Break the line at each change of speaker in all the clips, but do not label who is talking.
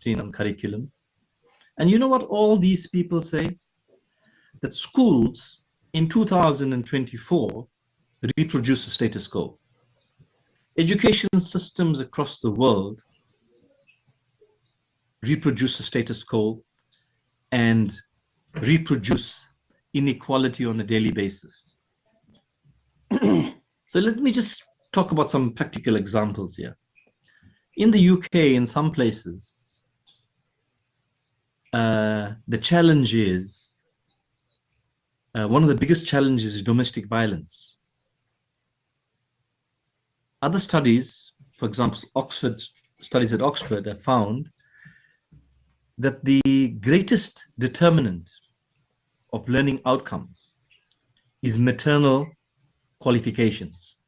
seen on curriculum. And you know what all these people say? That schools in 2024 reproduce the status quo. Education systems across the world reproduce the status quo and reproduce inequality on a daily basis. So let me just talk about some practical examples here. In the UK, in some places, the challenge is, one of the biggest challenges is domestic violence. Other studies, for example, studies at Oxford have found that the greatest determinant of learning outcomes is maternal qualifications.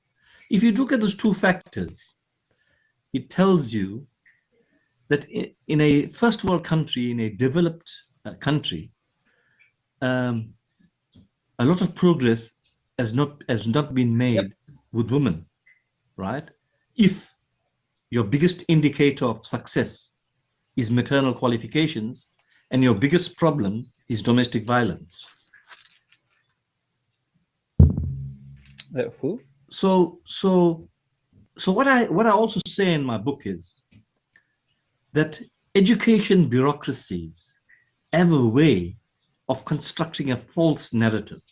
If you look at those two factors, it tells you that in a first world country, in a developed country, a lot of progress has not been made with women, right? If your biggest indicator of success is maternal qualifications and your biggest problem is domestic violence.
Who?
So what I also say in my book is that education bureaucracies have a way of constructing a false narrative.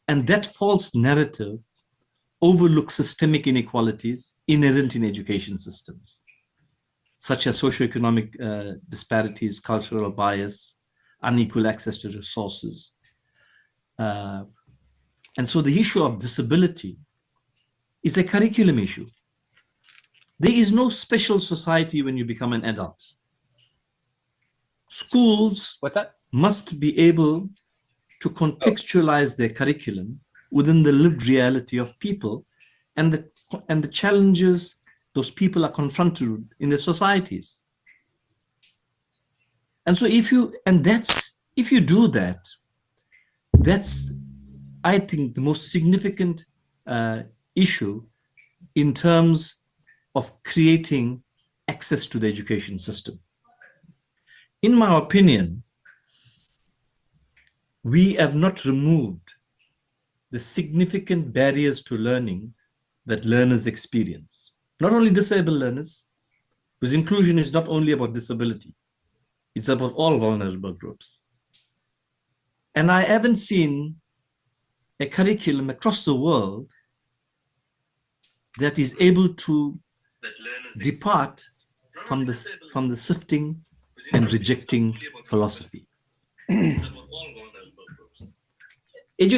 And that false narrative overlooks systemic inequalities inherent in education systems, such as socioeconomic disparities, cultural bias, unequal access to resources. And so the issue of disability is a curriculum issue. There is no special society when you become an adult. Schools must be able to contextualize their curriculum within the lived reality of people and the challenges those people are confronted with in their societies. And so if you do that, that's, I think, the most significant issue in terms of creating access to the education system. In my opinion, we have not removed the significant barriers to learning that learners experience. Not only disabled learners, because inclusion is not only about disability, it's about all vulnerable groups. And I haven't seen a curriculum across the world that is able to depart from the sifting and rejecting philosophy.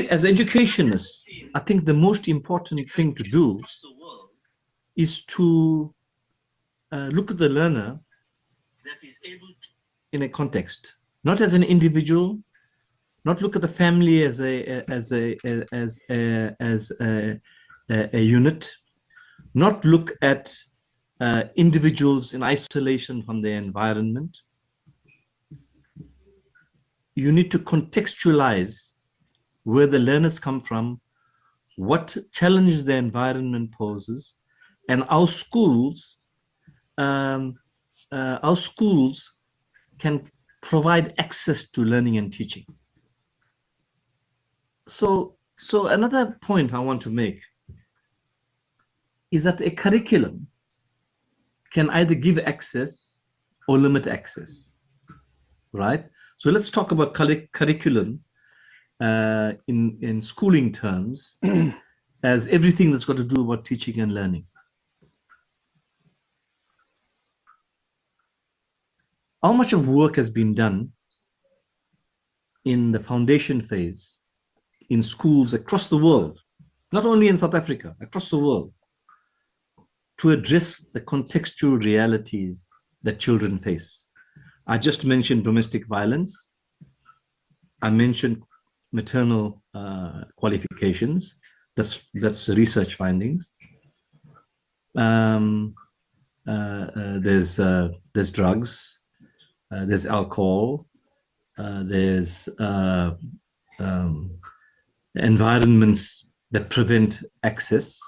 As educationists, I think the most important thing to do is to look at the learner in a context, not as an individual, not look at the family as a unit, not look at individuals in isolation from their environment. You need to contextualize where the learners come from, what challenges the environment poses, and our schools can provide access to learning and teaching. So another point I want to make is that a curriculum can either give access or limit access, right? So let's talk about curriculum in schooling terms as everything that's got to do about teaching and learning. How much of work has been done in the foundation phase in schools across the world, not only in South Africa, across the world, to address the contextual realities that children face? I just mentioned domestic violence. I mentioned maternal qualifications. That's research findings. There's drugs. There's alcohol. There's environments that prevent access.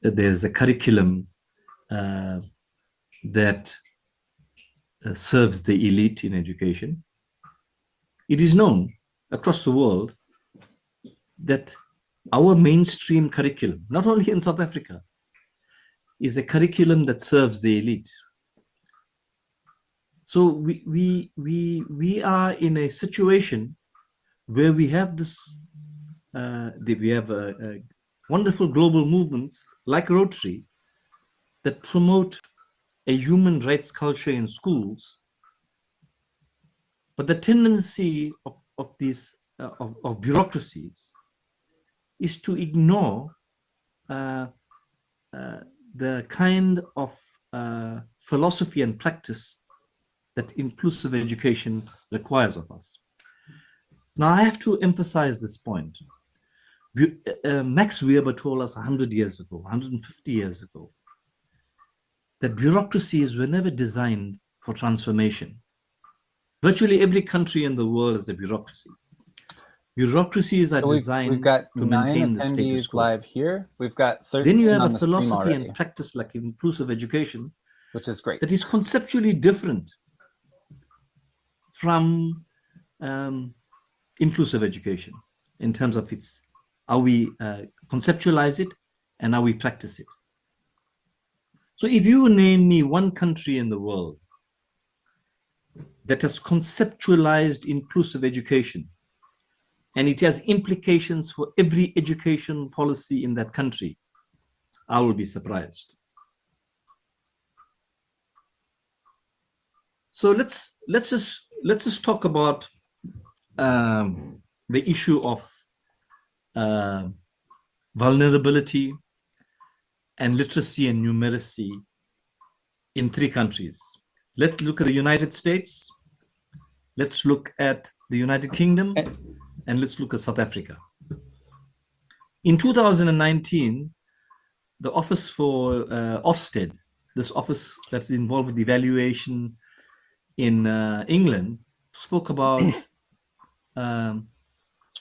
There's a curriculum that serves the elite in education. It is known across the world that our mainstream curriculum, not only in South Africa, is a curriculum that serves the elite. So we are in a situation where we have this, we have wonderful global movements like Rotary that promote a human rights culture in schools, but the tendency of these of bureaucracies is to ignore the kind of philosophy and practice that inclusive education requires of us. Now, I have to emphasize this point. Max Weber told us 100 years ago, 150 years ago, that bureaucracies were never designed for transformation. Virtually every country in the world is a bureaucracy. Bureaucracies are designed
we've got
to
9
maintain the status
attendees
quo.
live here. We've got 13
Then you have
on
a
the stream
philosophy
already,
and practice like inclusive education,
which is great.
that is conceptually different from inclusive education in terms of its how we conceptualize it and how we practice it. So if you name me one country in the world that has conceptualized inclusive education and it has implications for every education policy in that country, I will be surprised. So let's just talk about the issue of vulnerability and literacy and numeracy in 3 countries. Let's look at the United States, let's look at the United Kingdom, and let's look at South Africa. In 2019, the Office for Ofsted, this office that's involved with evaluation in England, spoke about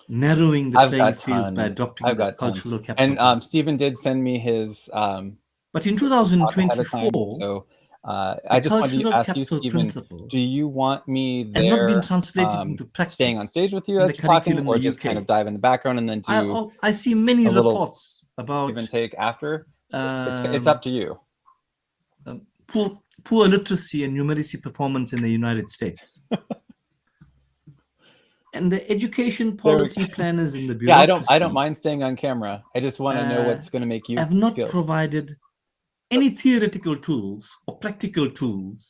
narrowing the playing fields by adopting the cultural capital.
And Stephen did send me his
but in 2024,
so I just wanted to ask you, Stephen, do you want me there
has not been translated into practice,
staying on stage with you as you're talking, or just kind of dive in the background and then do
I see many reports about
give and take after? It's up to you.
Poor literacy and numeracy performance in the United States. And the education policy planners in the bureaucracy,
I don't mind staying on camera. I just want to know what's going to make you
have not provided any theoretical tools or practical tools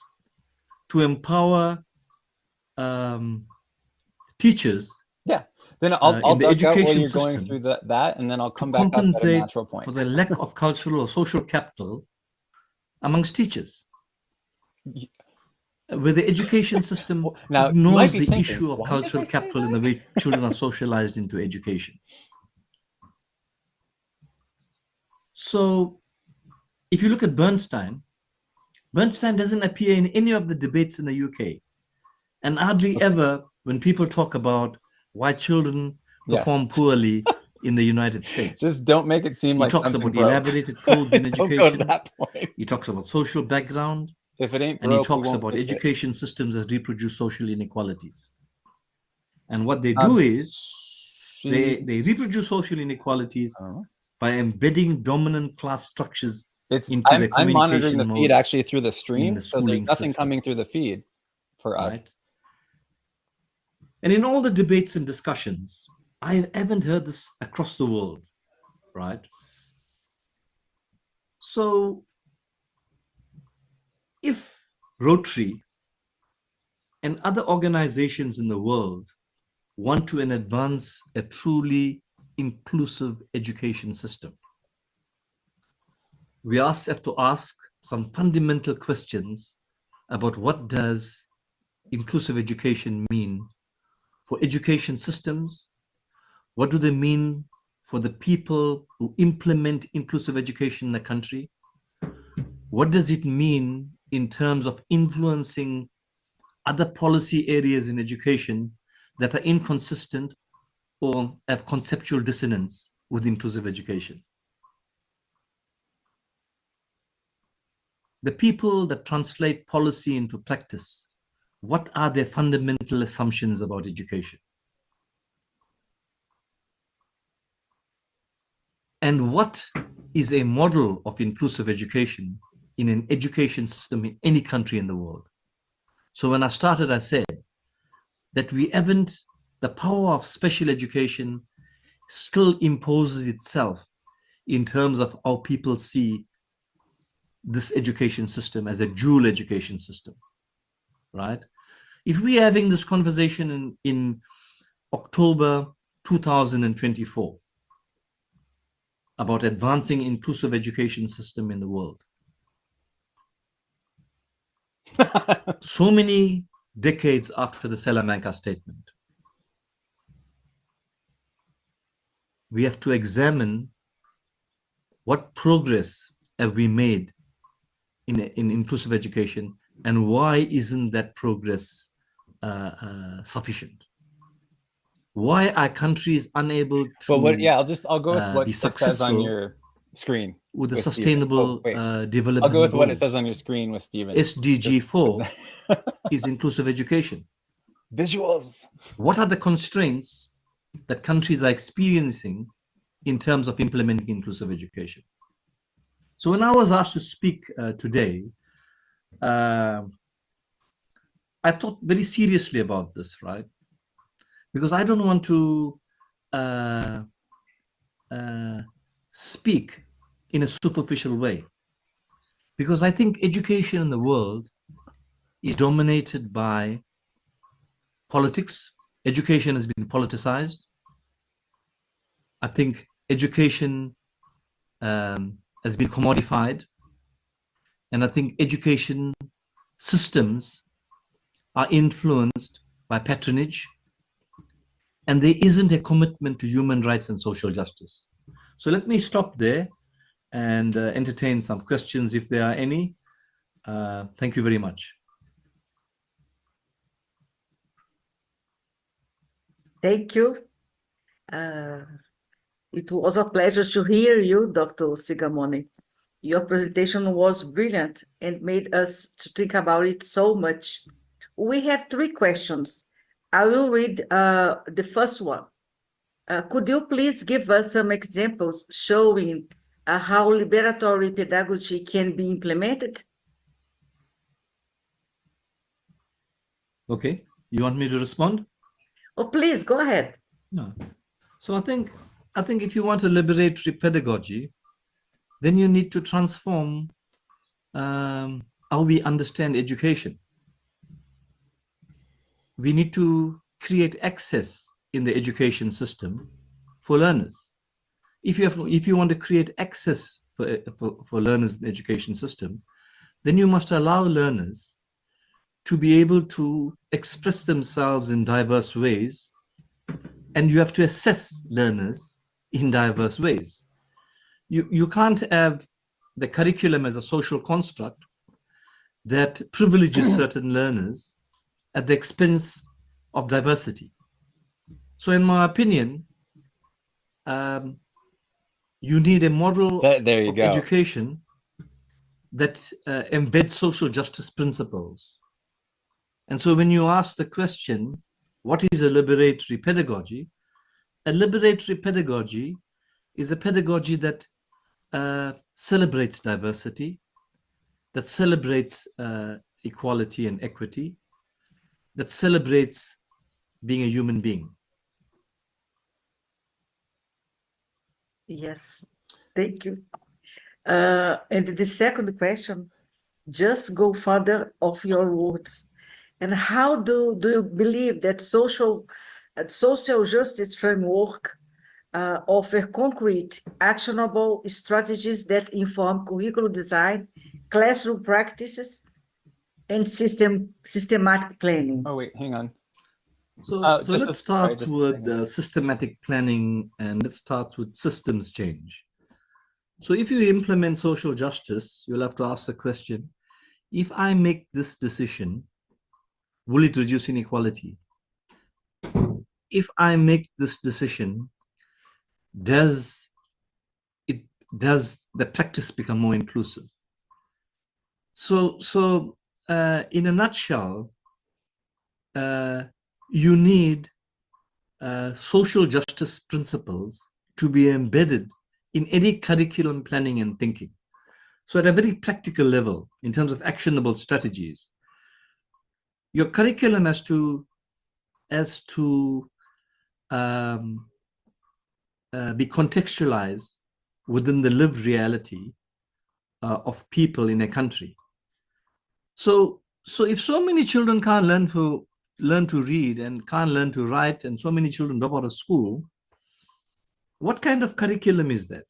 to empower teachers.
Yeah, then I'll
the education
you're going
system
through that, and then I'll come back up at a natural point
for the lack of cultural or social capital amongst teachers. Where the education system ignores the issue of cultural capital in the way children are socialized into education. So if you look at Bernstein doesn't appear in any of the debates in the UK. And hardly ever when people talk about why children perform poorly in the United States.
Just don't make it seem like
he talks about elaborated codes in education.
Don't go to that point.
He talks about social background.
If it ain't
broke, and he talks about education systems that reproduce social inequalities. And what they do is they reproduce social inequalities by embedding dominant class structures into the communication
I'm monitoring the feed actually through the stream, so there's nothing coming through the feed for us. Right?
And in all the debates and discussions, I haven't heard this across the world, right? So if Rotary and other organizations in the world want to advance a truly inclusive education system, we have to ask some fundamental questions about what does inclusive education mean for education systems? What do they mean for the people who implement inclusive education in a country? What does it mean in terms of influencing other policy areas in education that are inconsistent or have conceptual dissonance with inclusive education? the people that translate policy into practice, what are their fundamental assumptions about education? And what is a model of inclusive education in an education system in any country in the world? So when I started, I said that the power of special education still imposes itself in terms of how people see this education system as a dual education system, right? If we're having this conversation in October 2024 about advancing inclusive education system in the world, so many decades after the Salamanca Statement, we have to examine what progress have we made in inclusive education, and why isn't that progress sufficient? Why are countries unable to
I'll go with what it says on your screen
with the sustainable development
I'll go with
goals?
what it says on your screen with Steven.
SDG 4 is inclusive education.
Visuals.
What are the constraints that countries are experiencing in terms of implementing inclusive education? So when I was asked to speak today, I thought very seriously about this, right? Because I don't want to speak in a superficial way. Because I think education in the world is dominated by politics. Education has been politicized. I think education has been commodified. And I think education systems are influenced by patronage. And there isn't a commitment to human rights and social justice. So let me stop there and entertain some questions if there are any. Thank you very much.
Thank you. It was a pleasure to hear you, Dr. Sigamoni. Your presentation was brilliant and made us to think about it so much. We have 3 questions. I will read the first one. Could you please give us some examples showing how liberatory pedagogy can be implemented?
Okay, you want me to respond?
Oh, please, go ahead.
No. So I think if you want a liberatory pedagogy, then you need to transform how we understand education. We need to create access in the education system for learners. If you want to create access for learners in the education system, then you must allow learners to be able to express themselves in diverse ways, and you have to assess learners in diverse ways. You can't have the curriculum as a social construct that privileges certain learners at the expense of diversity. So in my opinion, you need a model of education that embeds social justice principles. And so when you ask the question, what is a liberatory pedagogy? A liberatory pedagogy is a pedagogy that celebrates diversity, that celebrates equality and equity, that celebrates being a human being.
Yes, thank you. And the second question, just go further of your words. And how do you believe that social justice framework offer concrete, actionable strategies that inform curriculum design, classroom practices, and systematic planning?
Oh, wait, hang on.
So let's start with systematic planning, and let's start with systems change. So if you implement social justice, you'll have to ask the question, if I make this decision, will it reduce inequality? If I make this decision, does the practice become more inclusive? So in a nutshell, you need social justice principles to be embedded in any curriculum planning and thinking. So at a very practical level, in terms of actionable strategies, your curriculum has to be contextualized within the lived reality of people in a country. So if so many children can't learn to read and can't learn to write, and so many children drop out of school, what kind of curriculum is that?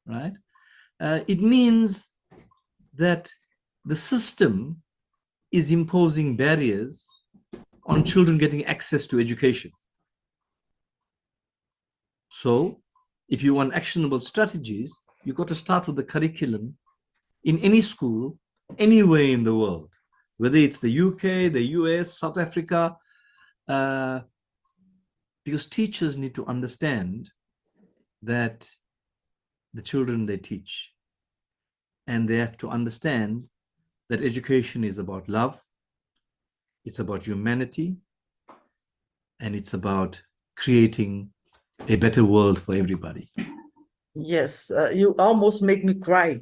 Right? It means that the system is imposing barriers on children getting access to education. So if you want actionable strategies, you've got to start with the curriculum in any school, anywhere in the world, whether it's the UK, the US, South Africa, because teachers need to understand that the children they teach, and they have to understand that education is about love, it's about humanity, and it's about creating a better world for everybody.
Yes, you almost make me cry.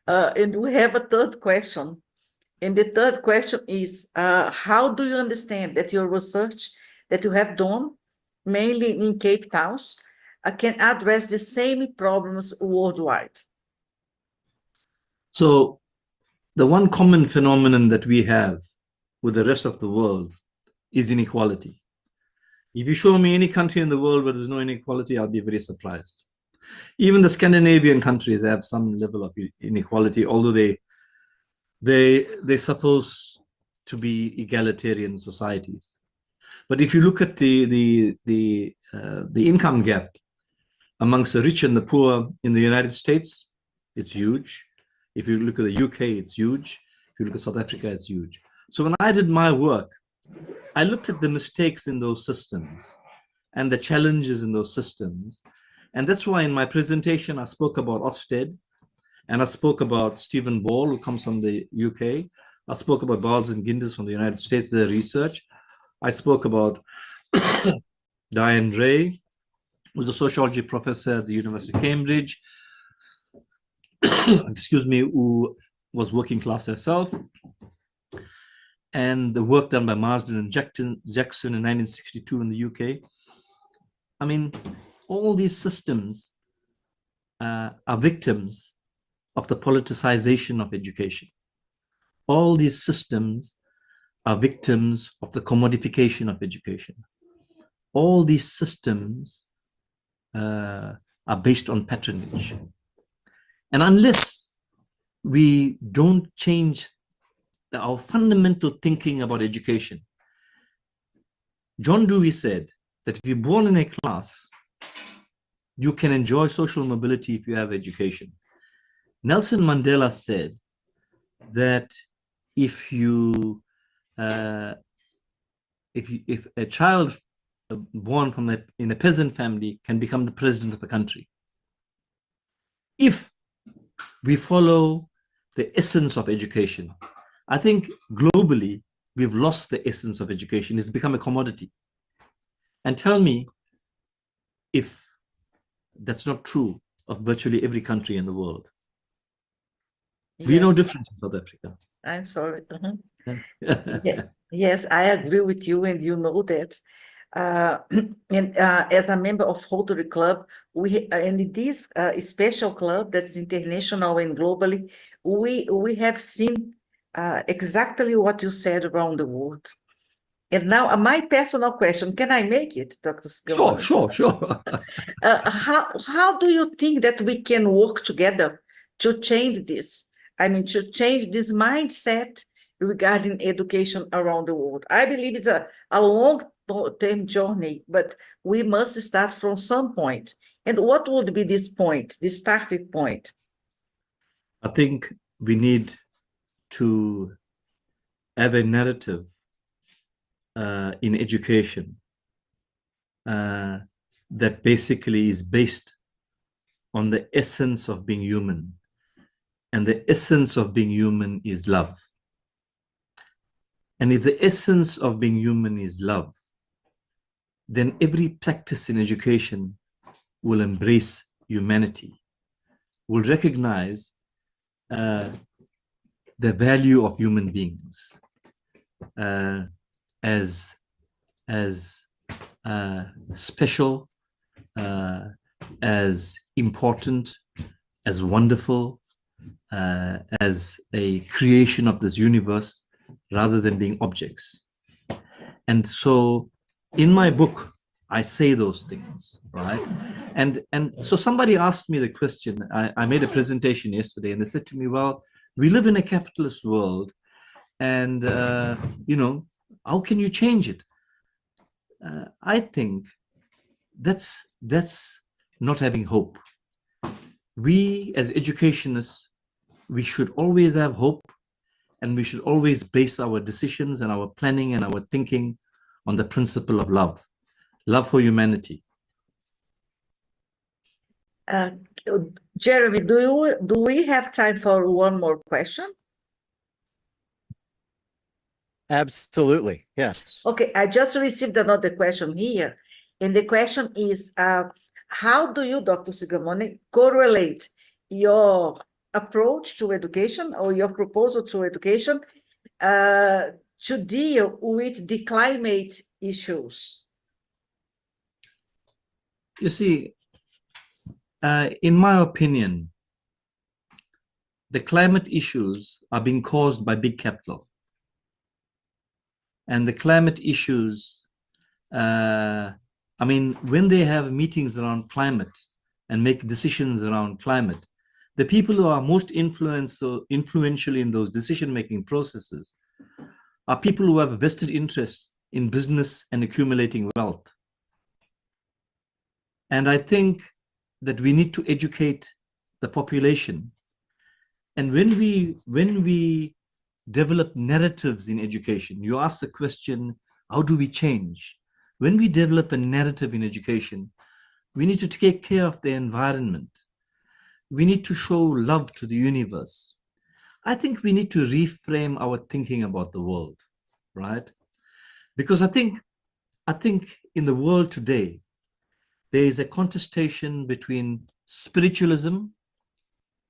And we have a third question. And the third question is, how do you understand that your research that you have done, mainly in Cape Town, can address the same problems worldwide?
So the one common phenomenon that we have with the rest of the world is inequality. If you show me any country in the world where there's no inequality, I'll be very surprised. Even the Scandinavian countries have some level of inequality, although they're supposed to be egalitarian societies. But if you look at the income gap amongst the rich and the poor in the United States, it's huge. If you look at the UK, it's huge. If you look at South Africa, it's huge. So when I did my work, I looked at the mistakes in those systems and the challenges in those systems. And that's why in my presentation, I spoke about Ofsted, and I spoke about Stephen Ball, who comes from the UK. I spoke about Barbs and Ginders from the United States, their research. I spoke about Diane Ray, who's a sociology professor at the University of Cambridge, excuse me, who was working class herself. And the work done by Marsden and Jackson in 1962 in the UK. I mean, all these systems are victims of the politicization of education. All these systems are victims of the commodification of education. All these systems are based on patronage. And unless we don't change our fundamental thinking about education, John Dewey said that if you're born in a class, you can enjoy social mobility if you have education. Nelson Mandela said that if a child born in a peasant family can become the president of a country, if we follow the essence of education. I think globally, we've lost the essence of education. It's become a commodity. And tell me if that's not true of virtually every country in the world. Yes. We're no different in South Africa.
I'm sorry. Yes, I agree with you, and you know that. As a member of Rotary Club, and this special club that is international and globally, we have seen exactly what you said around the world. And now my personal question, can I make it, Dr. Skillman?
Sure.
How do you think that we can work together to change this? I mean, to change this mindset regarding education around the world? I believe it's a long-term journey, but we must start from some point. And what would be this point, this starting point?
I think we need to have a narrative in education that basically is based on the essence of being human. and the essence of being human is love. And if the essence of being human is love, then every practice in education will embrace humanity, will recognize the value of human beings as special, as important, as wonderful, as a creation of this universe, rather than being objects. And so in my book, I say those things, right? And so somebody asked me the question, I made a presentation yesterday, and they said to me, well, we live in a capitalist world, and how can you change it? I think that's not having hope. We as educationists, we should always have hope, and we should always base our decisions and our planning and our thinking on the principle of love for humanity.
Jeremy, do we have time for one more question?
Absolutely, yes.
Okay, I just received another question here, and the question is, how do you, Dr. Sigamoni, correlate your approach to education or your proposal to education to deal with the climate issues?
You see, in my opinion, the climate issues are being caused by big capital. And the climate issues, when they have meetings around climate and make decisions around climate, the people who are most influential in those decision-making processes are people who have a vested interest in business and accumulating wealth. And I think that we need to educate the population. And when we develop narratives in education, you ask the question, how do we change? When we develop a narrative in education, we need to take care of the environment. We need to show love to the universe. I think we need to reframe our thinking about the world, right? Because I think in the world today, there is a contestation between spiritualism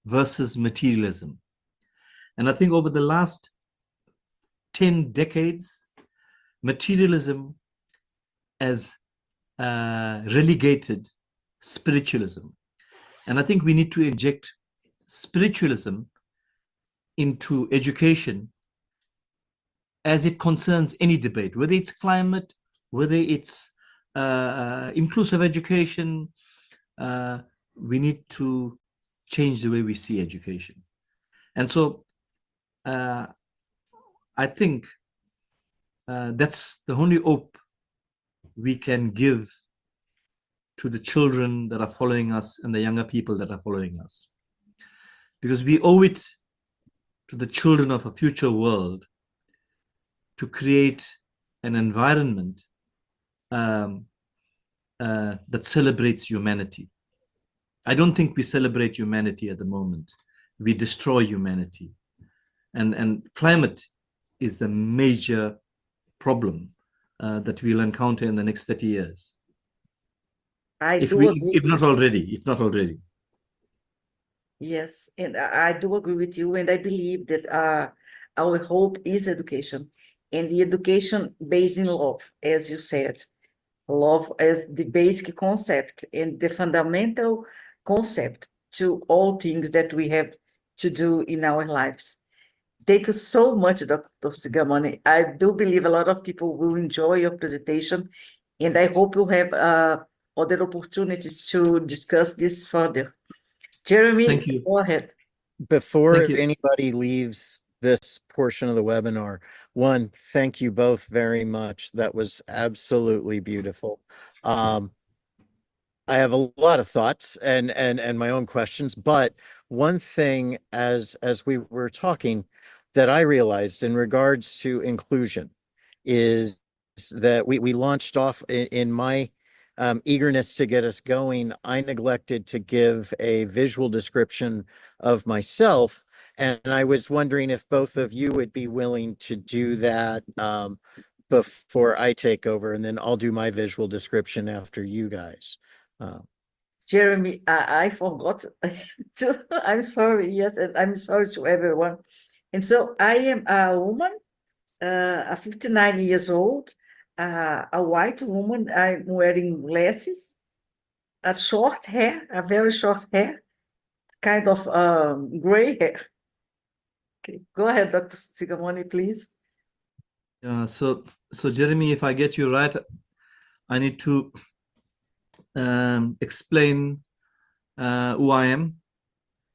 versus materialism. And I think over the last 10 decades, materialism has relegated spiritualism. And I think we need to inject spiritualism into education as it concerns any debate, whether it's climate, whether it's inclusive education. We need to change the way we see education. And so I think that's the only hope we can give to the children that are following us and the younger people that are following us. Because we owe it to the children of a future world to create an environment that celebrates humanity. I don't think we celebrate humanity at the moment. We destroy humanity. And climate is the major problem that we'll encounter in the next 30 years. If not already.
Yes, and I do agree with you, and I believe that our hope is education, and the education based in love, as you said, love as the basic concept and the fundamental concept to all things that we have to do in our lives. Thank you so much, Dr. Sigamoni. I do believe a lot of people will enjoy your presentation, and I hope you'll have other opportunities to discuss this further. Jeremy, go ahead.
Before anybody leaves this portion of the webinar, one, thank you both very much. That was absolutely beautiful. I have a lot of thoughts and my own questions, but one thing as we were talking that I realized in regards to inclusion is that we launched off in my eagerness to get us going. I neglected to give a visual description of myself And I was wondering if both of you would be willing to do that before I take over, and then I'll do my visual description after you guys.
Jeremy, I forgot to, I'm sorry, yes, and I'm sorry to everyone. And so I am a woman, 59 years old, a white woman. I'm wearing glasses, a short hair, a very short hair, kind of gray hair. Okay, go ahead, Dr. Sigamoni, please.
So Jeremy, if I get you right, I need to explain who I am.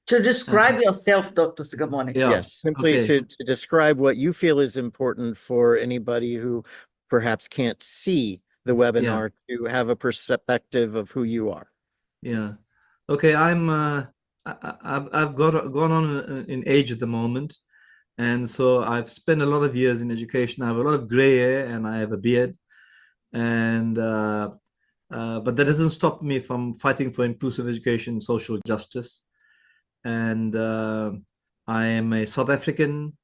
To describe yourself, Dr. Sigamoni.
Yeah.
Yes, simply
Okay.
to describe what you feel is important for anybody who perhaps can't see the webinar, to have a perspective of who you are.
Yeah. Okay. I've gone on in age at the moment, and so I've spent a lot of years in education. I have a lot of gray hair and I have a beard, and but that doesn't stop me from fighting for inclusive education, social justice. And I am a South African.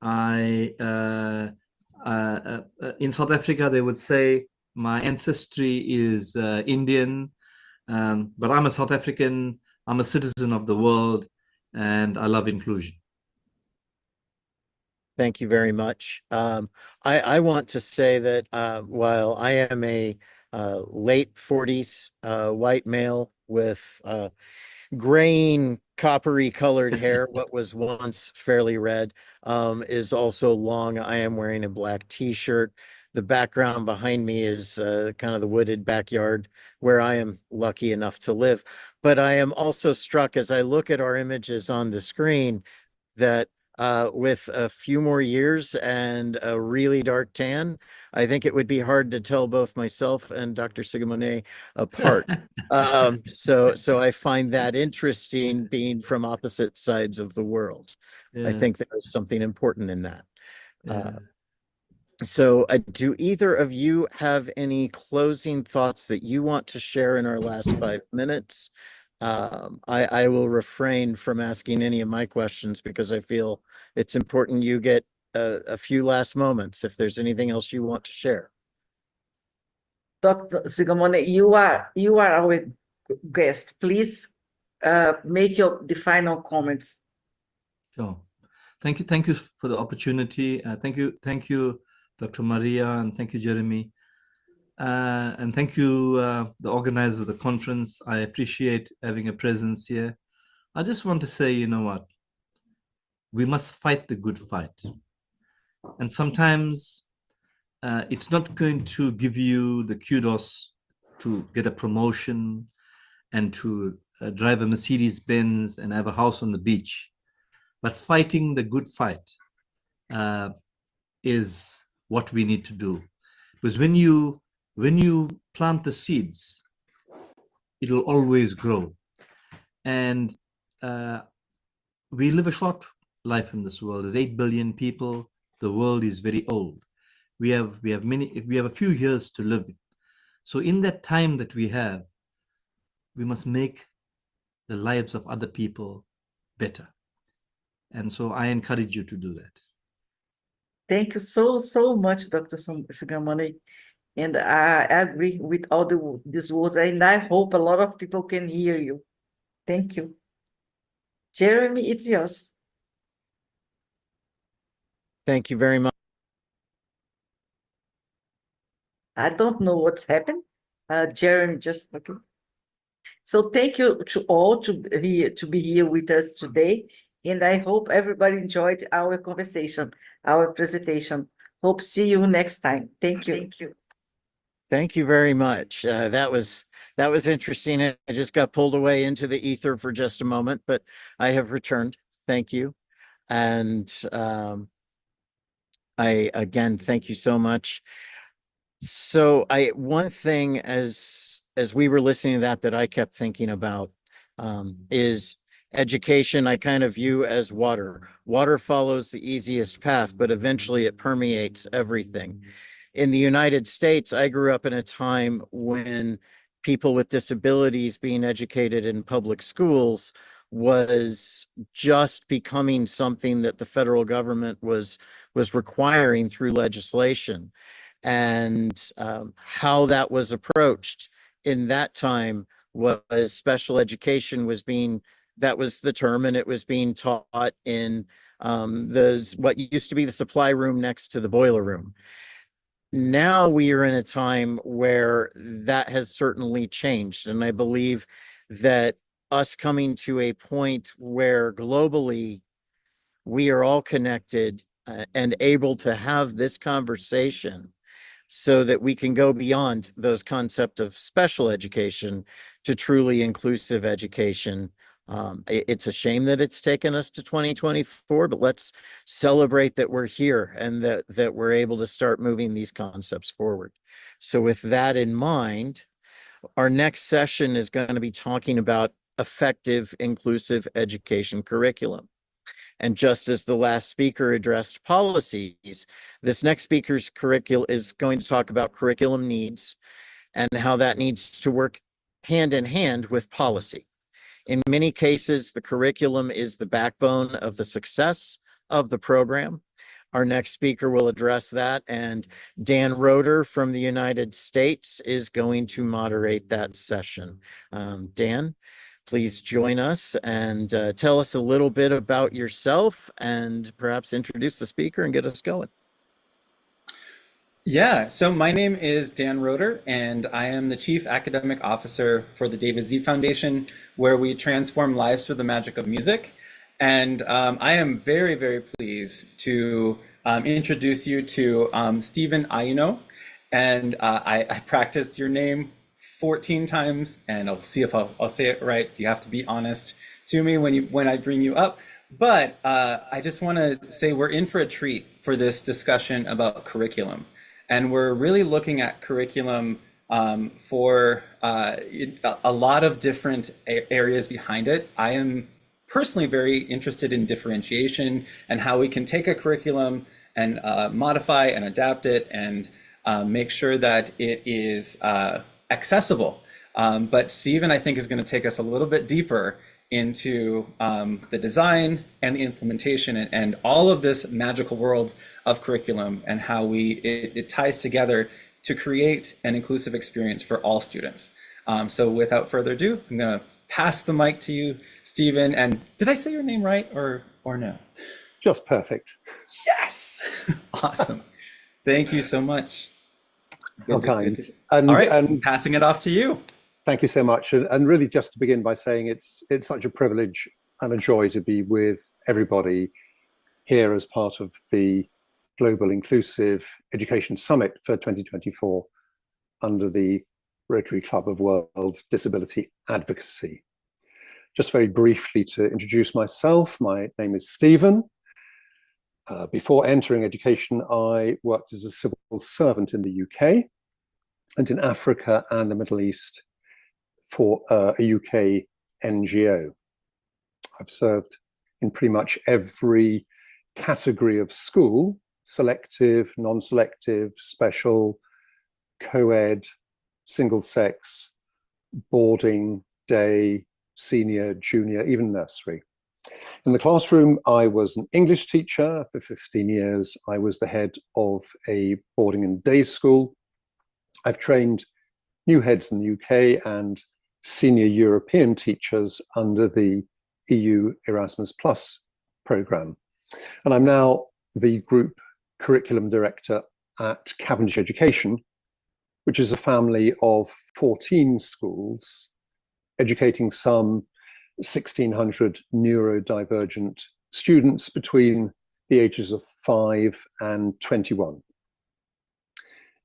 In South Africa, they would say my ancestry is Indian, but I'm a South African. I'm a citizen of the world, and I love inclusion.
Thank you very much. I want to say that while I am a late 40s white male with graying coppery colored hair, what was once fairly red, is also long. I am wearing a black t-shirt. The background behind me is kind of the wooded backyard where I am lucky enough to live. But I am also struck as I look at our images on the screen that with a few more years and a really dark tan, I think it would be hard to tell both myself and Dr. Sigamoni apart. So I find that interesting, being from opposite sides of the world. I think there's something important in that. So do either of you have any closing thoughts that you want to share in our last 5 minutes? I will refrain from asking any of my questions because I feel it's important you get a few last moments if there's anything else you want to share.
Dr. Sigamoni, you are our guest. Please make the final comments.
Sure. Thank you for the opportunity. Thank you, Dr. Maria, and thank you, Jeremy. And thank you, the organizers of the conference. I appreciate having a presence here. I just want to say, you know what? We must fight the good fight. And sometimes it's not going to give you the kudos to get a promotion and to drive a Mercedes Benz and have a house on the beach. But fighting the good fight is what we need to do. Because when you plant the seeds, it'll always grow. And we live a short life in this world. There's 8 billion people. The world is very old. We have a few years to live. So in that time that we have, we must make the lives of other people better. And so I encourage you to do that.
Thank you so much, Dr. Sigamoni. And I agree with all these words, and I hope a lot of people can hear you. Thank you. Jeremy, it's yours.
Thank you very much.
I don't know what's happened. Jeremy just, okay. So thank you to all to be here with us today. And I hope everybody enjoyed our conversation, our presentation. Hope to see you next time. Thank you. Thank you.
Thank you very much. That was interesting. I just got pulled away into the ether for just a moment, but I have returned. Thank you. And I again thank you so much. So one thing as we were listening to that I kept thinking about is education. I kind of view as water. Water follows the easiest path, but eventually it permeates everything. In the United States, I grew up in a time when people with disabilities being educated in public schools was just becoming something that the federal government was requiring through legislation, and how that was approached in that time was special education was being, that was the term, and it was being taught in what used to be the supply room next to the boiler room. Now we are in a time where that has certainly changed, and I believe that us coming to a point where globally we are all connected and able to have this conversation so that we can go beyond those concepts of special education to truly inclusive education. It's a shame that it's taken us to 2024, but let's celebrate that we're here and that we're able to start moving these concepts forward. So with that in mind, our next session is going to be talking about effective inclusive education curriculum. And just as the last speaker addressed policies, this next speaker's curriculum is going to talk about curriculum needs and how that needs to work hand in hand with policy. In many cases, the curriculum is the backbone of the success of the program. Our next speaker will address that, and Dan Roeder from the United States is going to moderate that session. Dan, please join us and tell us a little bit about yourself and perhaps introduce the speaker and get us going.
Yeah, so my name is Dan Roeder, and I am the Chief Academic Officer for the David Z Foundation, where we transform lives through the magic of music. And I am very, very pleased to introduce you to Stephen Ayuno. And I practiced your name 14 times, and I'll see if I'll say it right. You have to be honest to me when I bring you up. But I just want to say we're in for a treat for this discussion about curriculum. And we're really looking at curriculum for a lot of different areas behind it. I am personally very interested in differentiation and how we can take a curriculum and modify and adapt it and make sure that it is accessible. But Stephen, I think, is going to take us a little bit deeper into the design and the implementation and all of this magical world of curriculum and how it ties together to create an inclusive experience for all students. So without further ado, I'm going to pass the mic to you, Stephen. And did I say your name right or no?
Just perfect.
Yes. Awesome. Thank you so much.
How kind.
All right, passing it off to you.
Thank you so much. And really just to begin by saying it's such a privilege and a joy to be with everybody here as part of the Global Inclusive Education Summit for 2024 under the Rotary Club of World Disability Advocacy. Just very briefly to introduce myself, my name is Stephen. Before entering education, I worked as a civil servant in the UK and in Africa and the Middle East for a UK NGO. I've served in pretty much every category of school: selective, non-selective, special, co-ed, single sex, boarding, day, senior, junior, even nursery. In the classroom, I was an English teacher for 15 years. I was the head of a boarding and day school. I've trained new heads in the UK and senior European teachers under the EU Erasmus Plus programme. And I'm now the Group Curriculum Director at Cavendish Education, which is a family of 14 schools educating some 1,600 neurodivergent students between the ages of 5 and 21.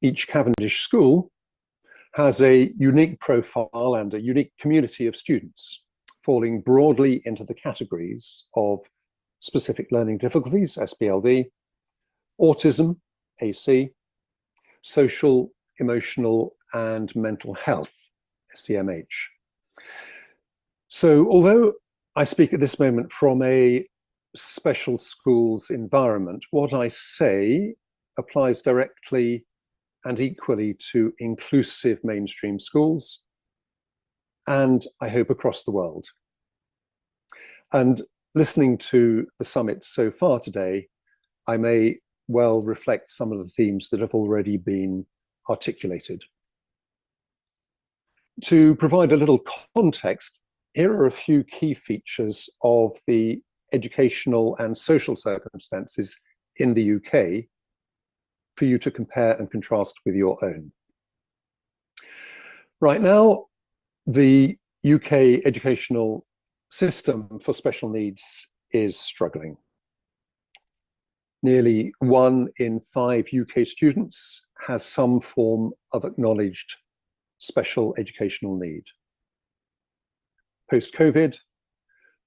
Each Cavendish school has a unique profile and a unique community of students, falling broadly into the categories of specific learning difficulties, SPLD, autism, AC, social, emotional, and mental health, SEMH. So although I speak at this moment from a special schools environment, what I say applies directly and equally to inclusive mainstream schools, and I hope across the world. And listening to the summit so far today, I may well reflect some of the themes that have already been articulated. To provide a little context, here are a few key features of the educational and social circumstances in the UK for you to compare and contrast with your own. Right now, the UK educational system for special needs is struggling. Nearly 1 in 5 UK students has some form of acknowledged special educational need. Post-COVID,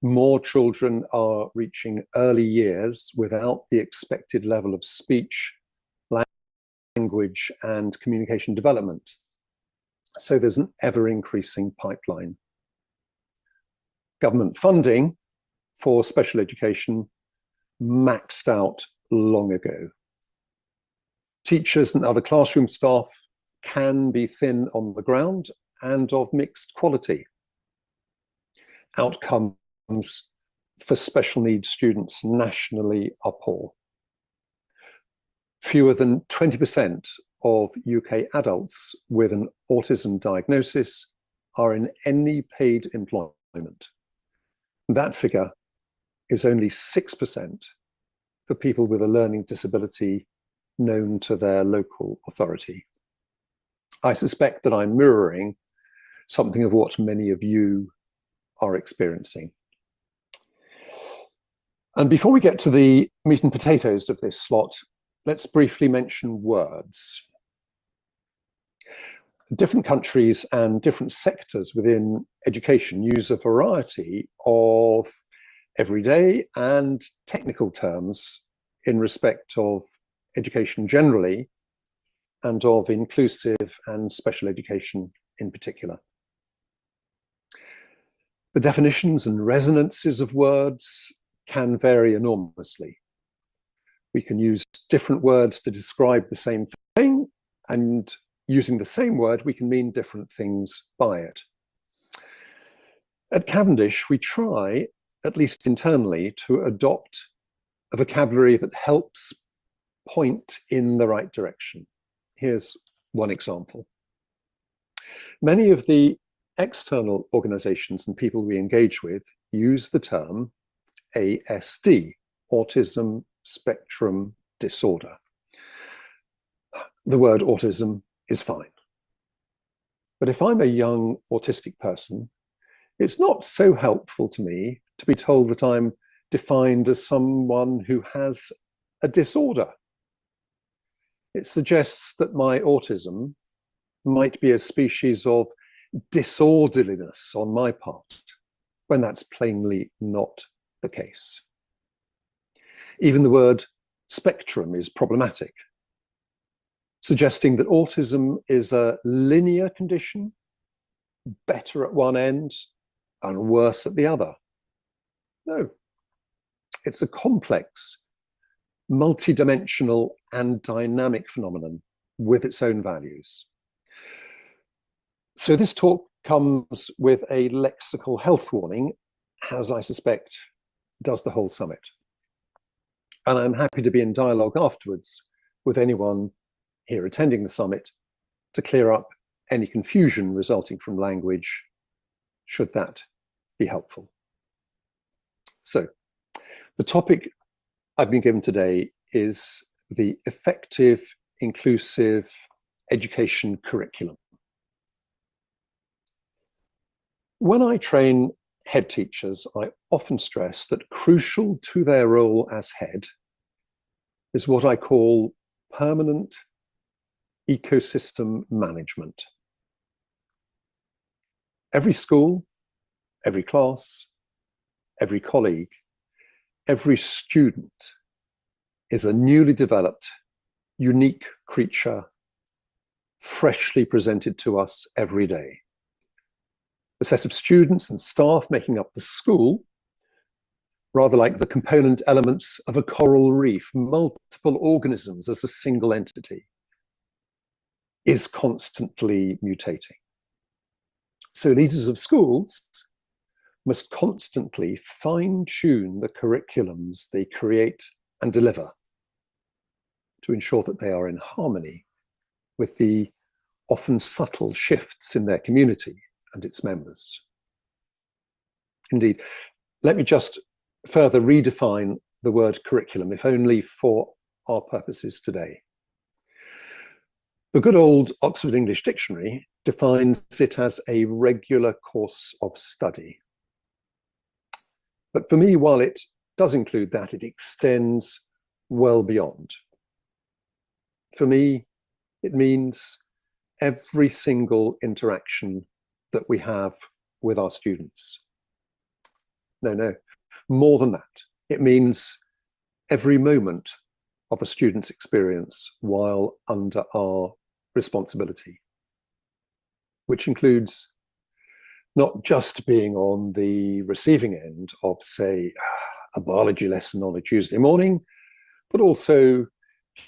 more children are reaching early years without the expected level of speech, language, and communication development. So there's an ever-increasing pipeline. Government funding for special education maxed out long ago. Teachers and other classroom staff can be thin on the ground and of mixed quality. Outcomes for special needs students nationally are poor. Fewer than 20% of UK adults with an autism diagnosis are in any paid employment. That figure is only 6% for people with a learning disability known to their local authority. I suspect that I'm mirroring something of what many of you are experiencing. And before we get to the meat and potatoes of this slot, let's briefly mention words. Different countries and different sectors within education use a variety of everyday and technical terms in respect of education generally and of inclusive and special education in particular. The definitions and resonances of words can vary enormously. We can use different words to describe the same thing, and using the same word, we can mean different things by it. At Cavendish, we try, at least internally, to adopt a vocabulary that helps point in the right direction. Here's one example. Many of the external organizations and people we engage with use the term ASD, Autism Spectrum Disorder. The word autism is fine. But if I'm a young autistic person, it's not so helpful to me to be told that I'm defined as someone who has a disorder. It suggests that my autism might be a species of disorderliness on my part, when that's plainly not the case. Even the word spectrum is problematic, suggesting that autism is a linear condition, better at one end and worse at the other. No, it's a complex, multidimensional and dynamic phenomenon with its own values. So this talk comes with a lexical health warning, as I suspect does the whole summit. And I'm happy to be in dialogue afterwards with anyone here attending the summit to clear up any confusion resulting from language, should that be helpful. So the topic I've been given today is the effective, inclusive education curriculum. When I train head teachers, I often stress that crucial to their role as head is what I call permanent ecosystem management. Every school, every class, every colleague, every student is a newly developed, unique creature, freshly presented to us every day. The set of students and staff making up the school, rather like the component elements of a coral reef, multiple organisms as a single entity, is constantly mutating. So leaders of schools must constantly fine-tune the curriculums they create and deliver to ensure that they are in harmony with the often subtle shifts in their community and its members. Indeed, let me just further redefine the word curriculum, if only for our purposes today. The good old Oxford English Dictionary defines it as a regular course of study. But for me, while it does include that, it extends well beyond. For me, it means every single interaction that we have with our students. No, more than that. It means every moment of a student's experience while under our responsibility, which includes not just being on the receiving end of, say, a biology lesson on a Tuesday morning, but also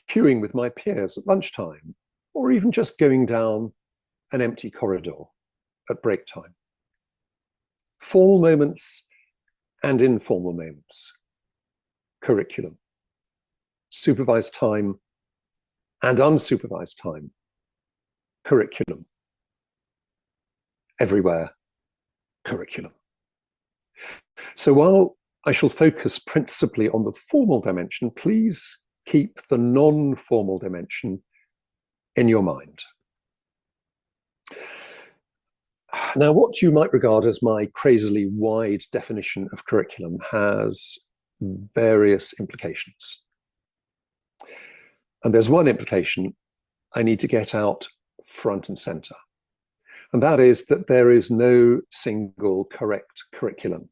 queuing with my peers at lunchtime, or even just going down an empty corridor at break time. Formal moments and informal moments, curriculum, supervised time and unsupervised time, curriculum, everywhere, curriculum. So while I shall focus principally on the formal dimension, please keep the non-formal dimension in your mind. Now, what you might regard as my crazily wide definition of curriculum has various implications. And there's one implication I need to get out front and center. And that is that there is no single correct curriculum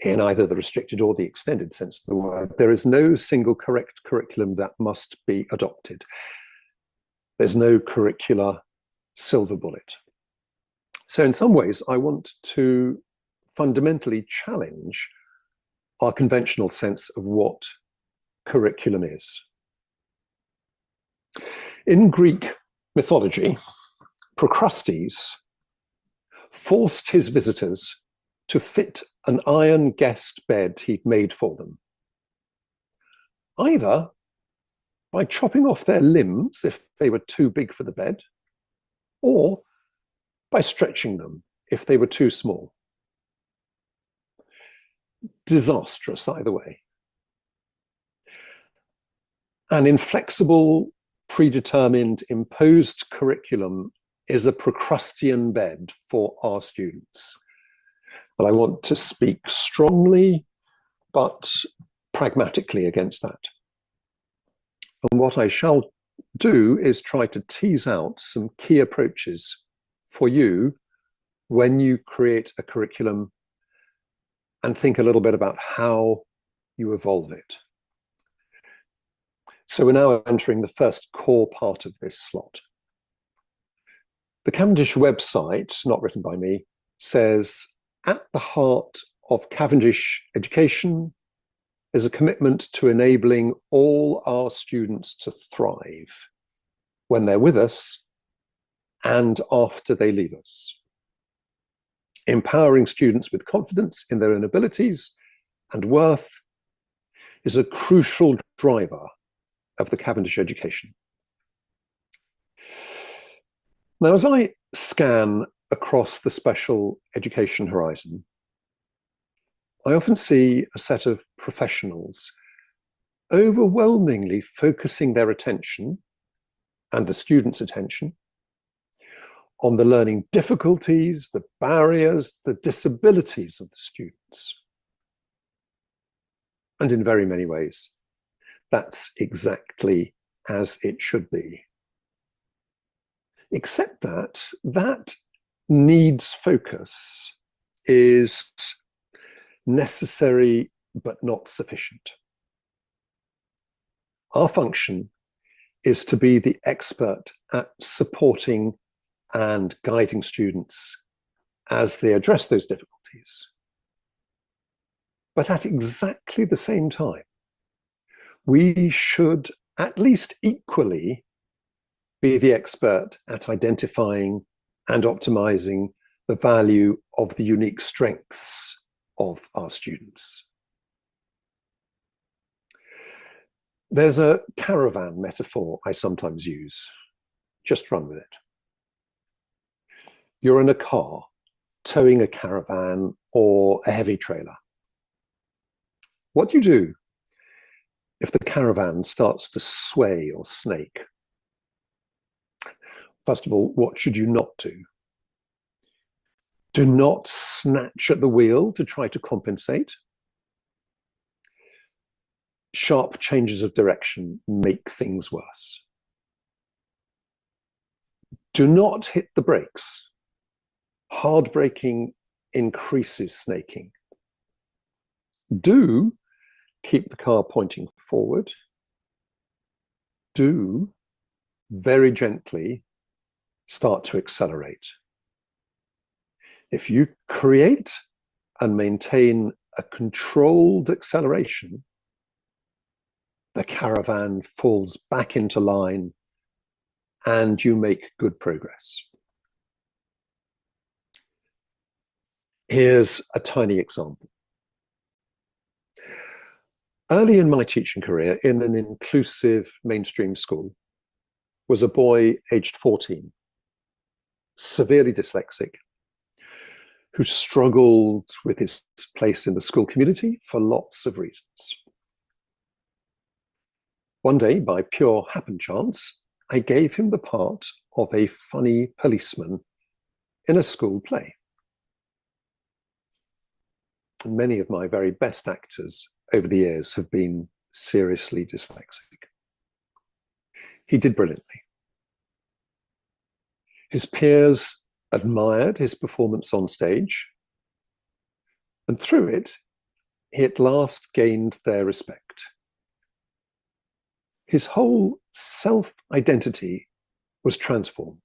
in either the restricted or the extended sense of the word. There is no single correct curriculum that must be adopted. There's no curricular silver bullet. So in some ways, I want to fundamentally challenge our conventional sense of what curriculum is. In Greek mythology, Procrustes forced his visitors to fit an iron guest bed he'd made for them, either by chopping off their limbs if they were too big for the bed, or by stretching them if they were too small. Disastrous either way. An inflexible, predetermined, imposed curriculum is a Procrustean bed for our students. And I want to speak strongly, but pragmatically against that. And what I shall do is try to tease out some key approaches for you when you create a curriculum and think a little bit about how you evolve it. So we're now entering the first core part of this slot. The Cavendish website, not written by me, says, at the heart of Cavendish education is a commitment to enabling all our students to thrive when they're with us and after they leave us. Empowering students with confidence in their own abilities and worth is a crucial driver of the Cavendish education. Now, as I scan across the special education horizon, I often see a set of professionals overwhelmingly focusing their attention and the students' attention on the learning difficulties, the barriers, the disabilities of the students. And in very many ways, that's exactly as it should be. Except that that needs focus is necessary but not sufficient. Our function is to be the expert at supporting and guiding students as they address those difficulties. But at exactly the same time, we should at least equally be the expert at identifying and optimizing the value of the unique strengths of our students. There's a caravan metaphor I sometimes use. Just run with it. You're in a car towing a caravan or a heavy trailer. What do you do if the caravan starts to sway or snake? First of all, what should you not do? Do not snatch at the wheel to try to compensate. Sharp changes of direction make things worse. Do not hit the brakes. Hard braking increases snaking. Do keep the car pointing forward. Do very gently start to accelerate. If you create and maintain a controlled acceleration, the caravan falls back into line and you make good progress. Here's a tiny example. Early in my teaching career in an inclusive mainstream school was a boy aged 14, severely dyslexic, who struggled with his place in the school community for lots of reasons. One day, by pure happen chance, I gave him the part of a funny policeman in a school play. Many of my very best actors over the years have been seriously dyslexic. He did brilliantly. His peers admired his performance on stage, and through it, he at last gained their respect. His whole self-identity was transformed.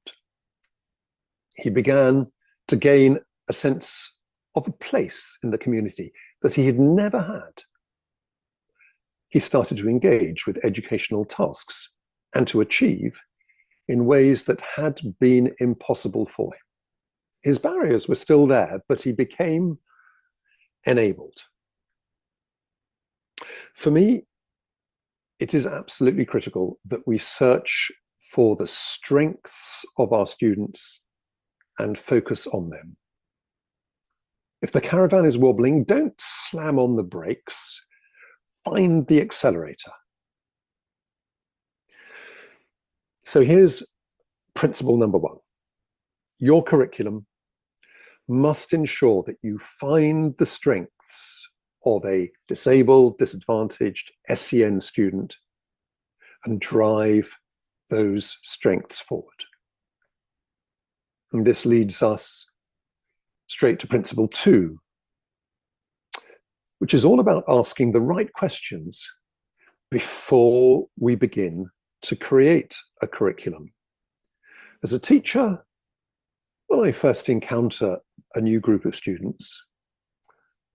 He began to gain a sense of a place in the community that he had never had. He started to engage with educational tasks and to achieve in ways that had been impossible for him. His barriers were still there, but he became enabled. For me, it is absolutely critical that we search for the strengths of our students and focus on them. If the caravan is wobbling, don't slam on the brakes. Find the accelerator. So here's principle number one. Your curriculum must ensure that you find the strengths of a disabled, disadvantaged SEN student and drive those strengths forward. And this leads us straight to principle two, which is all about asking the right questions before we begin to create a curriculum. As a teacher, when I first encounter a new group of students,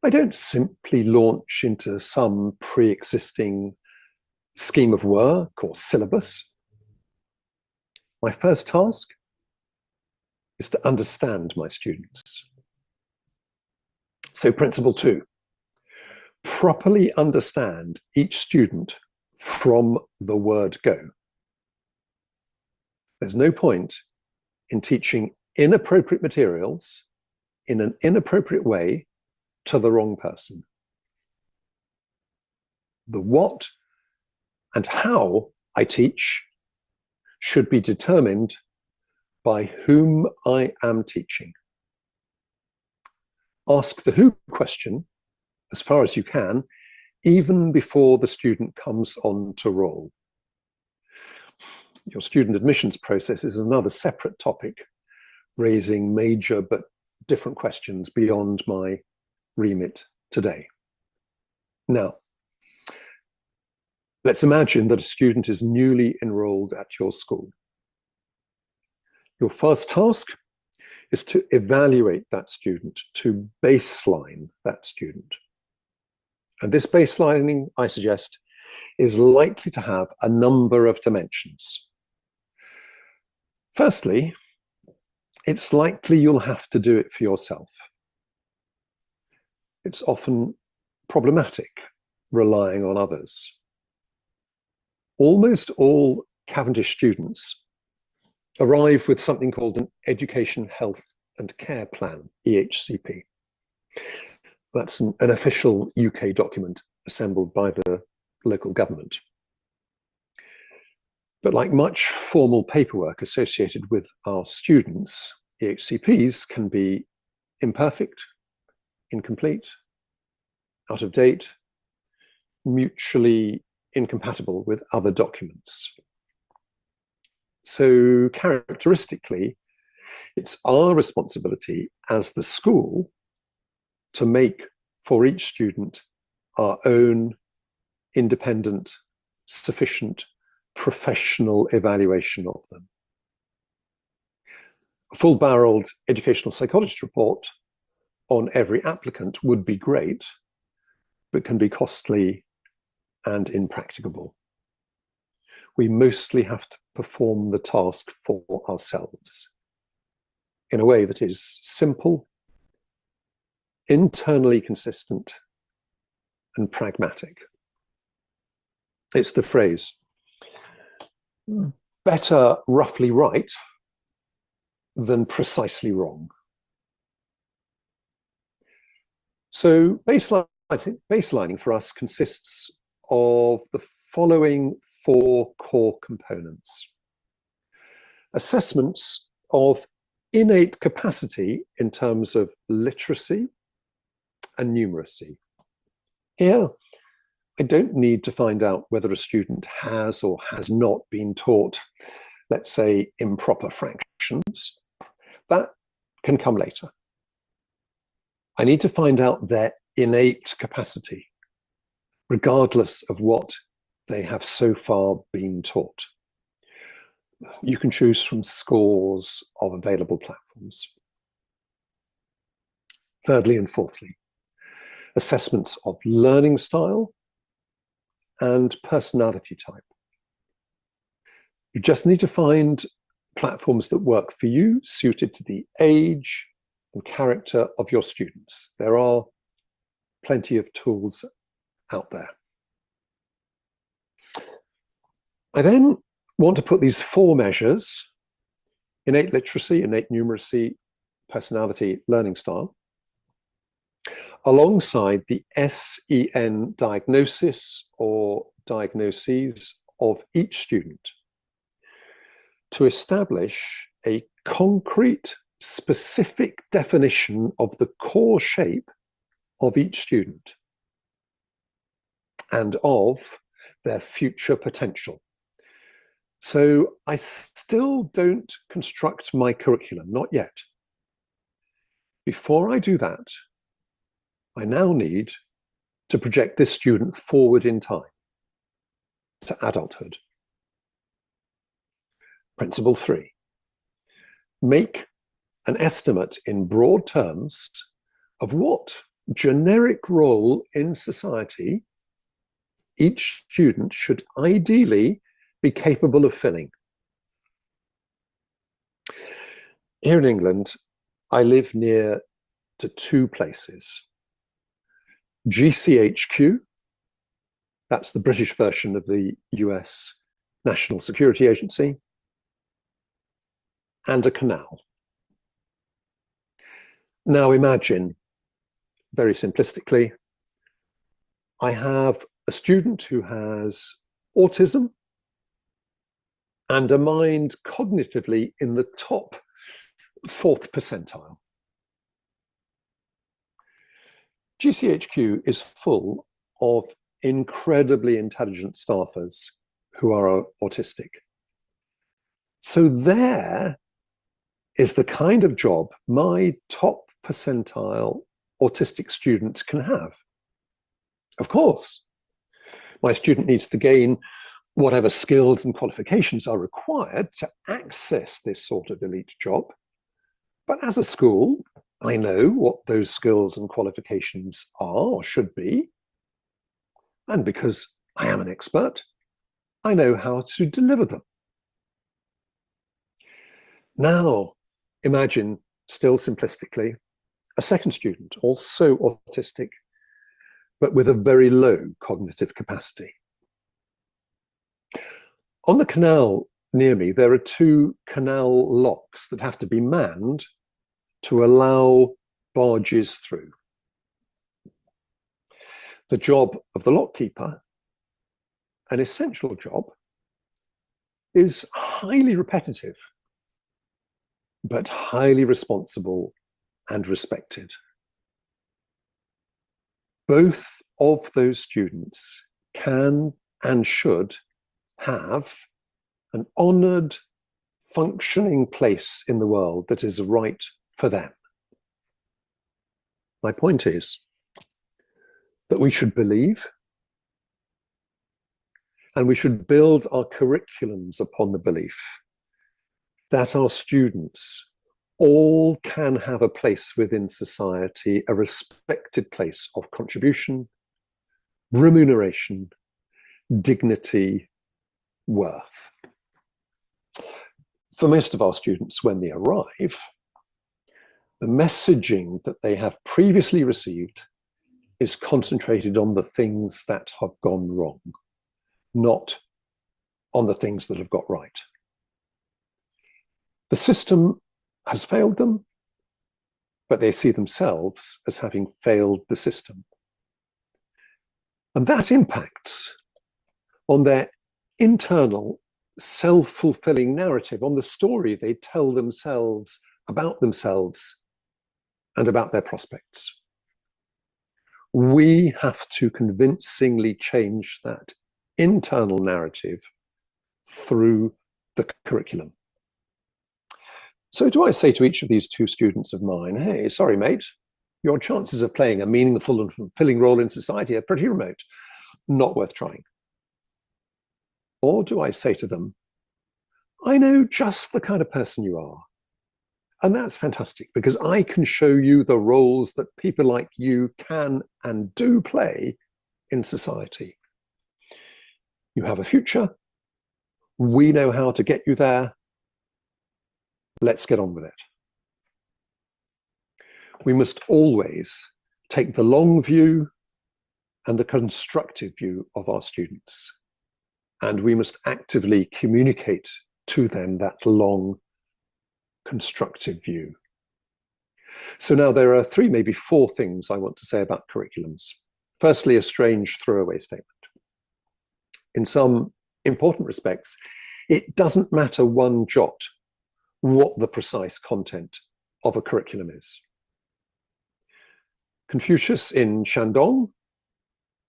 I don't simply launch into some pre-existing scheme of work or syllabus. My first task is to understand my students. So principle two, properly understand each student from the word go. There's no point in teaching inappropriate materials in an inappropriate way to the wrong person. The what and how I teach should be determined by whom I am teaching. Ask the who question as far as you can, even before the student comes on to roll. Your student admissions process is another separate topic, raising major but different questions beyond my remit today. Now, let's imagine that a student is newly enrolled at your school. Your first task is to evaluate that student, to baseline that student. And this baselining, I suggest, is likely to have a number of dimensions. Firstly, it's likely you'll have to do it for yourself. It's often problematic relying on others. Almost all Cavendish students arrive with something called an Education, Health and Care Plan, EHCP. That's an official UK document assembled by the local government. But like much formal paperwork associated with our students, EHCPs can be imperfect, incomplete, out of date, mutually incompatible with other documents. So characteristically, it's our responsibility as the school to make for each student our own independent, sufficient, professional evaluation of them. A full-barreled educational psychologist report on every applicant would be great, but can be costly and impracticable. We mostly have to perform the task for ourselves in a way that is simple, internally consistent, and pragmatic. It's the phrase, better roughly right than precisely wrong. So baselining for us consists of the following four core components. Assessments of innate capacity in terms of literacy and numeracy. Here, I don't need to find out whether a student has or has not been taught, let's say, improper fractions. That can come later. I need to find out their innate capacity, regardless of what they have so far been taught. You can choose from scores of available platforms. Thirdly and fourthly, assessments of learning style and personality type. You just need to find platforms that work for you, suited to the age and character of your students. There are plenty of tools out there. I then want to put these four measures, innate literacy, innate numeracy, personality, learning style, alongside the SEN diagnosis or diagnoses of each student to establish a concrete, specific definition of the core shape of each student and of their future potential. So I still don't construct my curriculum, not yet. Before I do that, I now need to project this student forward in time to adulthood. Principle 3, make an estimate in broad terms of what generic role in society each student should ideally be capable of filling. Here in England, I live near to two places. GCHQ, that's the British version of the US National Security Agency, and a canal. Now imagine, very simplistically, I have a student who has autism and a mind cognitively in the top 4th percentile. GCHQ is full of incredibly intelligent staffers who are autistic. So there is the kind of job my top percentile autistic student can have. Of course, my student needs to gain whatever skills and qualifications are required to access this sort of elite job. But as a school, I know what those skills and qualifications are or should be. And because I am an expert, I know how to deliver them. Now, imagine, still simplistically, a second student, also autistic, but with a very low cognitive capacity. On the canal near me, there are 2 canal locks that have to be manned to allow barges through. The job of the lockkeeper, an essential job, is highly repetitive, but highly responsible and respected. Both of those students can and should have an honored, functioning place in the world that is right for them. My point is that we should believe, and we should build our curriculums upon the belief that our students all can have a place within society, a respected place of contribution, remuneration, dignity, worth. For most of our students, when they arrive, the messaging that they have previously received is concentrated on the things that have gone wrong, not on the things that have got right. The system has failed them, but they see themselves as having failed the system. And that impacts on their internal self-fulfilling narrative, on the story they tell themselves and about their prospects. We have to convincingly change that internal narrative through the curriculum. So do I say to each of these 2 students of mine, hey, sorry, mate, your chances of playing a meaningful and fulfilling role in society are pretty remote, not worth trying? Or do I say to them, I know just the kind of person you are, and that's fantastic because I can show you the roles that people like you can and do play in society. You have a future. We know how to get you there. Let's get on with it. We must always take the long view and the constructive view of our students, and we must actively communicate to them that long, constructive view. So now there are 3, maybe 4 things I want to say about curriculums. Firstly, a strange throwaway statement. In some important respects, it doesn't matter one jot what the precise content of a curriculum is. Confucius in Shandong,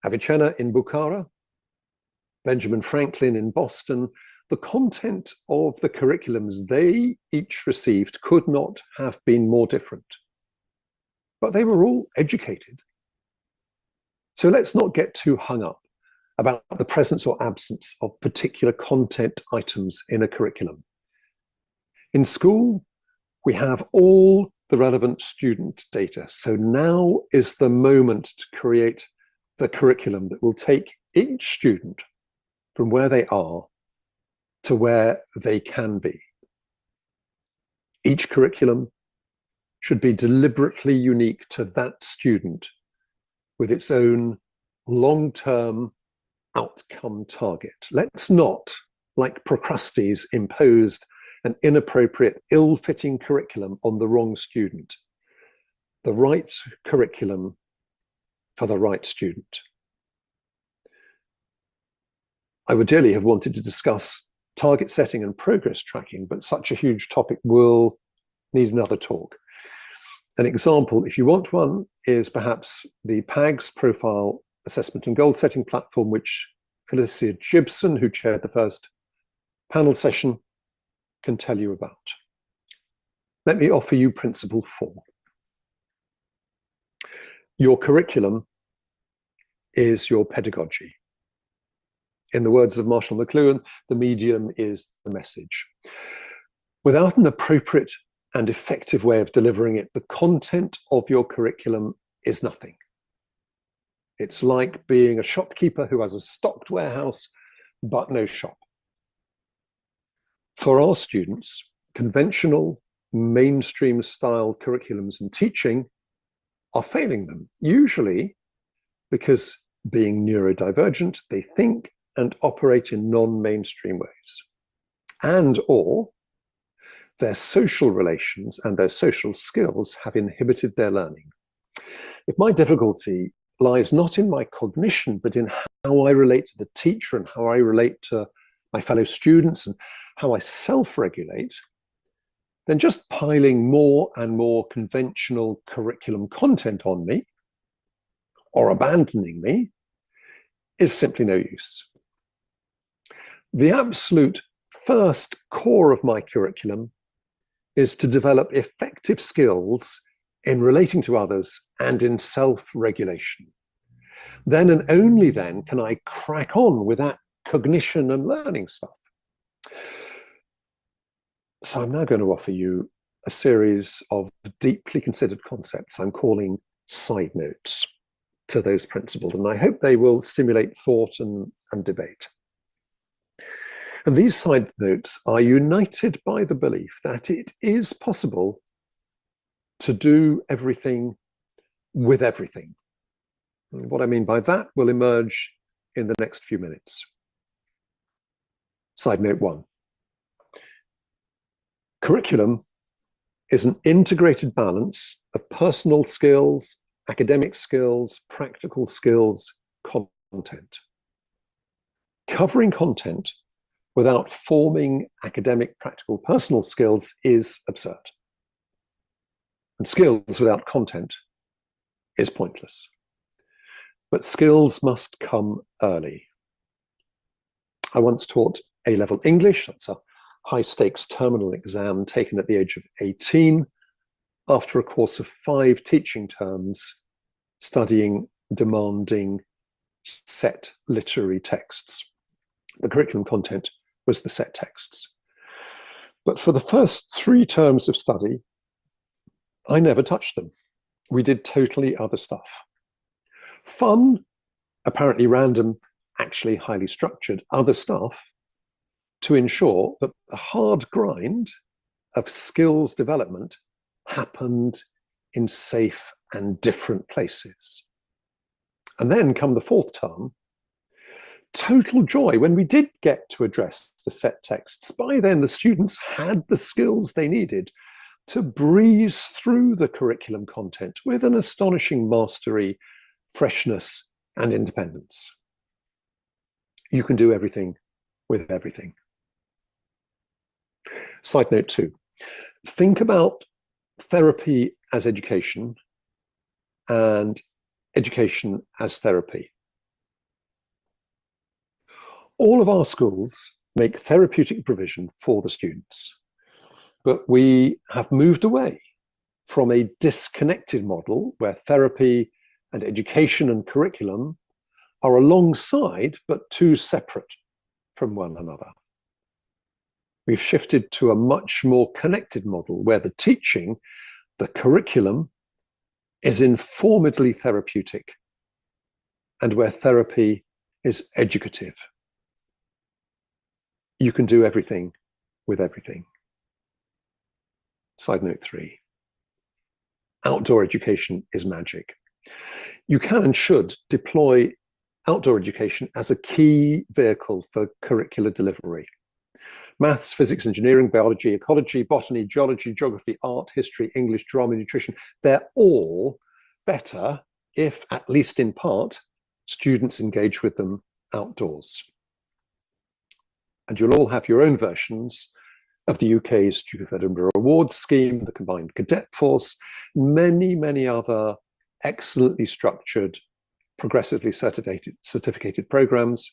Avicenna in Bukhara, Benjamin Franklin in Boston, the content of the curriculums they each received could not have been more different. But they were all educated. So let's not get too hung up about the presence or absence of particular content items in a curriculum. In school, we have all the relevant student data. So now is the moment to create the curriculum that will take each student from where they are to where they can be. Each curriculum should be deliberately unique to that student with its own long-term outcome target. Let's not, like Procrustes, impose an inappropriate, ill-fitting curriculum on the wrong student. The right curriculum for the right student. I would dearly have wanted to discuss target setting and progress tracking, but such a huge topic will need another talk. An example, if you want one, is perhaps the PAGS profile assessment and goal setting platform, which Felicia Gibson, who chaired the first panel session, can tell you about. Let me offer you principle 4. Your curriculum is your pedagogy. In the words of Marshall McLuhan, the medium is the message. Without an appropriate and effective way of delivering it, the content of your curriculum is nothing. It's like being a shopkeeper who has a stocked warehouse, but no shop. For our students, conventional mainstream style curriculums and teaching are failing them, usually because being neurodivergent, they think and operate in non-mainstream ways, and or their social relations and their social skills have inhibited their learning. If my difficulty lies not in my cognition, but in how I relate to the teacher and how I relate to my fellow students and how I self-regulate, then just piling more and more conventional curriculum content on me or abandoning me is simply no use. The absolute first core of my curriculum is to develop effective skills in relating to others and in self-regulation. Then and only then can I crack on with that cognition and learning stuff. So I'm now going to offer you a series of deeply considered concepts I'm calling side notes to those principles, and I hope they will stimulate thought and debate. And these side notes are united by the belief that it is possible to do everything with everything. And what I mean by that will emerge in the next few minutes. Side note 1. Curriculum is an integrated balance of personal skills, academic skills, practical skills, content. Covering content without forming academic, practical, personal skills is absurd. And skills without content is pointless. But skills must come early. I once taught A-level English. That's a high-stakes terminal exam taken at the age of 18 after a course of 5 teaching terms studying demanding set literary texts. The curriculum content was the set texts. But for the first 3 terms of study, I never touched them. We did totally other stuff. Fun, apparently random, actually highly structured other stuff to ensure that the hard grind of skills development happened in safe and different places. And then come the 4th term, total joy when we did get to address the set texts. By then, the students had the skills they needed to breeze through the curriculum content with an astonishing mastery, freshness, and independence. You can do everything with everything. Side note 2. Think about therapy as education and education as therapy. All of our schools make therapeutic provision for the students, but we have moved away from a disconnected model where therapy and education and curriculum are alongside but too separate from one another. We've shifted to a much more connected model where the teaching, the curriculum, is informedly therapeutic and where therapy is educative. You can do everything with everything. Side note 3. Outdoor education is magic. You can and should deploy outdoor education as a key vehicle for curricular delivery. Maths, physics, engineering, biology, ecology, botany, geology, geography, art, history, English, drama, nutrition, they're all better if, at least in part, students engage with them outdoors. And you'll all have your own versions of the UK's Duke of Edinburgh Awards scheme, the Combined Cadet Force, many other excellently structured, progressively certificated programs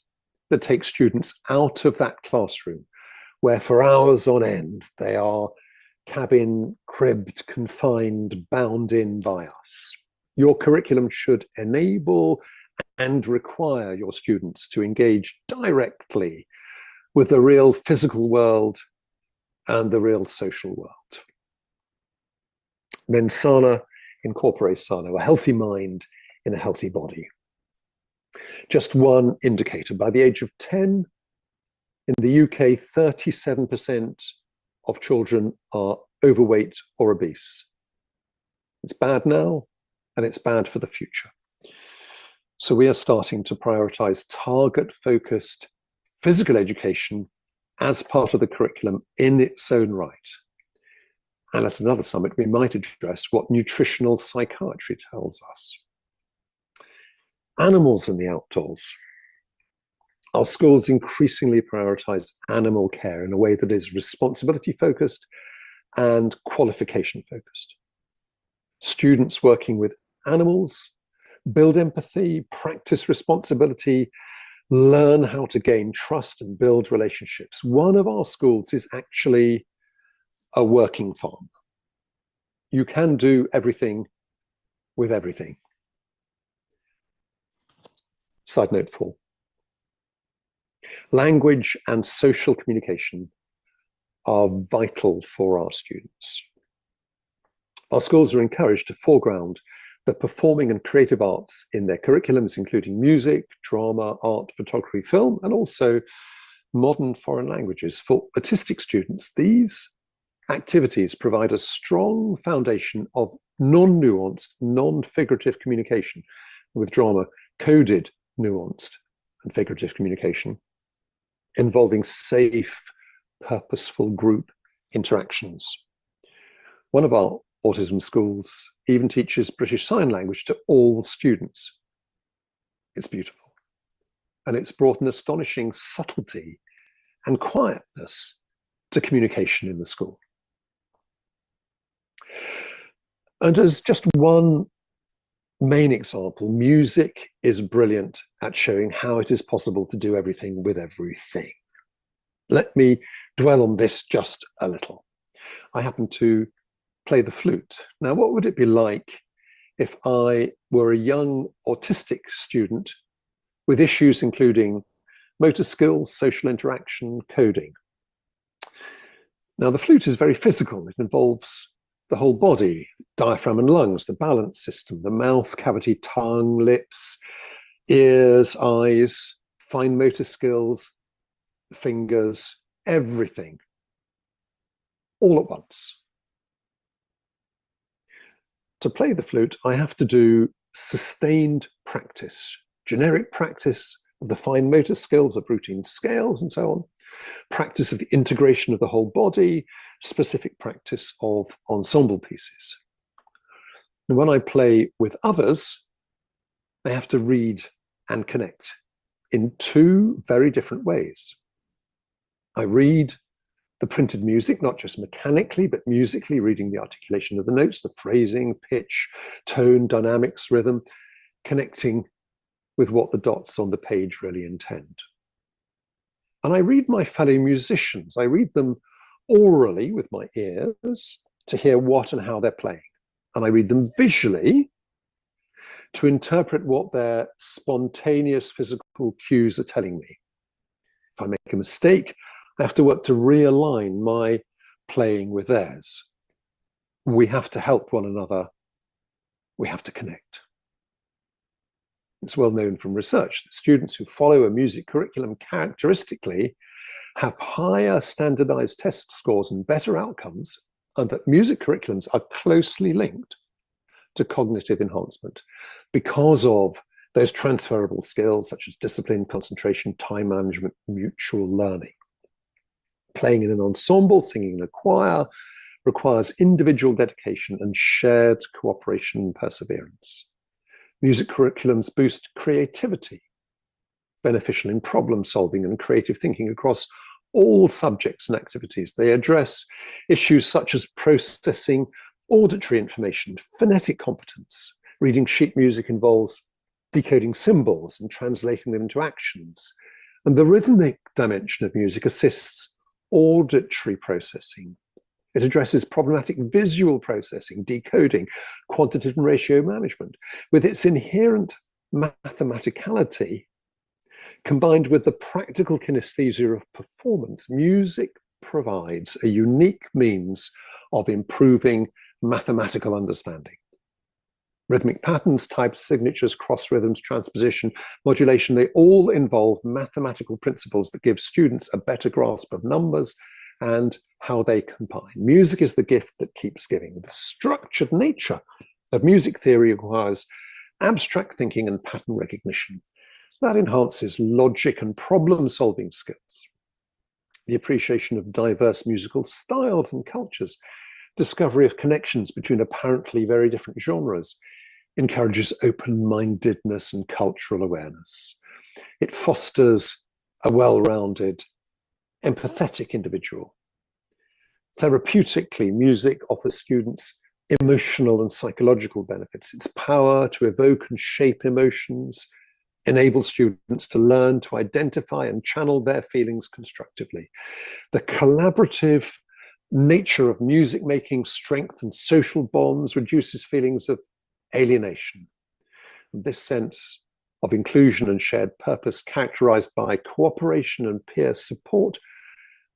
that take students out of that classroom where for hours on end they are cabin, cribbed, confined, bound in by us. Your curriculum should enable and require your students to engage directly with the real physical world and the real social world. Mens sana in corpore sano, a healthy mind in a healthy body. Just one indicator, by the age of 10, in the UK, 37% of children are overweight, or obese. It's bad now, and it's bad for the future. So we are starting to prioritize target-focused physical education as part of the curriculum in its own right. And at another summit, we might address what nutritional psychiatry tells us. Animals in the outdoors. Our schools increasingly prioritize animal care in a way that is responsibility-focused and qualification-focused. Students working with animals build empathy, practice responsibility, learn how to gain trust and build relationships. One of our schools is actually a working farm. You can do everything with everything. Side note 4. Language and social communication are vital for our students. Our schools are encouraged to foreground the performing and creative arts in their curriculums, including music, drama, art, photography, film, and also modern foreign languages. For autistic students, these activities provide a strong foundation of non-nuanced, non-figurative communication. With drama, coded, nuanced, and figurative communication involving safe, purposeful group interactions. One of our autism schools even teaches British Sign Language to all students. It's beautiful. And it's brought an astonishing subtlety and quietness to communication in the school. And as just one main example, music is brilliant at showing how it is possible to do everything with everything. Let me dwell on this just a little. I happen to play the flute. Now, what would it be like if I were a young autistic student with issues including motor skills, social interaction, coding? Now, the flute is very physical. It involves the whole body, diaphragm and lungs, the balance system, the mouth cavity, tongue, lips, ears, eyes, fine motor skills, fingers, everything, all at once. To play the flute, I have to do sustained practice, generic practice of the fine motor skills of routine scales and so on, practice of the integration of the whole body, specific practice of ensemble pieces. And when I play with others, I have to read and connect in 2 very different ways. I read the printed music, not just mechanically, but musically, reading the articulation of the notes, the phrasing, pitch, tone, dynamics, rhythm, connecting with what the dots on the page really intend. And I read my fellow musicians. I read them orally with my ears to hear what and how they're playing. And I read them visually to interpret what their spontaneous physical cues are telling me. If I make a mistake, I have to work to realign my playing with theirs. We have to help one another. We have to connect. It's well known from research that students who follow a music curriculum characteristically have higher standardized test scores and better outcomes, and that music curriculums are closely linked to cognitive enhancement because of those transferable skills such as discipline, concentration, time management, mutual learning. Playing in an ensemble, singing in a choir, requires individual dedication and shared cooperation and perseverance. Music curriculums boost creativity, beneficial in problem solving and creative thinking across all subjects and activities. They address issues such as processing auditory information, phonetic competence. Reading sheet music involves decoding symbols and translating them into actions. And the rhythmic dimension of music assists auditory processing. It addresses problematic visual processing, decoding, quantitative and ratio management. With its inherent mathematicality, combined with the practical kinesthesia of performance, music provides a unique means of improving mathematical understanding. Rhythmic patterns, types, signatures, cross rhythms, transposition, modulation, they all involve mathematical principles that give students a better grasp of numbers and how they combine. Music is the gift that keeps giving. The structured nature of music theory requires abstract thinking and pattern recognition. That enhances logic and problem-solving skills. The appreciation of diverse musical styles and cultures, discovery of connections between apparently very different genres, encourages open-mindedness and cultural awareness. It fosters a well-rounded, empathetic individual. Therapeutically, music offers students emotional and psychological benefits. Its power to evoke and shape emotions enables students to learn to identify and channel their feelings constructively. The collaborative nature of music making strengthens social bonds, reduces feelings of alienation. This sense of inclusion and shared purpose, characterized by cooperation and peer support,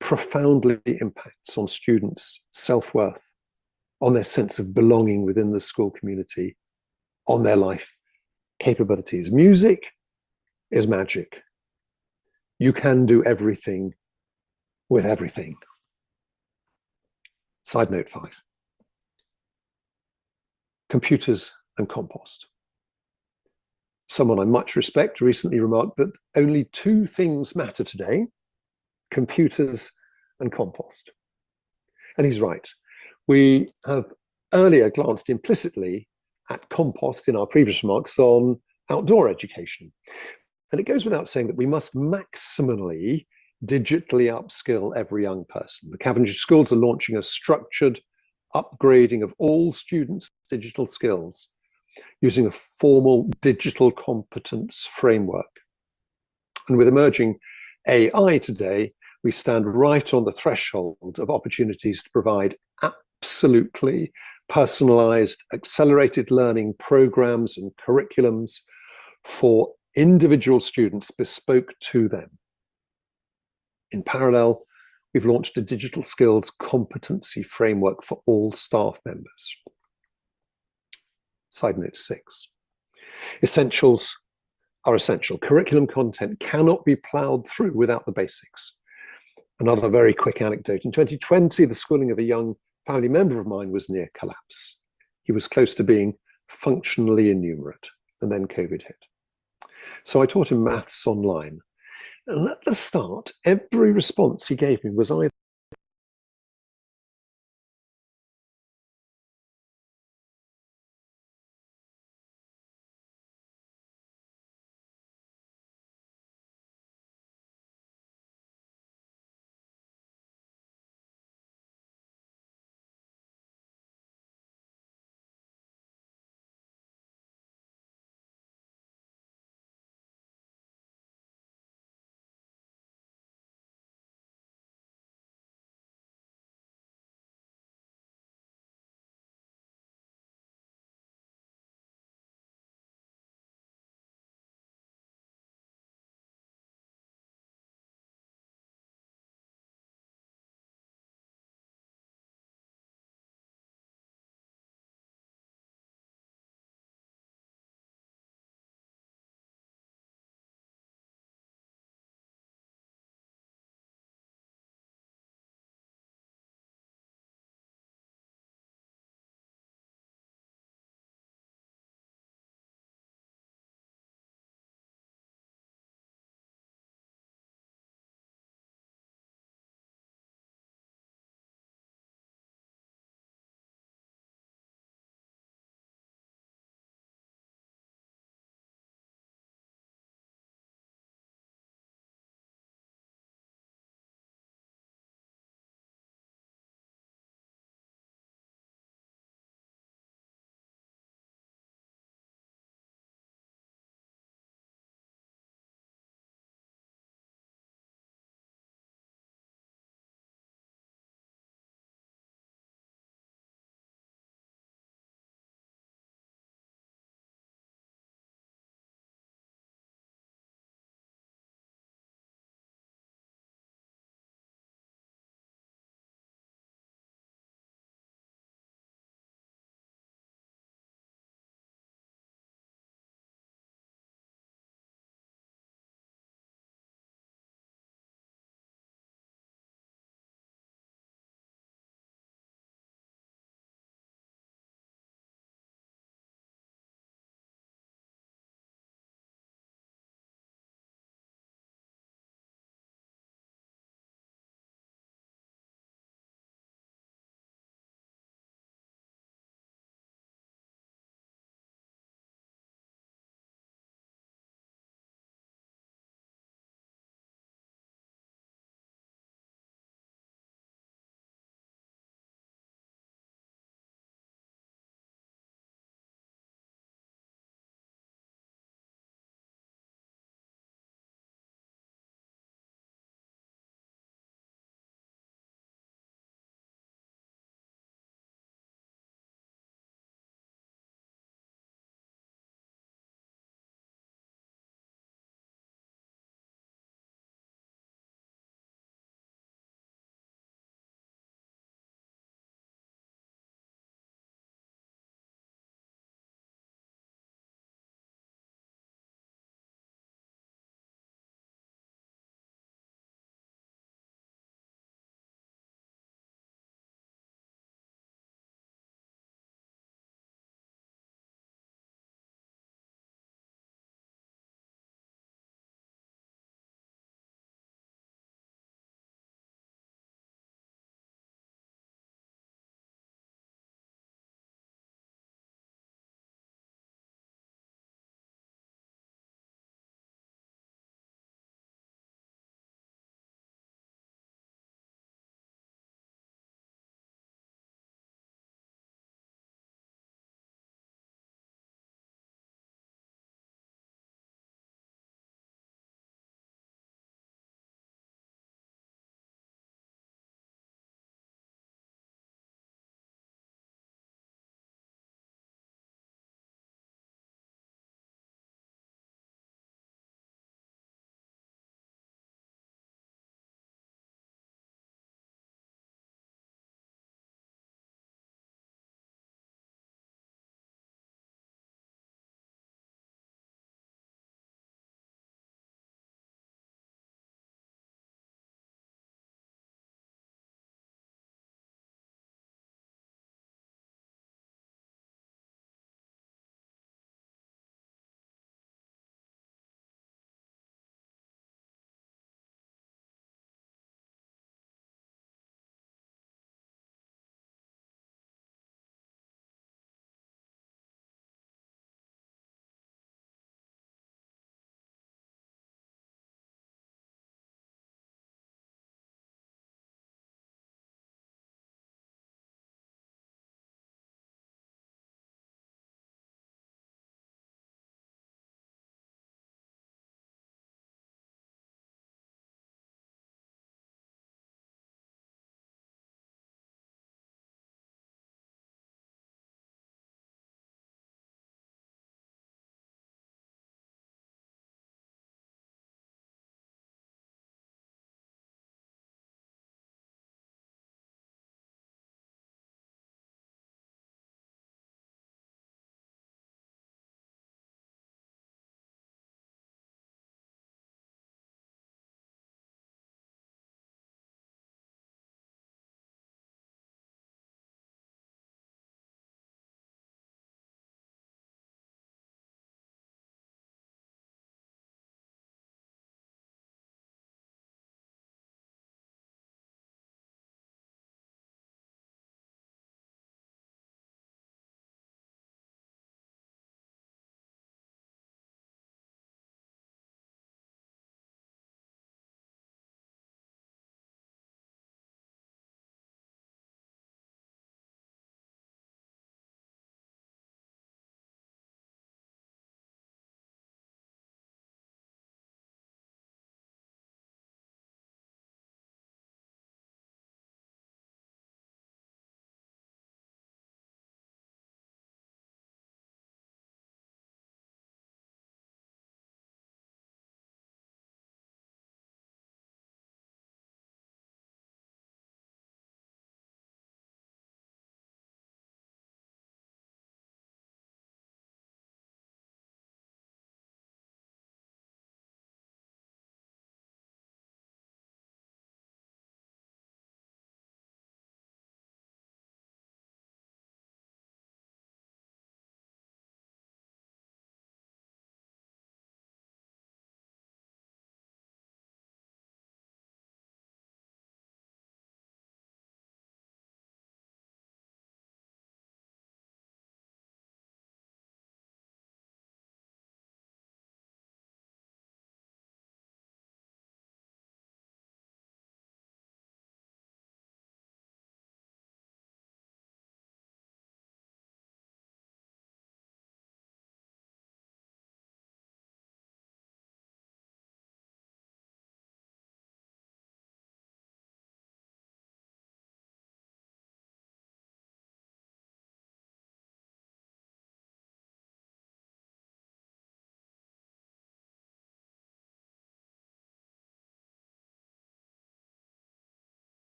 profoundly impacts on students' self-worth, on their sense of belonging within the school community, on their life capabilities. Music is magic. You can do everything with everything. Side note 5. Computers and compost. Someone I much respect recently remarked that only 2 things matter today: computers and compost. And he's right. We have earlier glanced implicitly at compost in our previous remarks on outdoor education. And it goes without saying that we must maximally digitally upskill every young person. The Cavendish Schools are launching a structured upgrading of all students' digital skills using a formal digital competence framework. And with emerging AI today, we stand right on the threshold of opportunities to provide absolutely personalized, accelerated learning programs and curriculums for individual students bespoke to them. In parallel, we've launched a digital skills competency framework for all staff members. Side note 6. Essentials are essential. Curriculum content cannot be plowed through without the basics. Another very quick anecdote. In 2020, the schooling of a young family member of mine was near collapse. He was close to being functionally innumerate, and then COVID hit. So I taught him maths online. And at the start, every response he gave me was either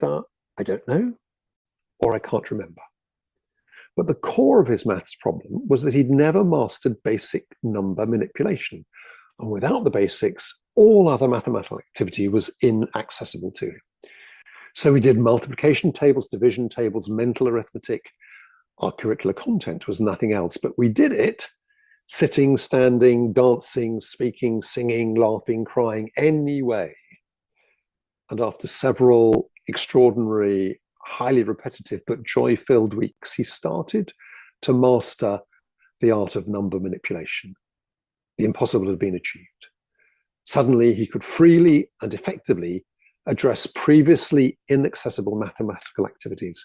either I don't know or I can't remember. But the core of his maths problem was that he'd never mastered basic number manipulation. And without the basics, all other mathematical activity was inaccessible to him. So we did multiplication tables, division tables, mental arithmetic. Our curricular content was nothing else, but we did it sitting, standing, dancing, speaking, singing, laughing, crying, any way. And after several extraordinary, highly repetitive, but joy-filled weeks, he started to master the art of number manipulation. The impossible had been achieved. Suddenly, he could freely and effectively address previously inaccessible mathematical activities,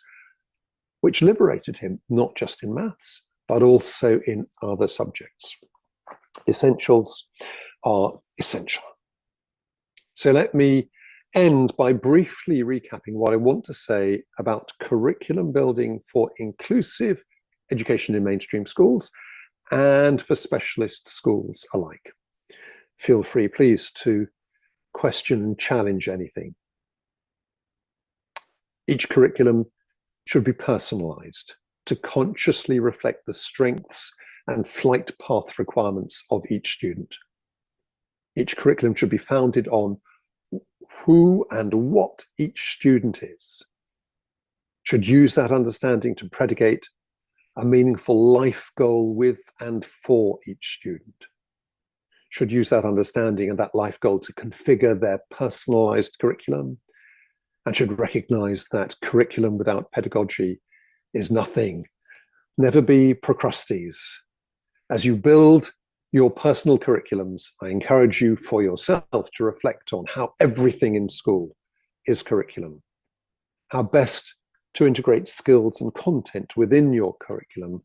which liberated him not just in maths, but also in other subjects. Essentials are essential. So let me end by briefly recapping what I want to say about curriculum building for inclusive education in mainstream schools and for specialist schools alike. Feel free, please, to question and challenge anything. Each curriculum should be personalized to consciously reflect the strengths and flight path requirements of each student. Each curriculum should be founded on who and what each student is, should use that understanding to predicate a meaningful life goal with and for each student, should use that understanding and that life goal to configure their personalized curriculum, and should recognize that curriculum without pedagogy is nothing. Never be Procrustes. As you build your personal curriculums, I encourage you for yourself to reflect on how everything in school is curriculum, how best to integrate skills and content within your curriculum,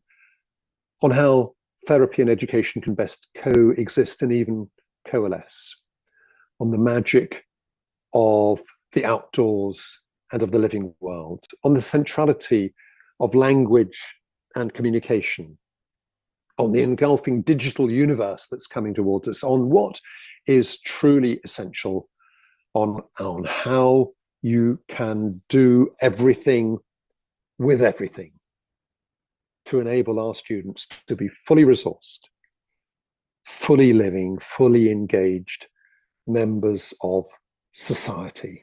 on how therapy and education can best coexist and even coalesce, on the magic of the outdoors and of the living world, on the centrality of language and communication, on the engulfing digital universe that's coming towards us, on what is truly essential, on how you can do everything with everything to enable our students to be fully resourced, fully living, fully engaged members of society.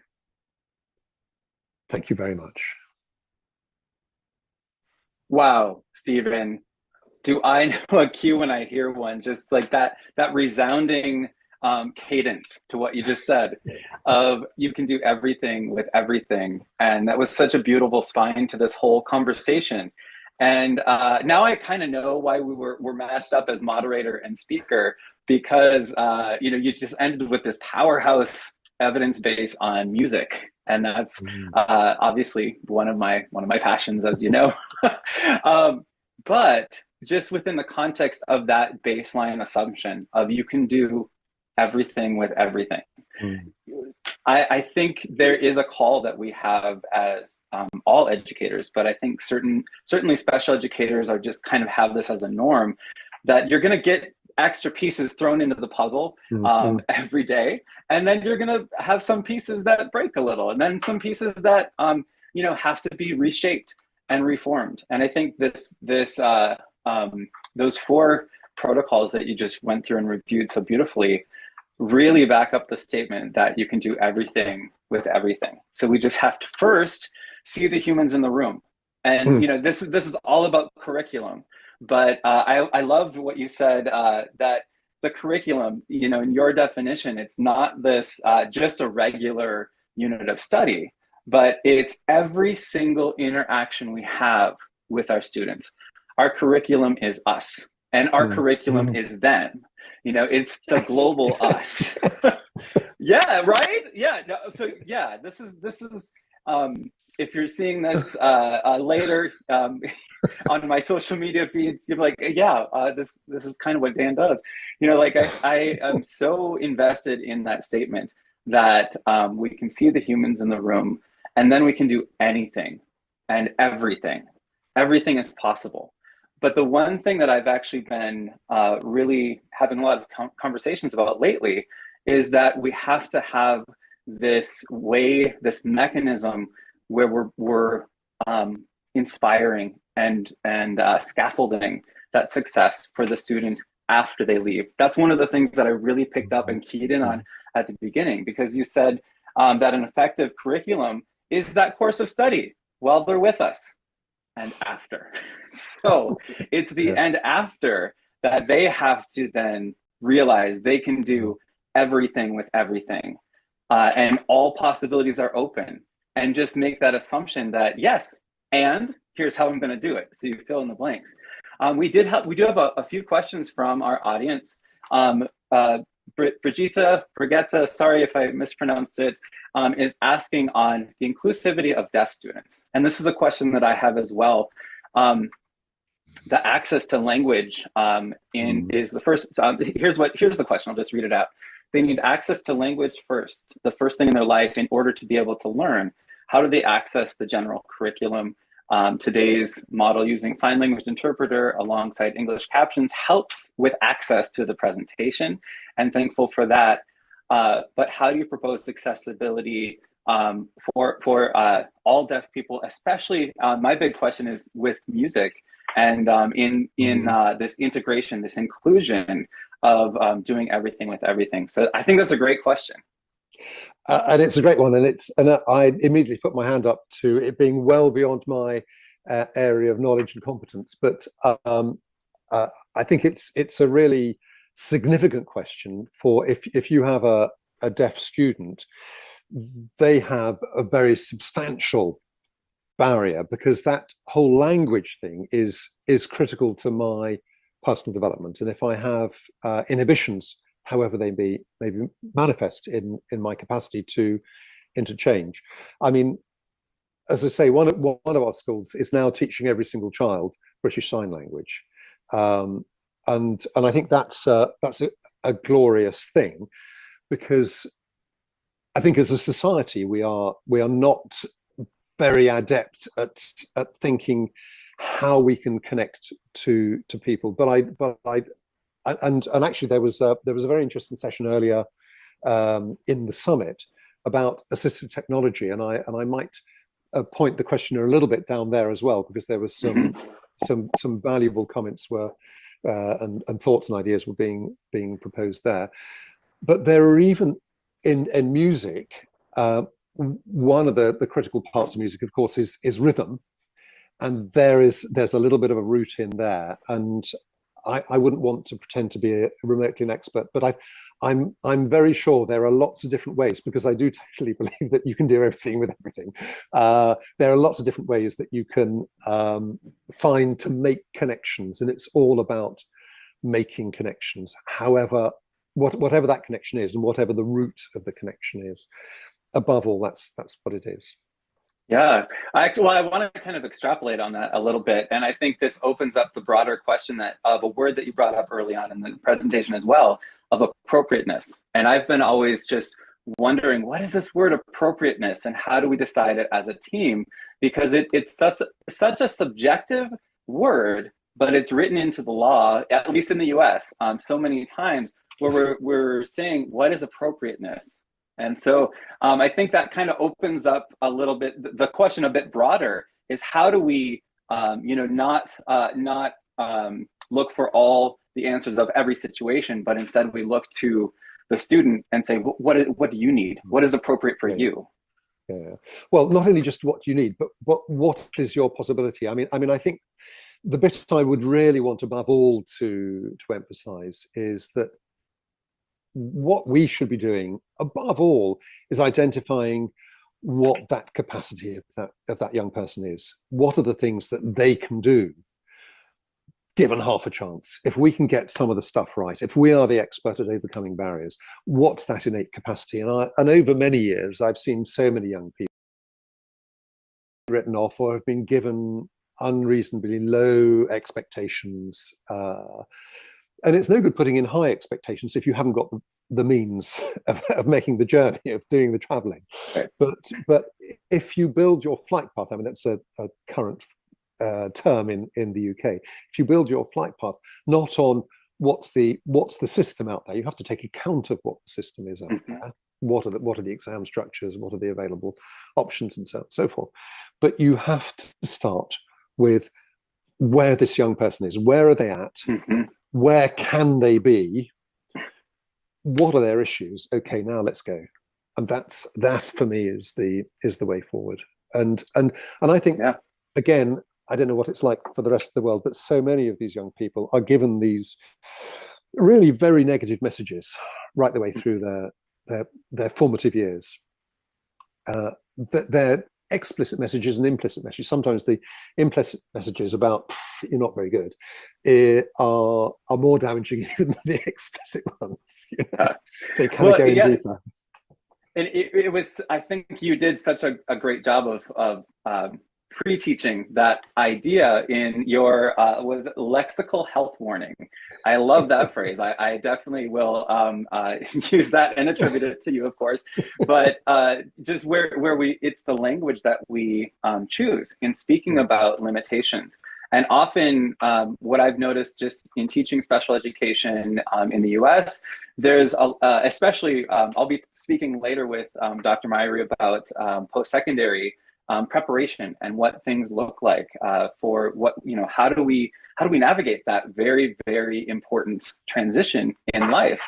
Thank you very much.
Wow, Stephen, do I know a cue when I hear one? Just like that resounding cadence to what you just said of you can do everything with everything. And that was such a beautiful spine to this whole conversation. And now I kind of know why we're matched up as moderator and speaker, because you just ended with this powerhouse evidence base on music, and that's obviously one of my passions, as you know. But just within the context of that baseline assumption of you can do everything with everything, I think there is a call that we have as all educators, but I think certainly special educators are just kind of have this as a norm, that you're going to get extra pieces thrown into the puzzle every day, and then you're going to have some pieces that break a little, and then some pieces that have to be reshaped and reformed. And I think those 4 protocols that you just went through and reviewed so beautifully really back up the statement that you can do everything with everything. So we just have to first see the humans in the room. And this is all about curriculum. But I loved what you said, that the curriculum, in your definition, it's not this just a regular unit of study, but it's every single interaction we have with our students. Our curriculum is us, and our curriculum is them. It's the global us. Yeah, right? Yeah. No, so yeah, this is if you're seeing this later on my social media feeds, you're like, yeah, this is kind of what Dan does. I am so invested in that statement that we can see the humans in the room, and then we can do anything and everything. Everything is possible. But the one thing that I've actually been really having a lot of conversations about lately is that we have to have this mechanism where we're inspiring and scaffolding that success for the student after they leave. That's one of the things that I really picked up and keyed in on at the beginning, because you said that an effective curriculum is that course of study while they're with us and after. So it's the end after that they have to then realize they can do everything with everything, and all possibilities are open, and just make that assumption that yes, and here's how I'm going to do it. So you fill in the blanks. We do have a few questions from our audience. Brigitte, sorry if I mispronounced it, is asking on the inclusivity of deaf students. And this is a question that I have as well. The access to language is the first, here's the question, I'll just read it out. They need access to language first, the first thing in their life, in order to be able to learn. How do they access the general curriculum? Today's model using sign language interpreter alongside English captions helps with access to the presentation, and thankful for that. But how do you propose accessibility for all deaf people, especially my big question is with music and in this integration, this inclusion of doing everything with everything. So I think that's a great question.
And it's a great one, and I immediately put my hand up to it being well beyond my area of knowledge and competence. But I think it's a really significant question for if you have a deaf student, they have a very substantial barrier, because that whole language thing is critical to my personal development. And if I have inhibitions, however they be manifest in my capacity to interchange. I mean, as I say, one of our schools is now teaching every single child British Sign Language, and I think that's a glorious thing, because I think as a society we are not very adept at thinking how we can connect to people. And actually there was a very interesting session earlier in the summit about assistive technology, and I might point the questioner a little bit down there as well, because there was some valuable comments were and thoughts and ideas were being proposed there. But there are even in music, one of the critical parts of music, of course, is rhythm, and there's a little bit of a root in there. And I wouldn't want to pretend to be remotely an expert, but I'm very sure there are lots of different ways, because I do totally believe that you can do everything with everything. There are lots of different ways that you can find to make connections, and it's all about making connections. However, whatever that connection is, and whatever the root of the connection is, above all, that's what it is.
Yeah, I want to kind of extrapolate on that a little bit. And I think this opens up the broader question of a word that you brought up early on in the presentation as well, of appropriateness. And I've been always just wondering, what is this word appropriateness, and how do we decide it as a team? Because it's such a subjective word, but it's written into the law, at least in the US, so many times, where we're saying, what is appropriateness? And so I think that kind of opens up a little bit, the question a bit broader is, how do we, not look for all the answers of every situation, but instead we look to the student and say, what do you need? What is appropriate for you?
Yeah. Well, not only just what you need, but what is your possibility? I mean, I think the bit I would really want above all to emphasize is that what we should be doing above all is identifying what that capacity of that young person is. What are the things that they can do given half a chance? If we can get some of the stuff right, if we are the expert at overcoming barriers, what's that innate capacity? And over many years, I've seen so many young people written off or have been given unreasonably low expectations. And it's no good putting in high expectations if you haven't got the means of making the journey, of doing the traveling.
Right.
But if you build your flight path, I mean, that's a current term in the UK. If you build your flight path not on what's the system out there, you have to take account of what the system is out there. what are the exam structures, what are the available options, and so on and so forth. But you have to start with where this young person is, where are they at, where can they be, what are their issues? Okay, now let's go. And that for me is the way forward. And I think, again, I don't know what it's like for the rest of the world, but so many of these young people are given these really very negative messages right the way through their formative years. They're explicit messages and implicit messages. Sometimes the implicit messages about "you're not very good" are more damaging even than the explicit ones. You know? They kind of go in deeper.
And it was, I think you did such a great job of pre-teaching that idea in your was it lexical health warning. I love that phrase. I definitely will use that and attribute it to you, of course. But just where it's the language that we choose in speaking about limitations. And often what I've noticed just in teaching special education in the US, there's especially, I'll be speaking later with Dr. Myrie about post-secondary preparation and what things look like for what, how do we navigate that very, very important transition in life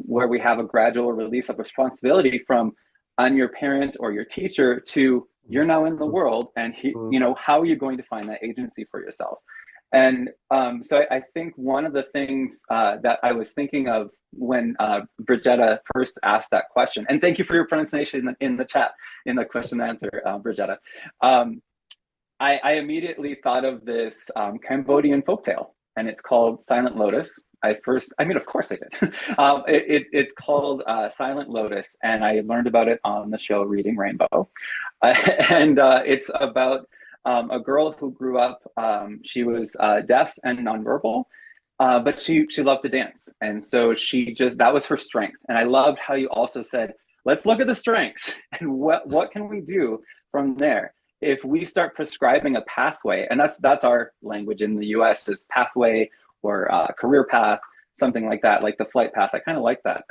where we have a gradual release of responsibility from on your parent or your teacher to you're now in the world, and how are you going to find that agency for yourself? And so I think one of the things that I was thinking of when Bridgetta first asked that question, and thank you for your pronunciation in the chat, in the question and answer, Bridgetta. I immediately thought of this Cambodian folktale, and it's called Silent Lotus. Of course I did. It's called Silent Lotus, and I learned about it on the show Reading Rainbow. And it's about a girl who grew up, she was deaf and nonverbal, but she loved to dance. And so that was her strength. And I loved how you also said, let's look at the strengths and what can we do from there? If we start prescribing a pathway, and that's our language in the US is pathway or career path, something like that, like the flight path. I kind of like that.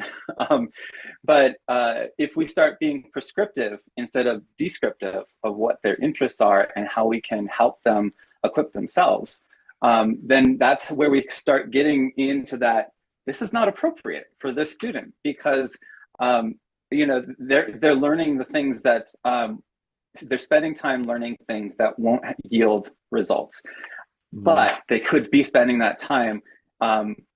But if we start being prescriptive instead of descriptive of what their interests are and how we can help them equip themselves, then that's where we start getting into that. This is not appropriate for this student because they're learning the things that they're spending time learning things that won't yield results. But they could be spending that time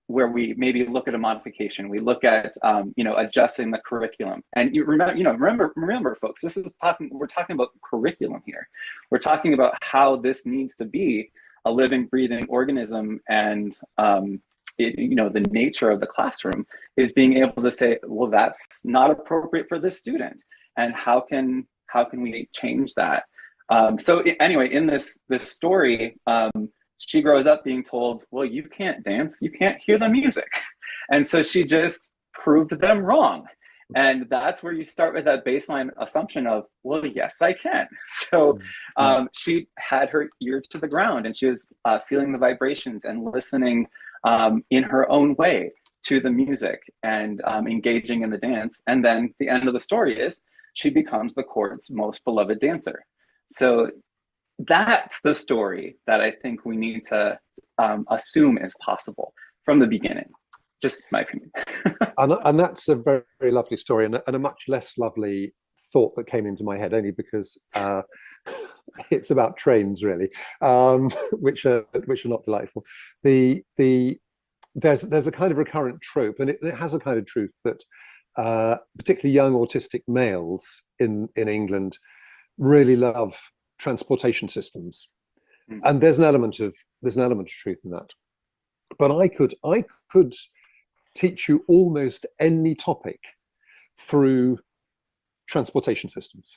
where we maybe look at a modification. We look at adjusting the curriculum. And you remember, folks, we're talking about curriculum here. We're talking about how this needs to be a living, breathing organism, and the nature of the classroom is being able to say, well, that's not appropriate for this student, and how can we change that? So anyway, in this story. She grows up being told, well, you can't dance, you can't hear the music. And so she just proved them wrong. And that's where you start with that baseline assumption of, well, yes, I can. So she had her ear to the ground and she was feeling the vibrations and listening in her own way to the music and engaging in the dance. And then the end of the story is she becomes the court's most beloved dancer. So that's the story that I think we need to assume is possible from the beginning. Just my opinion.
and that's a very, very lovely story, and a much less lovely thought that came into my head, only because it's about trains, really, which are not delightful. There's a kind of recurrent trope, and it has a kind of truth that particularly young autistic males in England really love transportation systems, and there's an element of truth in that. But I could teach you almost any topic through transportation systems.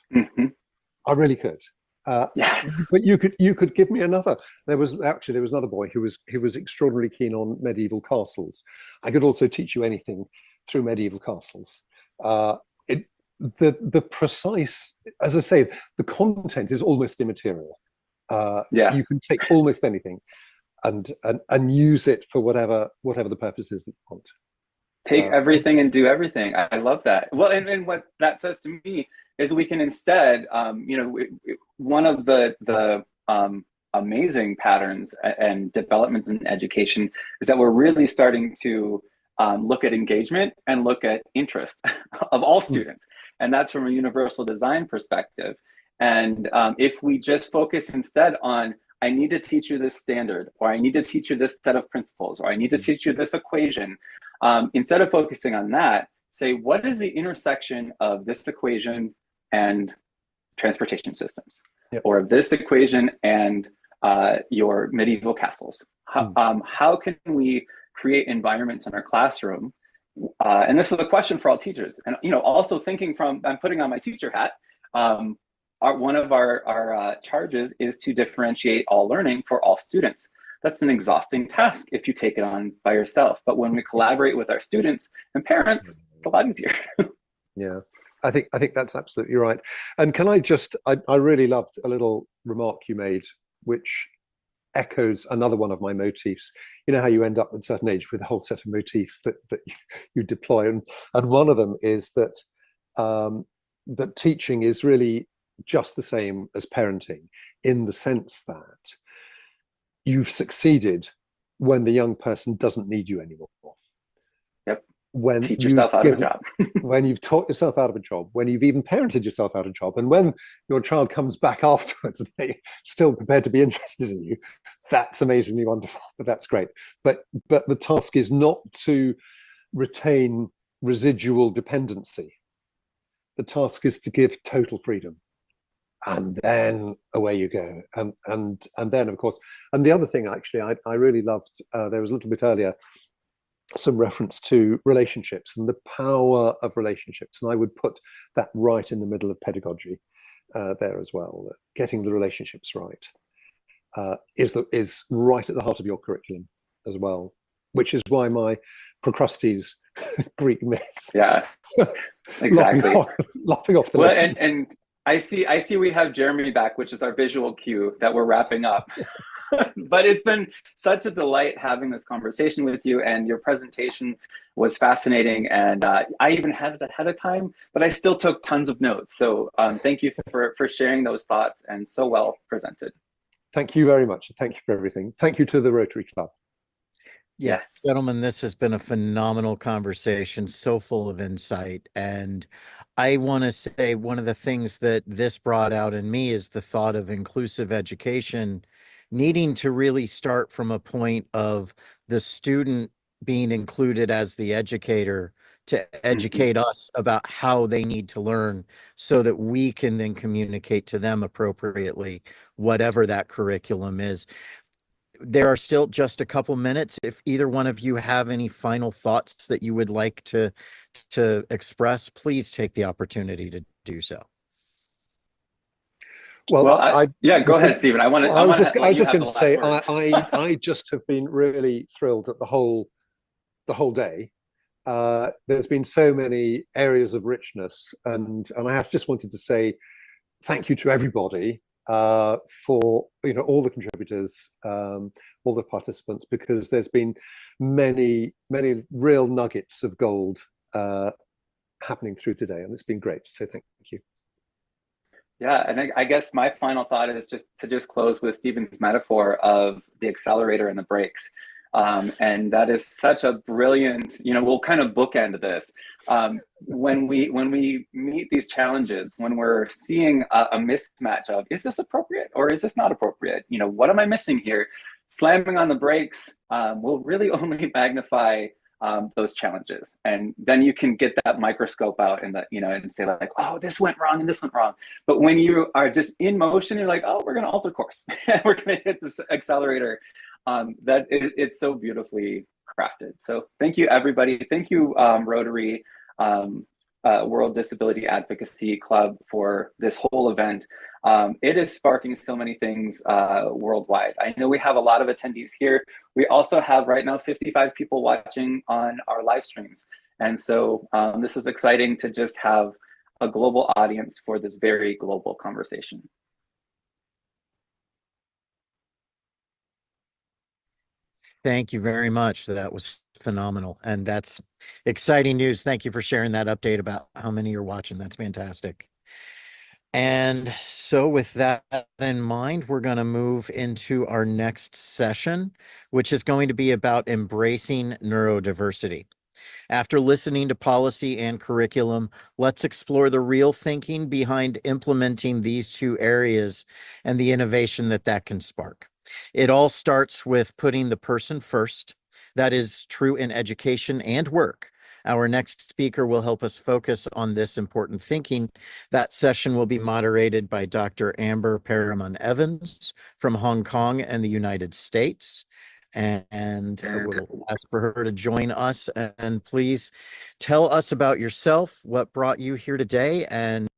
I really could.
Yes.
But you could give me another. There was another boy who was extraordinarily keen on medieval castles. I could also teach you anything through medieval castles. The precise, as I say, the content is almost immaterial. You can take almost anything and use it for whatever the purpose is that you want.
Take everything and do everything. I love that. Well, and what that says to me is we can instead, one of the amazing patterns and developments in education is that we're really starting to look at engagement and look at interest of all students. And that's from a universal design perspective. And if we just focus instead on, I need to teach you this standard, or I need to teach you this set of principles, or I need to teach you this equation, instead of focusing on that, say, what is the intersection of this equation and transportation systems,
Yep.
or of this equation and your medieval castles? How can we create environments in our classroom? And this is a question for all teachers. And also thinking from, I'm putting on my teacher hat. One of our charges is to differentiate all learning for all students. That's an exhausting task if you take it on by yourself. But when we collaborate with our students and parents, it's a lot easier.
Yeah, I think that's absolutely right. And can I really loved a little remark you made, which echoes another one of my motifs. You know how you end up at a certain age with a whole set of motifs that you deploy, and one of them is that that teaching is really just the same as parenting, in the sense that you've succeeded when the young person doesn't need you anymore.
Yep.
When
teach yourself out of a job.
when you've taught yourself out of a job, when you've even parented yourself out of a job, and when your child comes back afterwards and they're still prepared to be interested in you, that's amazingly wonderful. But that's great. But the task is not to retain residual dependency. The task is to give total freedom. And then away you go. And then, of course, and the other thing, actually, I really loved, there was a little bit earlier, some reference to relationships and the power of relationships. And I would put that right in the middle of pedagogy there as well. That getting the relationships right is right at the heart of your curriculum as well, which is why my Procrustes Greek myth.
Yeah, exactly.
laughing off the
well,
leg.
and I see we have Jeremy back, which is our visual cue that we're wrapping up. But it's been such a delight having this conversation with you, and your presentation was fascinating. And I even had it ahead of time, but I still took tons of notes. So thank you for sharing those thoughts, and so well presented.
Thank you very much. Thank you for everything. Thank you to the Rotary Club.
Yes.
Gentlemen, this has been a phenomenal conversation, so full of insight. And I want to say one of the things that this brought out in me is the thought of inclusive education needing to really start from a point of the student being included as the educator to educate us about how they need to learn, so that we can then communicate to them appropriately, whatever that curriculum is. There are still just a couple minutes. If either one of you have any final thoughts that you would like to express, please take the opportunity to do so.
Well,
go ahead, Stephen. I was just going
to say, I just have been really thrilled at the whole day. There's been so many areas of richness, and I have just wanted to say thank you to everybody for all the contributors, all the participants, because there's been many real nuggets of gold happening through today, and it's been great. So thank you.
Yeah, and I guess my final thought is just to close with Stephen's metaphor of the accelerator and the brakes. And that is such a brilliant, we'll kind of bookend this. When we meet these challenges, when we're seeing a mismatch of, is this appropriate or is this not appropriate? What am I missing here? Slamming on the brakes will really only magnify those challenges. And then you can get that microscope out and and say like, oh, this went wrong and this went wrong. But when you are just in motion, you're like, oh, we're going to alter course. We're going to hit this accelerator. It's so beautifully crafted. So thank you, everybody. Thank you, Rotary World Disability Advocacy Club, for this whole event. It is sparking so many things worldwide. I know we have a lot of attendees here. We also have right now 55 people watching on our live streams. And so this is exciting to just have a global audience for this very global conversation.
Thank you very much. That was phenomenal. And that's exciting news. Thank you for sharing that update about how many you're watching. That's fantastic. And so with that in mind, we're going to move into our next session, which is going to be about embracing neurodiversity. After listening to policy and curriculum, let's explore the real thinking behind implementing these two areas and the innovation that can spark. It all starts with putting the person first. That is true in education and work. Our next speaker will help us focus on this important thinking. That session will be moderated by Dr. Amber Perriman Evans from Hong Kong and the United States. And we'll ask for her to join us. And please tell us about yourself, what brought you here today, and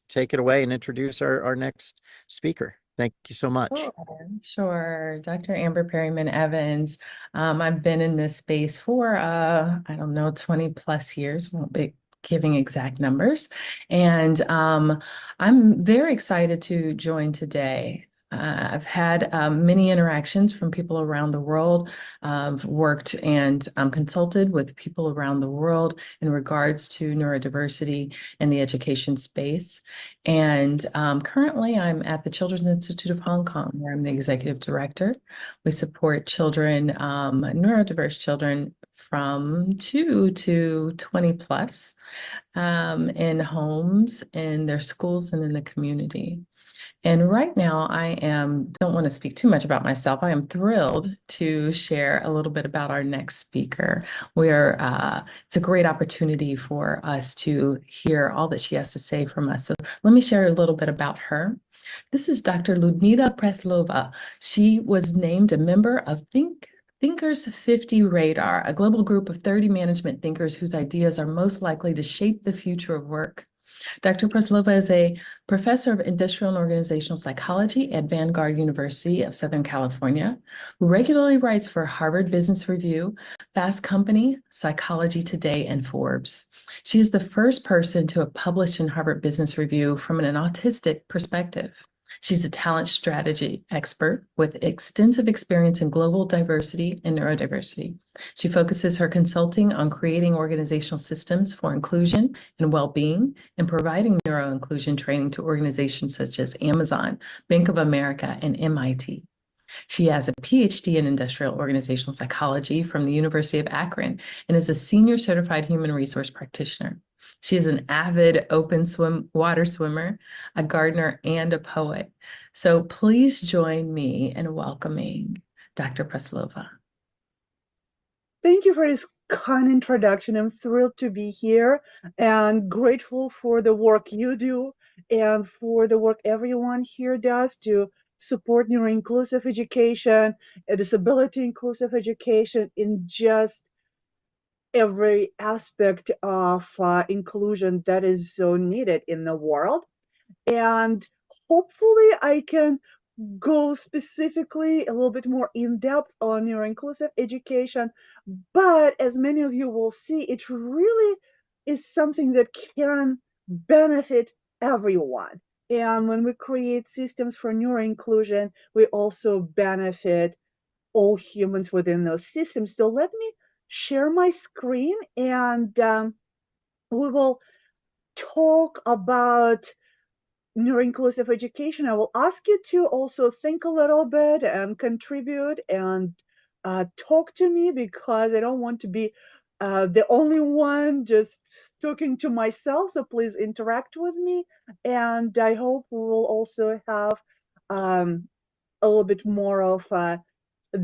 take it away and introduce our next speaker. Thank you so much.
Sure. Dr. Amber Perriman Evans. I've been in this space for, I don't know, 20 plus years, won't be giving exact numbers. And I'm very excited to join today. I've had many interactions from people around the world. I've worked and consulted with people around the world in regards to neurodiversity in the education space. And currently I'm at the Children's Institute of Hong Kong, where I'm the executive director. We support children, neurodiverse children from 2 to 20 plus in homes, in their schools, and in the community. And right now don't want to speak too much about myself. I am thrilled to share a little bit about our next speaker. It's a great opportunity for us to hear all that she has to say from us. So let me share a little bit about her. This is Dr. Ludmila Preslova. She was named a member of Thinkers 50 Radar, a global group of 30 management thinkers whose ideas are most likely to shape the future of work. Dr. Preslova is a professor of industrial and organizational psychology at Vanguard University of Southern California, who regularly writes for Harvard Business Review, Fast Company, Psychology Today, and Forbes. She is the first person to have published in Harvard Business Review from an autistic perspective. She's a talent strategy expert with extensive experience in global diversity and neurodiversity. She focuses her consulting on creating organizational systems for inclusion and well-being and providing neuro-inclusion training to organizations such as Amazon, Bank of America, and MIT. She has a PhD in industrial organizational psychology from the University of Akron and is a senior certified human resource practitioner. She is an avid water swimmer, a gardener, and a poet. So please join me in welcoming Dr. Preslova.
Thank you for this kind introduction. I'm thrilled to be here and grateful for the work you do and for the work everyone here does to support neuro-inclusive education, disability inclusive education in just every aspect of inclusion that is so needed in the world. And hopefully I can go specifically a little bit more in depth on neuro-inclusive education, but as many of you will see, it really is something that can benefit everyone. And when we create systems for neuro-inclusion, we also benefit all humans within those systems. So let me share my screen and we will talk about neuro-inclusive education. I will ask you to also think a little bit and contribute and talk to me, because I don't want to be the only one just talking to myself. So please interact with me. And I hope we will also have a little bit more of a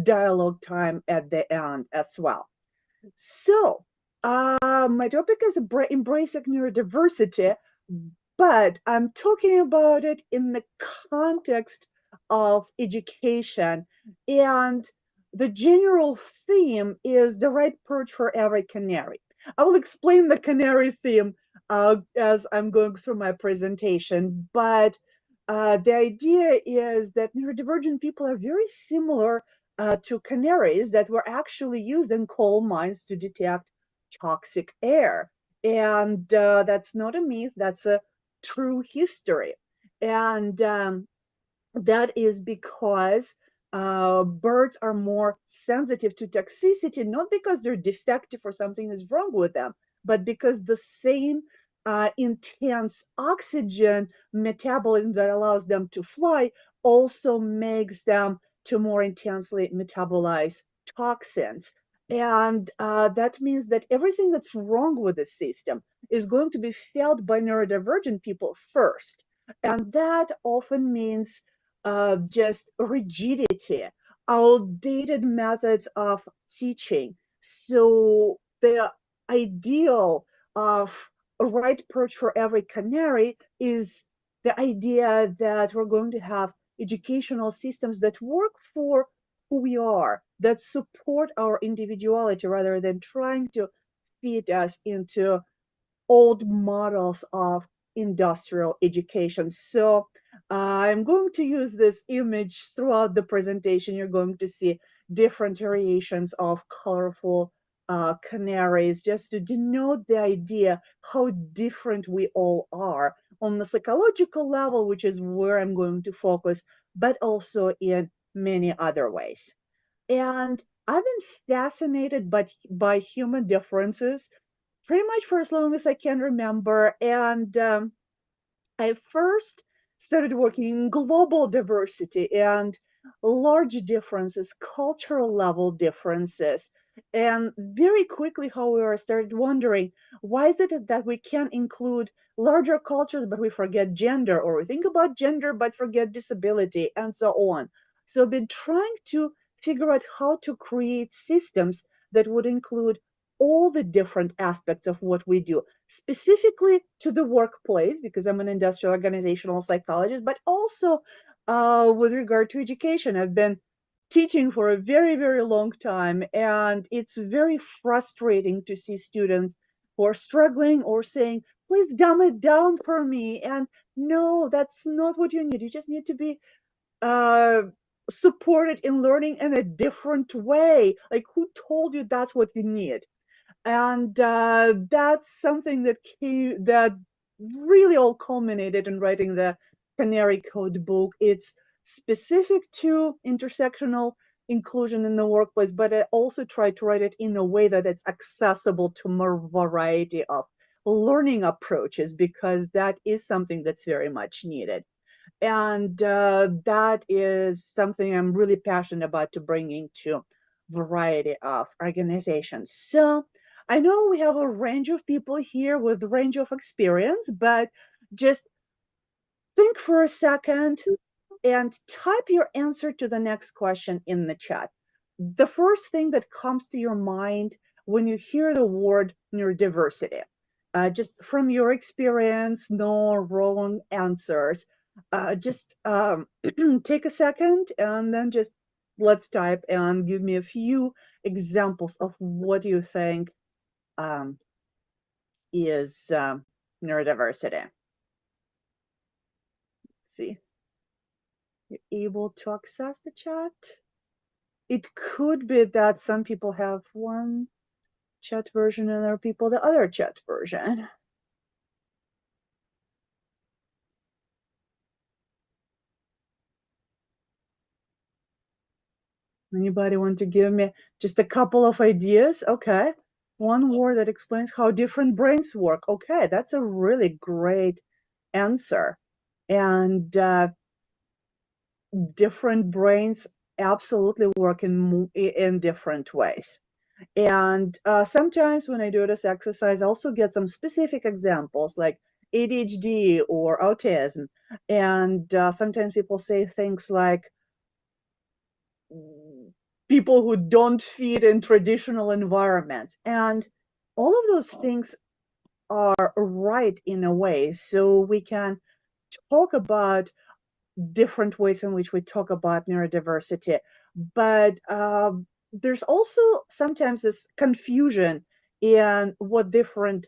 dialogue time at the end as well. So my topic is embracing neurodiversity. but I'm talking about it in the context of education. And the general theme is the right perch for every canary. I will explain the canary theme as I'm going through my presentation, but the idea is that neurodivergent people are very similar to canaries that were actually used in coal mines to detect toxic air. And that's not a myth, that's a true history. And that is because birds are more sensitive to toxicity, not because they're defective or something is wrong with them, but because the same intense oxygen metabolism that allows them to fly also makes them to more intensely metabolize toxins. And that means that everything that's wrong with the system is going to be felt by neurodivergent people first. And that often means just rigidity, outdated methods of teaching. So the ideal of a right perch for every canary is the idea that we're going to have educational systems that work for who we are, that support our individuality rather than trying to feed us into old models of industrial education. So I'm going to use this image throughout the presentation. You're going to see different variations of colorful canaries just to denote the idea how different we all are on the psychological level, which is where I'm going to focus, but also in many other ways. And I've been fascinated by human differences pretty much for as long as I can remember. And I first started working in global diversity and large differences, cultural level differences. And very quickly, however, I started wondering, why is it that we can't include larger cultures, but we forget gender, or we think about gender, but forget disability, and so on? So I've been trying to figure out how to create systems that would include all the different aspects of what we do, specifically to the workplace, because I'm an industrial organizational psychologist, but also with regard to education. I've been teaching for a very, very long time, and it's very frustrating to see students who are struggling or saying, please dumb it down for me. And no, that's not what you need. You just need to be uh, supported in learning in a different way. Like, who told you that's what you need? And that's something that really all culminated in writing the Canary Code book. It's specific to intersectional inclusion in the workplace, but I also tried to write it in a way that it's accessible to more variety of learning approaches, because that is something that's very much needed. And that is something I'm really passionate about to bringing to variety of organizations. So I know we have a range of people here with a range of experience, but just think for a second and type your answer to the next question in the chat. The first thing that comes to your mind when you hear the word neurodiversity, just from your experience, no wrong answers. Just take a second and then just let's type and give me a few examples of what you think is neurodiversity. Let's see, you're able to access the chat. It could be that some people have one chat version and other people the other chat version. Anybody want to give me just a couple of ideas? Okay. One word that explains how different brains work. Okay, that's a really great answer. And different brains absolutely work in different ways. And sometimes when I do this exercise, I also get some specific examples like ADHD or autism. And sometimes people say things like, people who don't fit in traditional environments. And all of those things are right in a way. So we can talk about different ways in which we talk about neurodiversity, but there's also sometimes this confusion in what different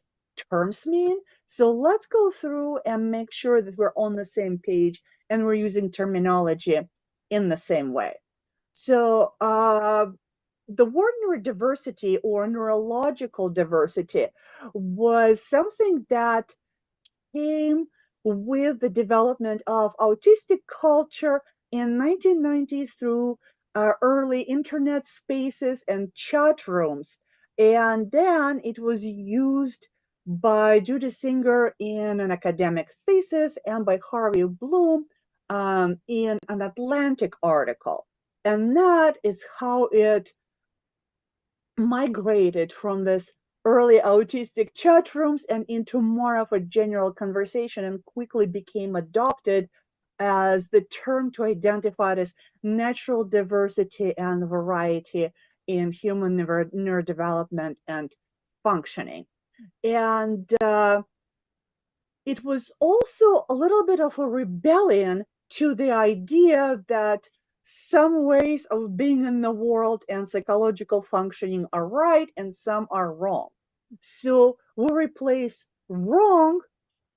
terms mean. So let's go through and make sure that we're on the same page and we're using terminology in the same way. So the word neurodiversity or neurological diversity was something that came with the development of autistic culture in 1990s through early internet spaces and chat rooms. And then it was used by Judy Singer in an academic thesis and by Harvey Bloom in an Atlantic article. And that is how it migrated from this early autistic chat rooms and into more of a general conversation, and quickly became adopted as the term to identify as natural diversity and variety in human neurodevelopment and functioning. And it was also a little bit of a rebellion to the idea that some ways of being in the world and psychological functioning are right and some are wrong. So we replace wrong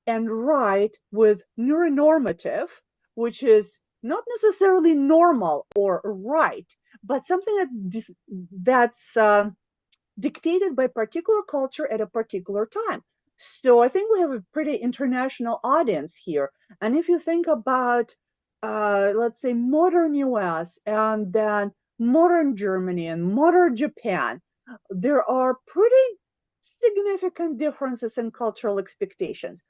and right with neuronormative, which is not necessarily normal or right, but something that's dictated by particular culture at a particular time. So I think we have a pretty international audience here. And if you think about, let's say, modern US and then modern Germany and modern Japan, there are pretty significant differences in cultural expectations.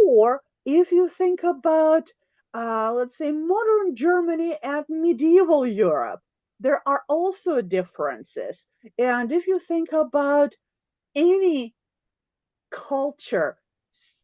Or if you think about, let's say, modern Germany and medieval Europe, there are also differences. And if you think about any culture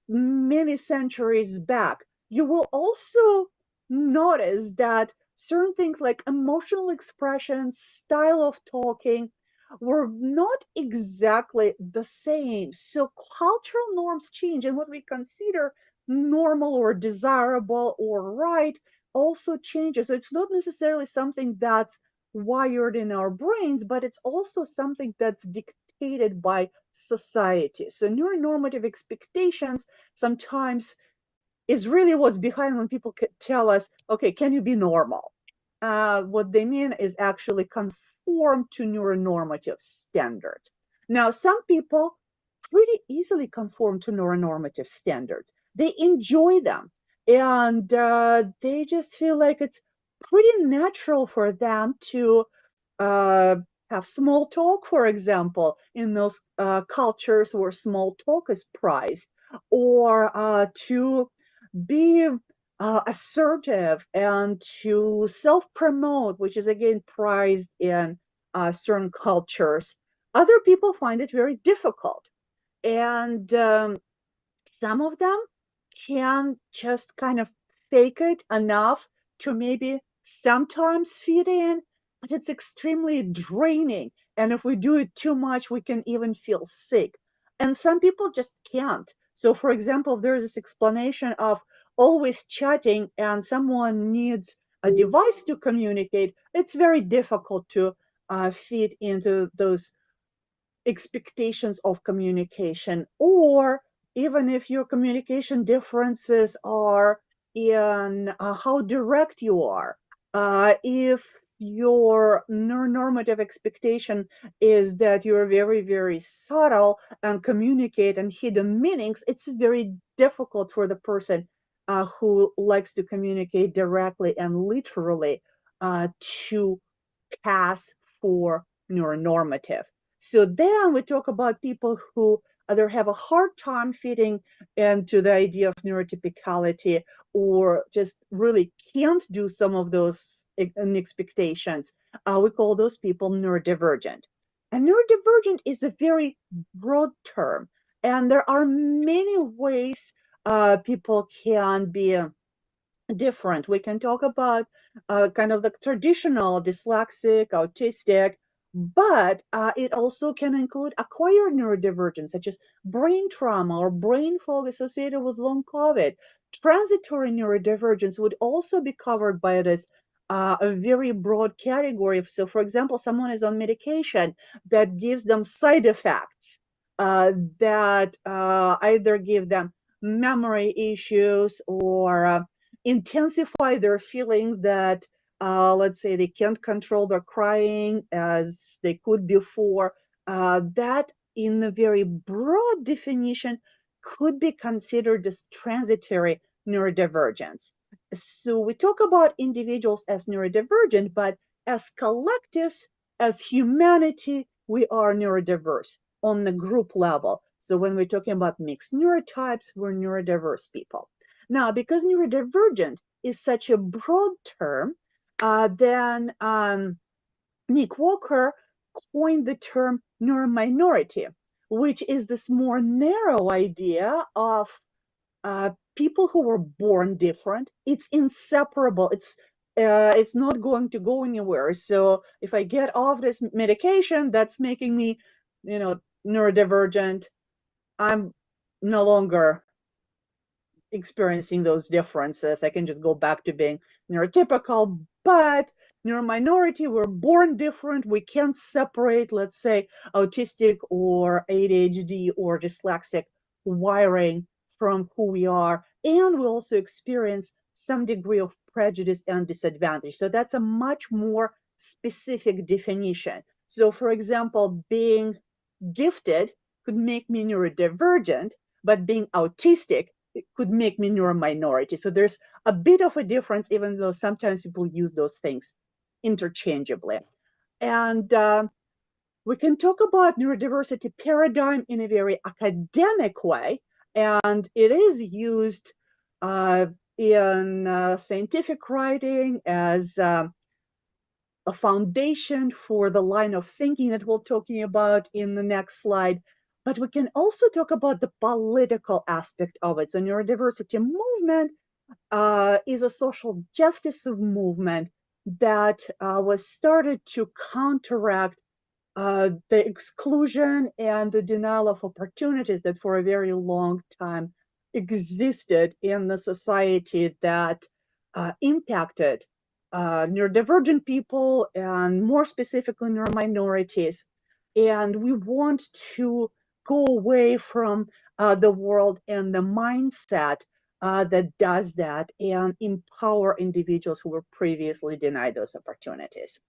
many centuries back, you will also notice that certain things like emotional expression, style of talking were not exactly the same. So cultural norms change, and what we consider normal or desirable or right also changes. So it's not necessarily something that's wired in our brains, but it's also something that's dictated by society. So neuronormative expectations sometimes is really what's behind when people tell us, okay, can you be normal? What they mean is actually conform to neuronormative standards. Now, some people pretty easily conform to neuronormative standards. They enjoy them, and they just feel like it's pretty natural for them to uh, have small talk, for example, in those cultures where small talk is prized, or to be assertive and to self-promote, which is again prized in certain cultures. Other people find it very difficult, and some of them can just kind of fake it enough to maybe sometimes fit in, but it's extremely draining. And if we do it too much, we can even feel sick. And some people just can't. So, for example, if there's this explanation of always chatting and someone needs a device to communicate, it's very difficult to fit into those expectations of communication. Or even if your communication differences are in how direct you are, if your normative expectation is that you're very, very subtle and communicate and hidden meanings, it's very difficult for the person who likes to communicate directly and literally to pass for neuronormative. So then we talk about people who either have a hard time fitting into the idea of neurotypicality or just really can't do some of those expectations. We call those people neurodivergent. And neurodivergent is a very broad term, and there are many ways people can be different. We can talk about kind of the traditional dyslexic, autistic, but it also can include acquired neurodivergence, such as brain trauma or brain fog associated with long COVID. Transitory neurodivergence would also be covered by this a very broad category. So, for example, someone is on medication that gives them side effects that either give them memory issues or intensify their feelings that let's say they can't control their crying as they could before. That in a very broad definition could be considered as transitory neurodivergence. So we talk about individuals as neurodivergent, but as collectives, as humanity, we are neurodiverse on the group level. So when we're talking about mixed neurotypes, we're neurodiverse people. Now, because neurodivergent is such a broad term, then Nick Walker coined the term neurominority, which is this more narrow idea of people who were born different. It's inseparable. It's not going to go anywhere. So if I get off this medication that's making me, neurodivergent, I'm no longer experiencing those differences. I can just go back to being neurotypical, but neurominority, we're born different. We can't separate, let's say, autistic or ADHD or dyslexic wiring from who we are. And we also experience some degree of prejudice and disadvantage. So that's a much more specific definition. So for example, being gifted could make me neurodivergent, but being autistic could make me neurominority. So there's a bit of a difference, even though sometimes people use those things interchangeably. And we can talk about neurodiversity paradigm in a very academic way, and it is used in scientific writing as a foundation for the line of thinking that we're talking about in the next slide. But we can also talk about the political aspect of it. So neurodiversity movement is a social justice movement that was started to counteract the exclusion and the denial of opportunities that for a very long time existed in the society that impacted neurodivergent people and more specifically neurominorities. And we want to go away from the world and the mindset that does that and empower individuals who were previously denied those opportunities.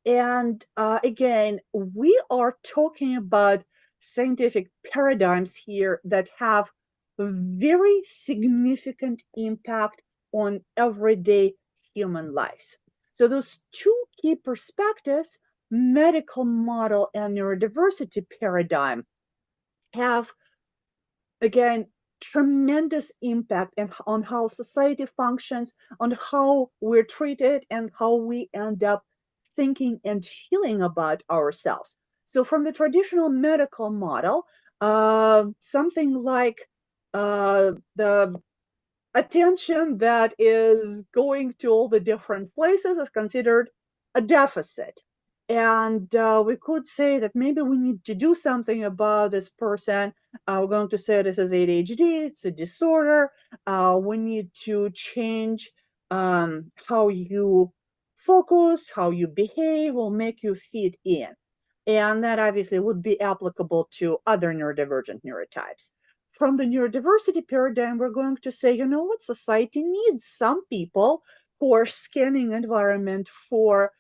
And again, we are talking about scientific paradigms here that have very significant impact on everyday human lives. So those two key perspectives, medical model and neurodiversity paradigm, have, again, tremendous impact on how society functions, on how we're treated, and how we end up thinking and feeling about ourselves. So from the traditional medical model, something like the attention that is going to all the different places is considered a deficit. And we could say that maybe we need to do something about this person. We're going to say this is ADHD, it's a disorder. We need to change how you focus, how you behave, will make you fit in. And that obviously would be applicable to other neurodivergent neurotypes. From the neurodiversity paradigm, we're going to say, you know what, society needs some people who are scanning environment for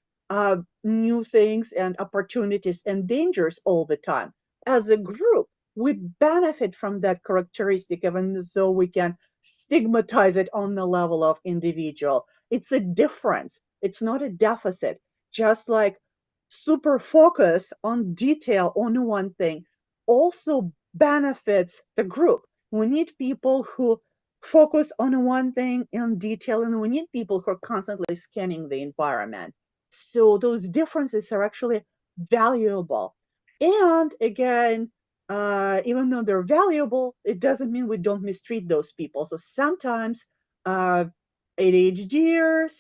new things and opportunities and dangers all the time. As a group, we benefit from that characteristic, even though we can stigmatize it on the level of individual. It's a difference. It's not a deficit. Just like super focus on detail on one thing also benefits the group. We need people who focus on one thing in detail, and we need people who are constantly scanning the environment. So those differences are actually valuable. And again, even though they're valuable, it doesn't mean we don't mistreat those people. So sometimes ADHDers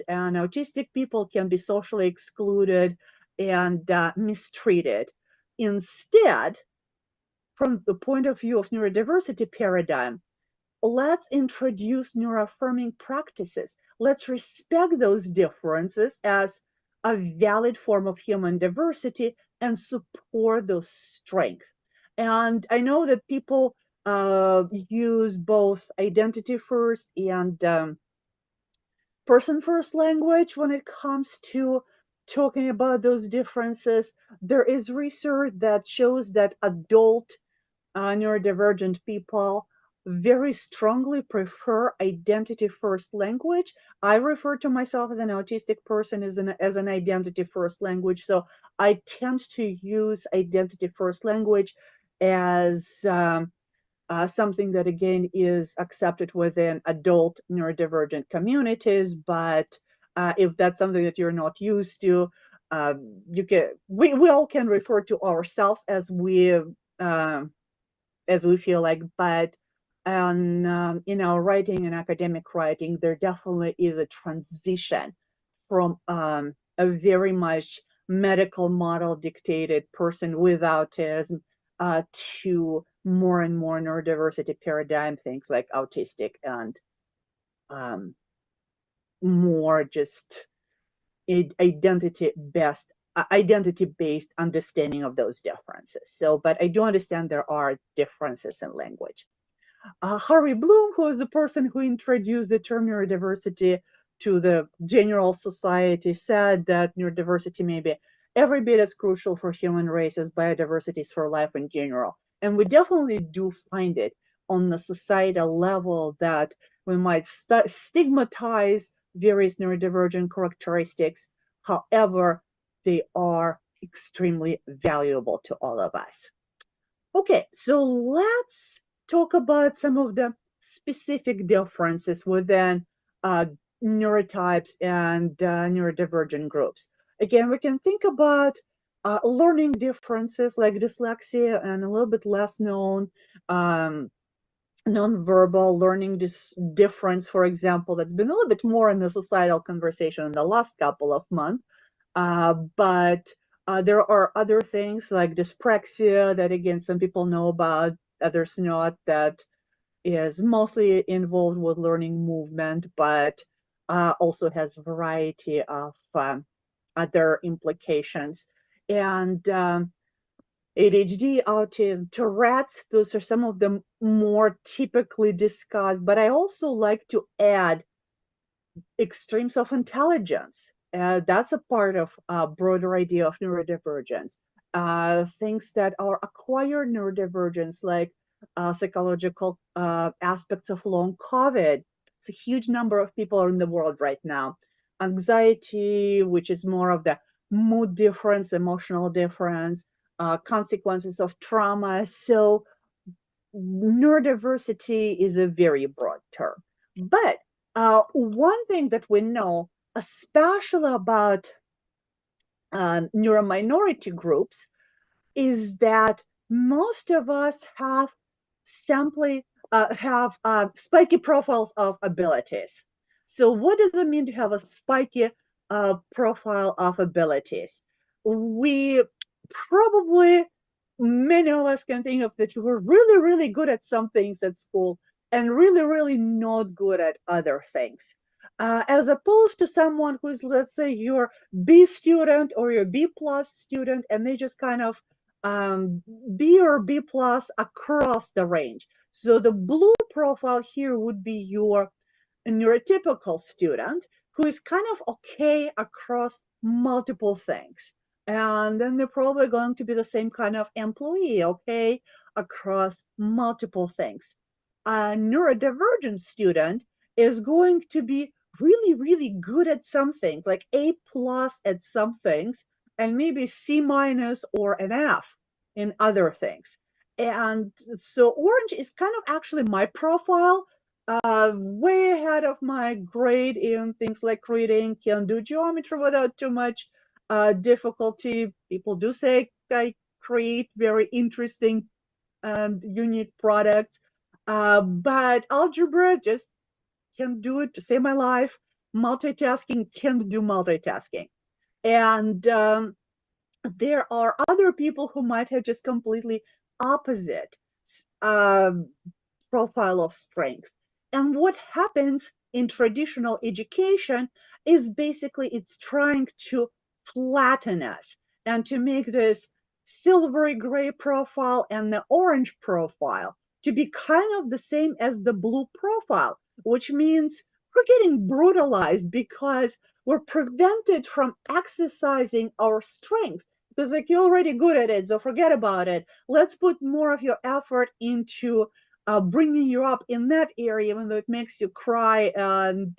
and autistic people can be socially excluded and mistreated. Instead, from the point of view of neurodiversity paradigm, let's introduce neuroaffirming practices. Let's respect those differences as a valid form of human diversity and support those strengths. And I know that people use both identity first and person first language when it comes to talking about those differences. There is research that shows that adult neurodivergent people very strongly prefer identity first language. I refer to myself as an autistic person as an identity first language. So I tend to use identity first language as something that again is accepted within adult neurodivergent communities. But if that's something that you're not used to, we all can refer to ourselves as we feel like, but in our writing and academic writing, there definitely is a transition from a very much medical model dictated person with autism to more and more neurodiversity paradigm things like autistic and more just identity-based understanding of those differences. So, but I do understand there are differences in language. Harvey Bloom, who is the person who introduced the term neurodiversity to the general society, said that neurodiversity may be every bit as crucial for human race as biodiversity is for life in general. And we definitely do find it on the societal level that we might stigmatize various neurodivergent characteristics. However, they are extremely valuable to all of us. Okay, so let's talk about some of the specific differences within neurotypes and neurodivergent groups. Again, we can think about learning differences like dyslexia and a little bit less known nonverbal learning difference, for example, that's been a little bit more in the societal conversation in the last couple of months. But there are other things like dyspraxia that, again, some people know about, others not, that is mostly involved with learning movement, but also has a variety of other implications. And ADHD, autism, Tourette's, those are some of the more typically discussed, but I also like to add extremes of intelligence. That's a part of a broader idea of neurodivergence. Things that are acquired neurodivergence, like psychological aspects of long COVID. It's a huge number of people in the world right now. Anxiety, which is more of the mood difference, emotional difference, consequences of trauma. So neurodiversity is a very broad term. But one thing that we know, especially about neurominority groups, is that most of us have simply have spiky profiles of abilities. So what does it mean to have a spiky profile of abilities? We probably, many of us can think of that you were really, really good at some things at school and really, really not good at other things. As opposed to someone who's, let's say, your B student or your B plus student, and they just kind of B or B plus across the range. So the blue profile here would be your neurotypical student who is kind of okay across multiple things. And then they're probably going to be the same kind of employee, okay, across multiple things. A neurodivergent student is going to be really, really good at some things, like A plus at some things, and maybe C minus or an F in other things. And so orange is kind of actually my profile, way ahead of my grade in things like reading, can do geometry without too much difficulty. People do say I create very interesting and unique products, but algebra just can't do it to save my life. Multitasking can't do multitasking. And there are other people who might have just completely opposite um, profile of strength. And what happens in traditional education is basically it's trying to flatten us and to make this silvery gray profile and the orange profile to be kind of the same as the blue profile, which means we're getting brutalized because we're prevented from exercising our strength. Because like you're already good at it, so forget about it. Let's put more of your effort into bringing you up in that area, even though it makes you cry and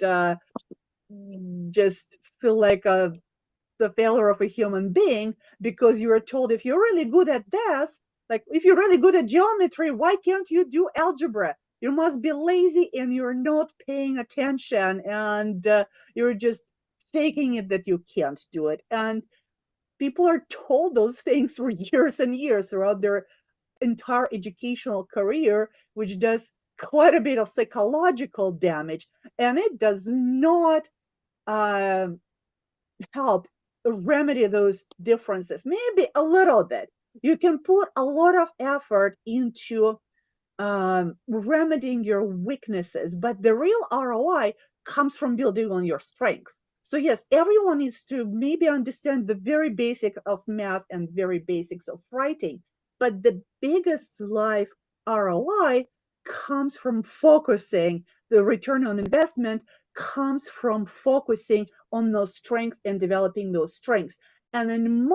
just feel like the failure of a human being, because you are told if you're really good at this, like if you're really good at geometry, why can't you do algebra? You must be lazy and you're not paying attention and you're just faking it that you can't do it. And people are told those things for years and years throughout their entire educational career, which does quite a bit of psychological damage, and it does not help remedy those differences. Maybe a little bit. You can put a lot of effort into remedying your weaknesses, but the real ROI comes from building on your strengths. So yes, everyone needs to maybe understand the very basic of math and very basics of writing, but the biggest life ROI comes from focusing. The return on investment comes from focusing on those strengths and developing those strengths. And in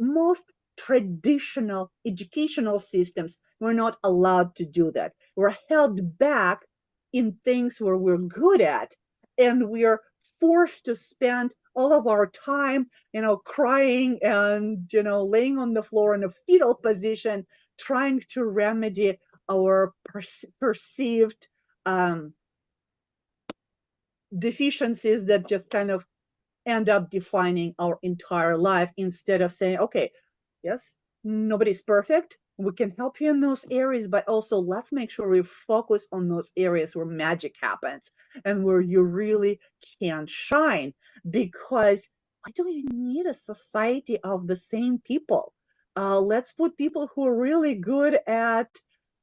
most traditional educational systems, we're not allowed to do that. We're held back in things where we're good at, and we're forced to spend all of our time, crying and, laying on the floor in a fetal position, trying to remedy our perceived deficiencies that just kind of end up defining our entire life, instead of saying, okay, yes, nobody's perfect. We can help you in those areas, but also let's make sure we focus on those areas where magic happens and where you really can shine. Because why do we need a society of the same people? Let's put people who are really good at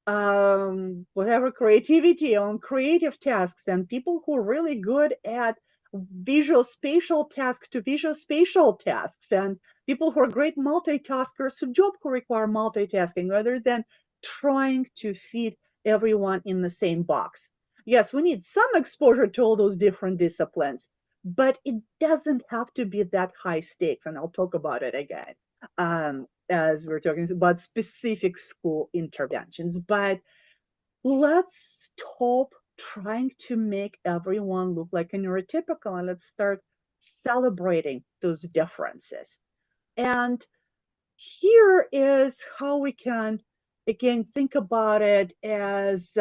whatever creativity on creative tasks, and people who are really good at visual spatial tasks to visual spatial tasks, and people who are great multitaskers who job who require multitasking, rather than trying to fit everyone in the same box. Yes, we need some exposure to all those different disciplines, but it doesn't have to be that high stakes. And I'll talk about it again as we're talking about specific school interventions. But let's stop trying to make everyone look like a neurotypical, and let's start celebrating those differences. And here is how we can, again, think about it as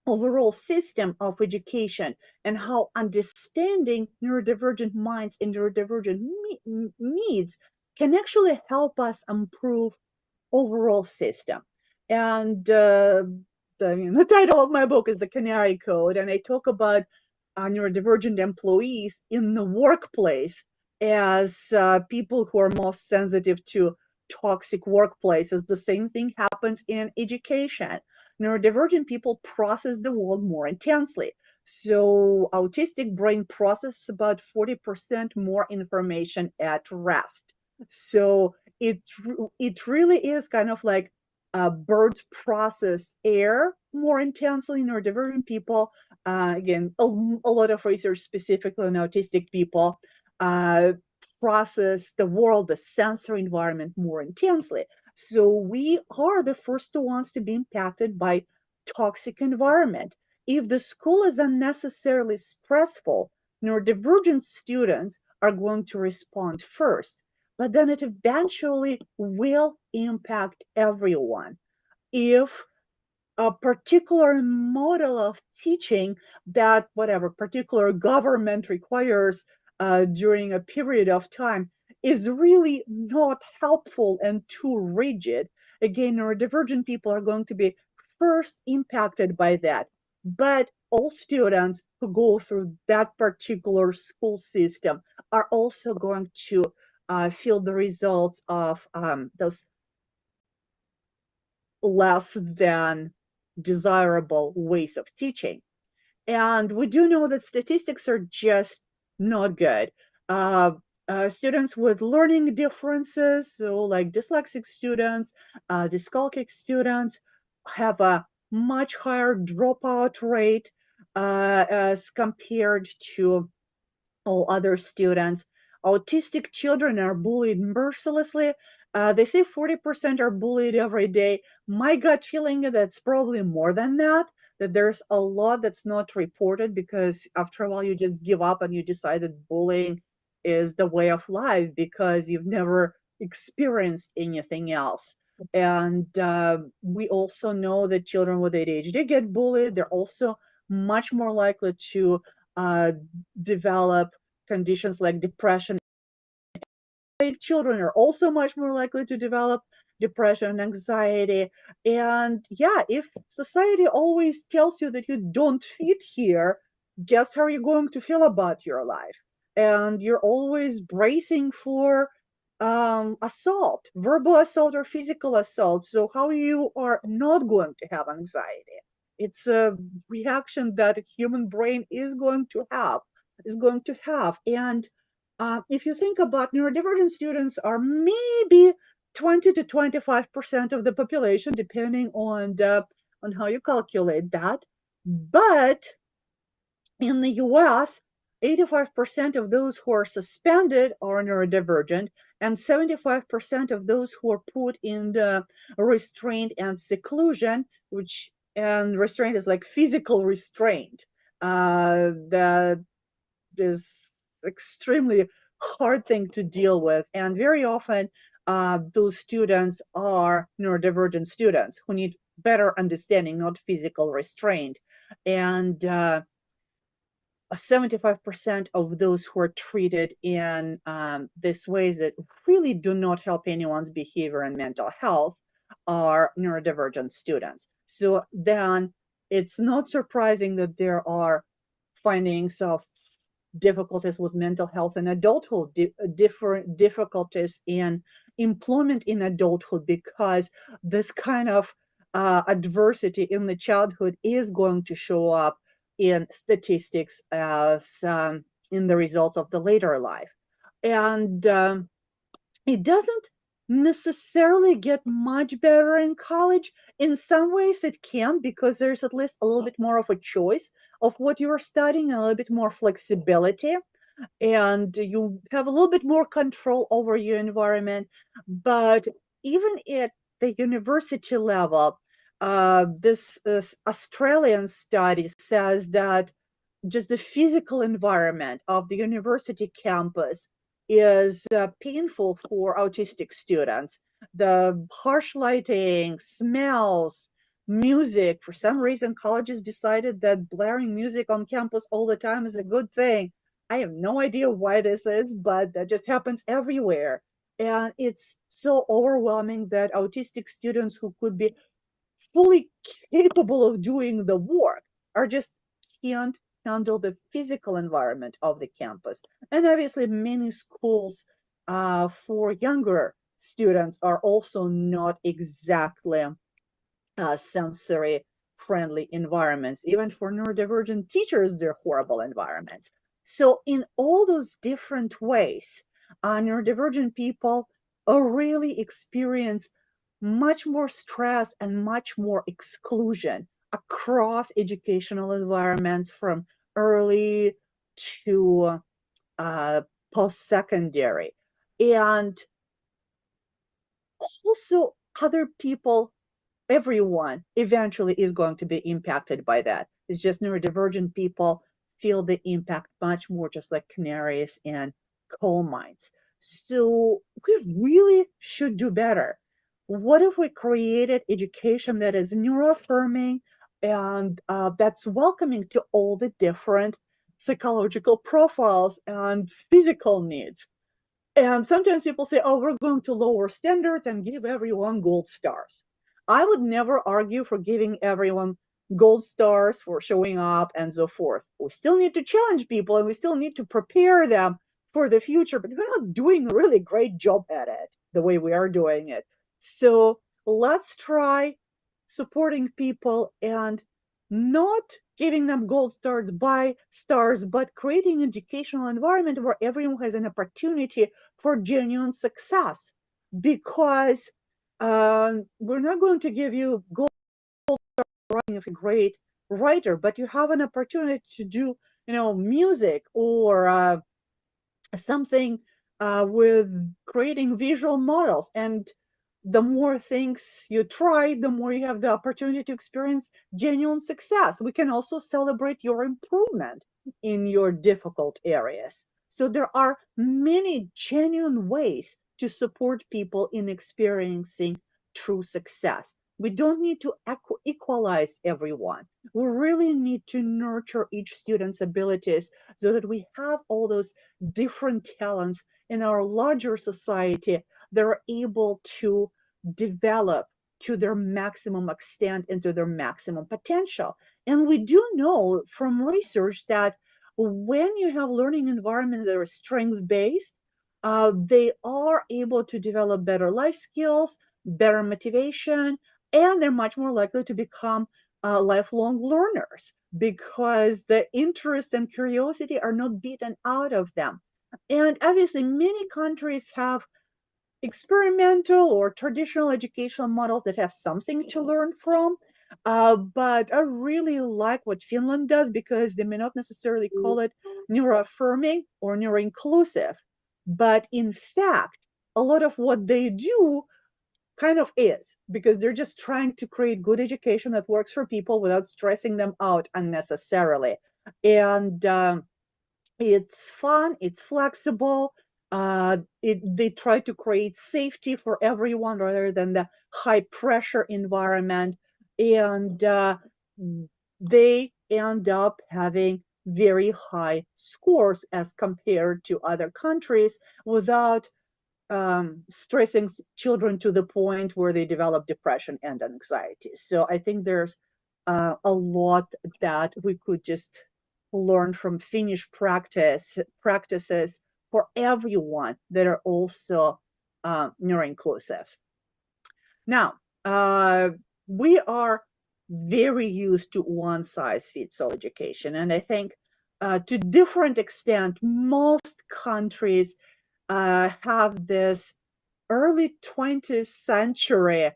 overall system of education, and how understanding neurodivergent minds and neurodivergent needs can actually help us improve overall system. And the title of my book is The Canary Code, and I talk about neurodivergent employees in the workplace as people who are most sensitive to toxic workplaces. The same thing happens in education. Neurodivergent people process the world more intensely. So autistic brain processes about 40% more information at rest. So it really is kind of like birds process air more intensely. Neurodivergent people, again, a lot of research specifically on autistic people, process the world, the sensory environment more intensely. So we are the first ones to be impacted by toxic environment. If the school is unnecessarily stressful, neurodivergent students are going to respond first, but then it eventually will impact everyone. If a particular model of teaching that whatever particular government requires during a period of time is really not helpful and too rigid, again, neurodivergent people are going to be first impacted by that. But all students who go through that particular school system are also going to feel the results of those less than desirable ways of teaching. And we do know that statistics are just not good. Students with learning differences, so like dyslexic students, dyscalculic students, have a much higher dropout rate as compared to all other students. Autistic children are bullied mercilessly. They say 40% are bullied every day. My gut feeling that's probably more than that, that there's a lot that's not reported because after a while you just give up and you decide that bullying is the way of life because you've never experienced anything else. And we also know that children with ADHD get bullied. They're also much more likely to develop conditions like depression. Children are also much more likely to develop depression and anxiety. And yeah, if society always tells you that you don't fit here, guess how you're going to feel about your life? And you're always bracing for assault, verbal assault or physical assault. So how you are not going to have anxiety? It's a reaction that a human brain is going to have. And if you think about neurodivergent students are maybe 20 to 25% of the population, depending on how you calculate that. But in the US, 85% of those who are suspended are neurodivergent, and 75% of those who are put in the restraint and seclusion, and restraint is like physical restraint, that is extremely hard thing to deal with. And very often, those students are neurodivergent students who need better understanding, not physical restraint. And 75% of those who are treated in this ways that really do not help anyone's behavior and mental health are neurodivergent students. So then it's not surprising that there are findings of difficulties with mental health in adulthood, different difficulties in employment in adulthood, because this kind of adversity in the childhood is going to show up in statistics as in the results of the later life. And it doesn't necessarily get much better in college. In some ways it can, because there's at least a little bit more of a choice of what you're studying and a little bit more flexibility, and you have a little bit more control over your environment. But even at the university level, this Australian study says that just the physical environment of the university campus is painful for autistic students. The harsh lighting, smells, music. For some reason, colleges decided that blaring music on campus all the time is a good thing. I have no idea why this is, but that just happens everywhere. And it's so overwhelming that autistic students who could be fully capable of doing the work are just can't handle the physical environment of the campus. And obviously, many schools for younger students are also not exactly sensory friendly environments. Even for neurodivergent teachers, they're horrible environments. So, in all those different ways, neurodivergent people really experience much more stress and much more exclusion across educational environments, from early to post-secondary. And also other people, everyone eventually is going to be impacted by that. It's just neurodivergent people feel the impact much more, just like canaries and coal mines. So we really should do better. What if we created education that is neuroaffirming and that's welcoming to all the different psychological profiles and physical needs? And sometimes people say, oh, we're going to lower standards and give everyone gold stars. I would never argue for giving everyone gold stars for showing up and so forth. We still need to challenge people, and we still need to prepare them for the future, but we're not doing a really great job at it the way we are doing it. So let's try supporting people and not giving them gold stars by stars, but creating educational environment where everyone has an opportunity for genuine success. Because we're not going to give you gold writing of a great writer, but you have an opportunity to do, music or something with creating visual models. And the more things you try, the more you have the opportunity to experience genuine success. We can also celebrate your improvement in your difficult areas. So there are many genuine ways to support people in experiencing true success. We don't need to equalize everyone. We really need to nurture each student's abilities so that we have all those different talents in our larger society that are able to develop to their maximum extent and to their maximum potential. And we do know from research that when you have learning environments that are strength-based, they are able to develop better life skills, better motivation, and they're much more likely to become lifelong learners because the interest and curiosity are not beaten out of them. And obviously, many countries have experimental or traditional educational models that have something to learn from. But I really like what Finland does because they may not necessarily call it neuroaffirming or neuroinclusive. But in fact, a lot of what they do kind of is, because they're just trying to create good education that works for people without stressing them out unnecessarily. And it's fun, it's flexible. They try to create safety for everyone rather than the high pressure environment. And they end up having very high scores as compared to other countries without stressing children to the point where they develop depression and anxiety. So I think there's a lot that we could just learn from Finnish practices for everyone that are also neuroinclusive. Now, we are very used to one size fits all education. And I think to different extent, most countries have this early 20th century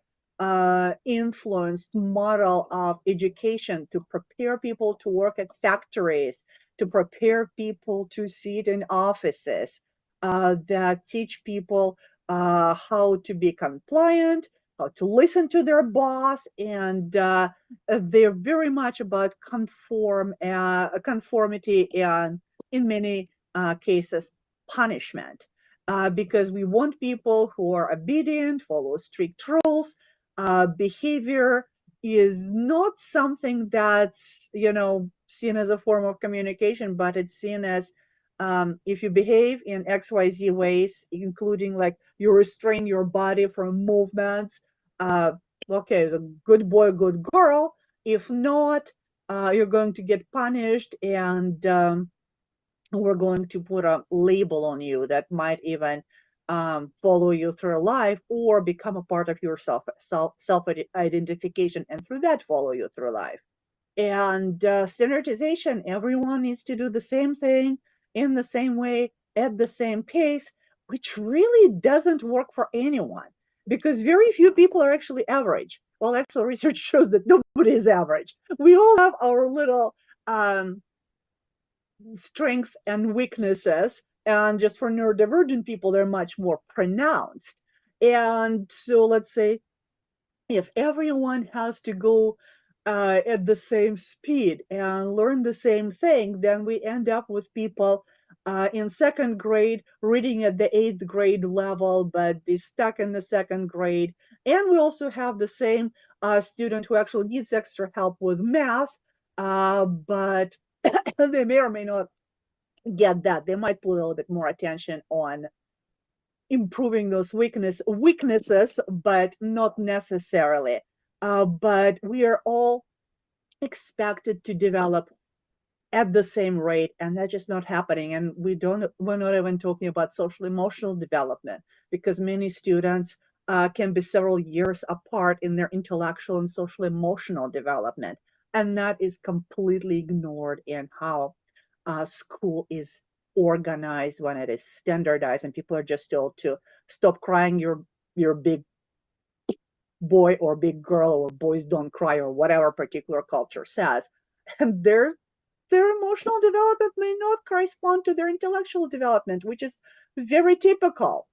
influenced model of education to prepare people to work at factories, to prepare people to sit in offices, that teach people how to be compliant, how to listen to their boss, and they're very much about conformity and, in many cases, punishment. Because we want people who are obedient, follow strict rules. Behavior is not something that's, seen as a form of communication, but it's seen as if you behave in XYZ ways, including like you restrain your body from movements, okay, it's a good boy, good girl. If not, you're going to get punished, and we're going to put a label on you that might even follow you through life or become a part of your self-identification, and through that follow you through life. And standardization, everyone needs to do the same thing in the same way at the same pace, which really doesn't work for anyone because very few people are actually average. Well, actual research shows that nobody is average. We all have our little strengths and weaknesses, and just for neurodivergent people they're much more pronounced. And so let's say if everyone has to go at the same speed and learn the same thing, then we end up with people in second grade reading at the 8th grade level, but they're stuck in the second grade. And we also have the same student who actually needs extra help with math, but they may or may not get that. They might put a little bit more attention on improving those weaknesses, but not necessarily. But we are all expected to develop at the same rate, and that's just not happening. And we're not even talking about social emotional development, because many students can be several years apart in their intellectual and social emotional development, and that is completely ignored in how school is organized when it is standardized, and people are just told to stop crying, you're big boy or big girl, or boys don't cry, or whatever particular culture says. And their emotional development may not correspond to their intellectual development, which is very typical.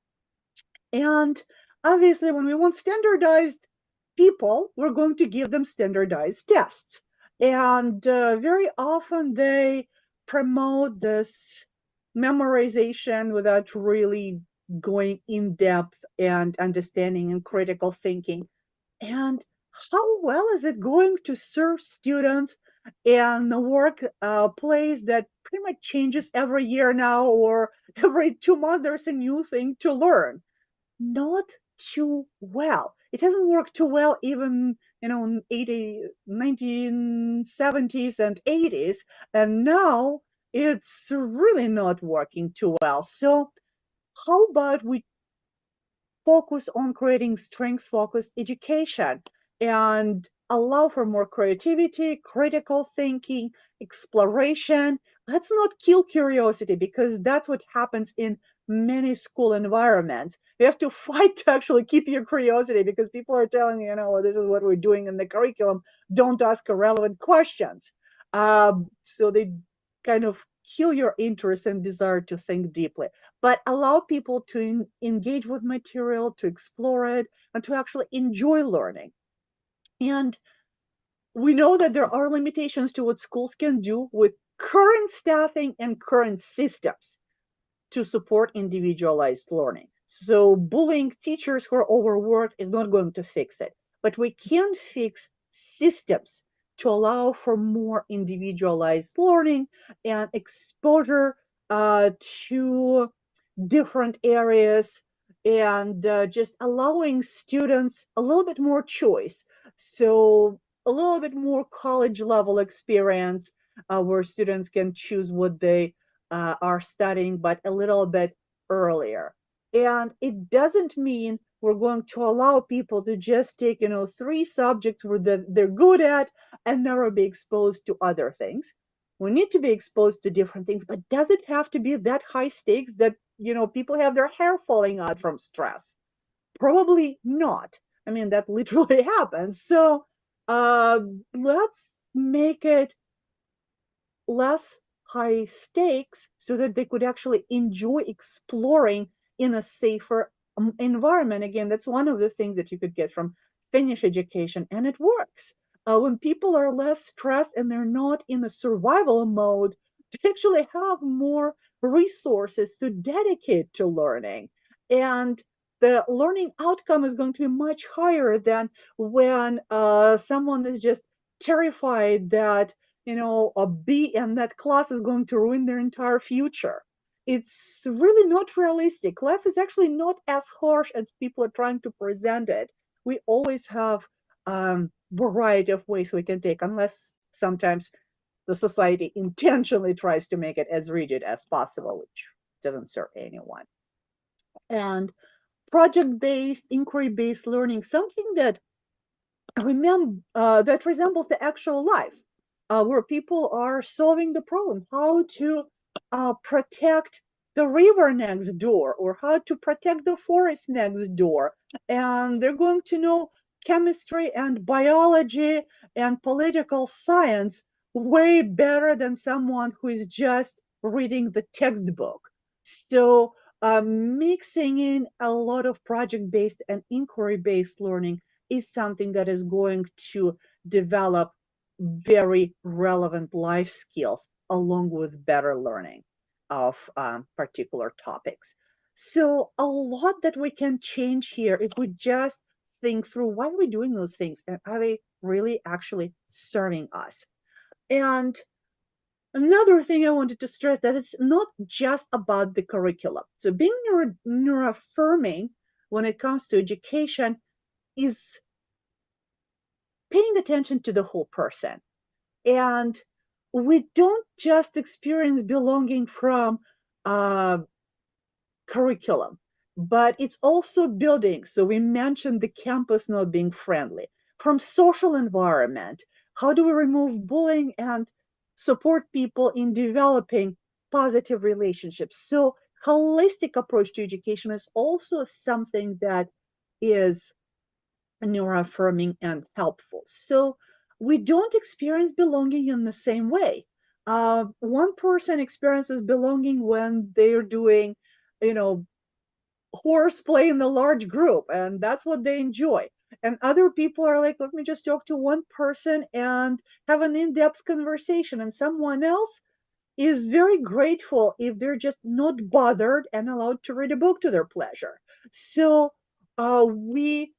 And obviously, when we want standardized people, we're going to give them standardized tests. And very often they promote this memorization without really going in depth and understanding and critical thinking. And how well is it going to serve students in a workplace that pretty much changes every year now, or every 2 months there's a new thing to learn? Not too well. It hasn't worked too well even, in 1970s and 80s, and now it's really not working too well. So how about we focus on creating strength-focused education and allow for more creativity, critical thinking, exploration. Let's not kill curiosity, because that's what happens in many school environments. You have to fight to actually keep your curiosity, because people are telling you, this is what we're doing in the curriculum. Don't ask irrelevant questions. So they kind of kill your interest and desire to think deeply, but allow people to engage with material, to explore it, and to actually enjoy learning. And we know that there are limitations to what schools can do with current staffing and current systems to support individualized learning. So bullying teachers who are overworked is not going to fix it, but we can fix systems to allow for more individualized learning and exposure to different areas, and just allowing students a little bit more choice. So a little bit more college level experience, where students can choose what they are studying, but a little bit earlier. And it doesn't mean we're going to allow people to just take, 3 subjects where they're good at and never be exposed to other things. We need to be exposed to different things, but does it have to be that high stakes that, people have their hair falling out from stress? Probably not. I mean, that literally happens. So let's make it less high stakes so that they could actually enjoy exploring in a safer environment. Again, that's one of the things that you could get from Finnish education, and it works. When people are less stressed and they're not in a survival mode, they actually have more resources to dedicate to learning. And the learning outcome is going to be much higher than when someone is just terrified that a B in that class is going to ruin their entire future. It's really not realistic. Life is actually not as harsh as people are trying to present it. We always have variety of ways we can take, unless sometimes the society intentionally tries to make it as rigid as possible, which doesn't serve anyone. And project-based, inquiry-based learning, something that that resembles the actual life, where people are solving the problem, how to protect the river next door, or how to protect the forest next door. And they're going to know chemistry and biology and political science way better than someone who is just reading the textbook. So mixing in a lot of project-based and inquiry-based learning is something that is going to develop very relevant life skills along with better learning of particular topics. So a lot that we can change here if we just think through why are we doing those things, and are they really actually serving us? And another thing I wanted to stress, that it's not just about the curriculum. So being neuroaffirming when it comes to education is paying attention to the whole person. And we don't just experience belonging from curriculum, but it's also building. So we mentioned the campus not being friendly. From social environment, how do we remove bullying and support people in developing positive relationships? So holistic approach to education is also something that is neuroaffirming and helpful. So we don't experience belonging in the same way. One person experiences belonging when they're doing, you know, horseplay in a large group, and that's what they enjoy. And other people are like, let me just talk to one person and have an in-depth conversation. And someone else is very grateful if they're just not bothered and allowed to read a book to their pleasure. So we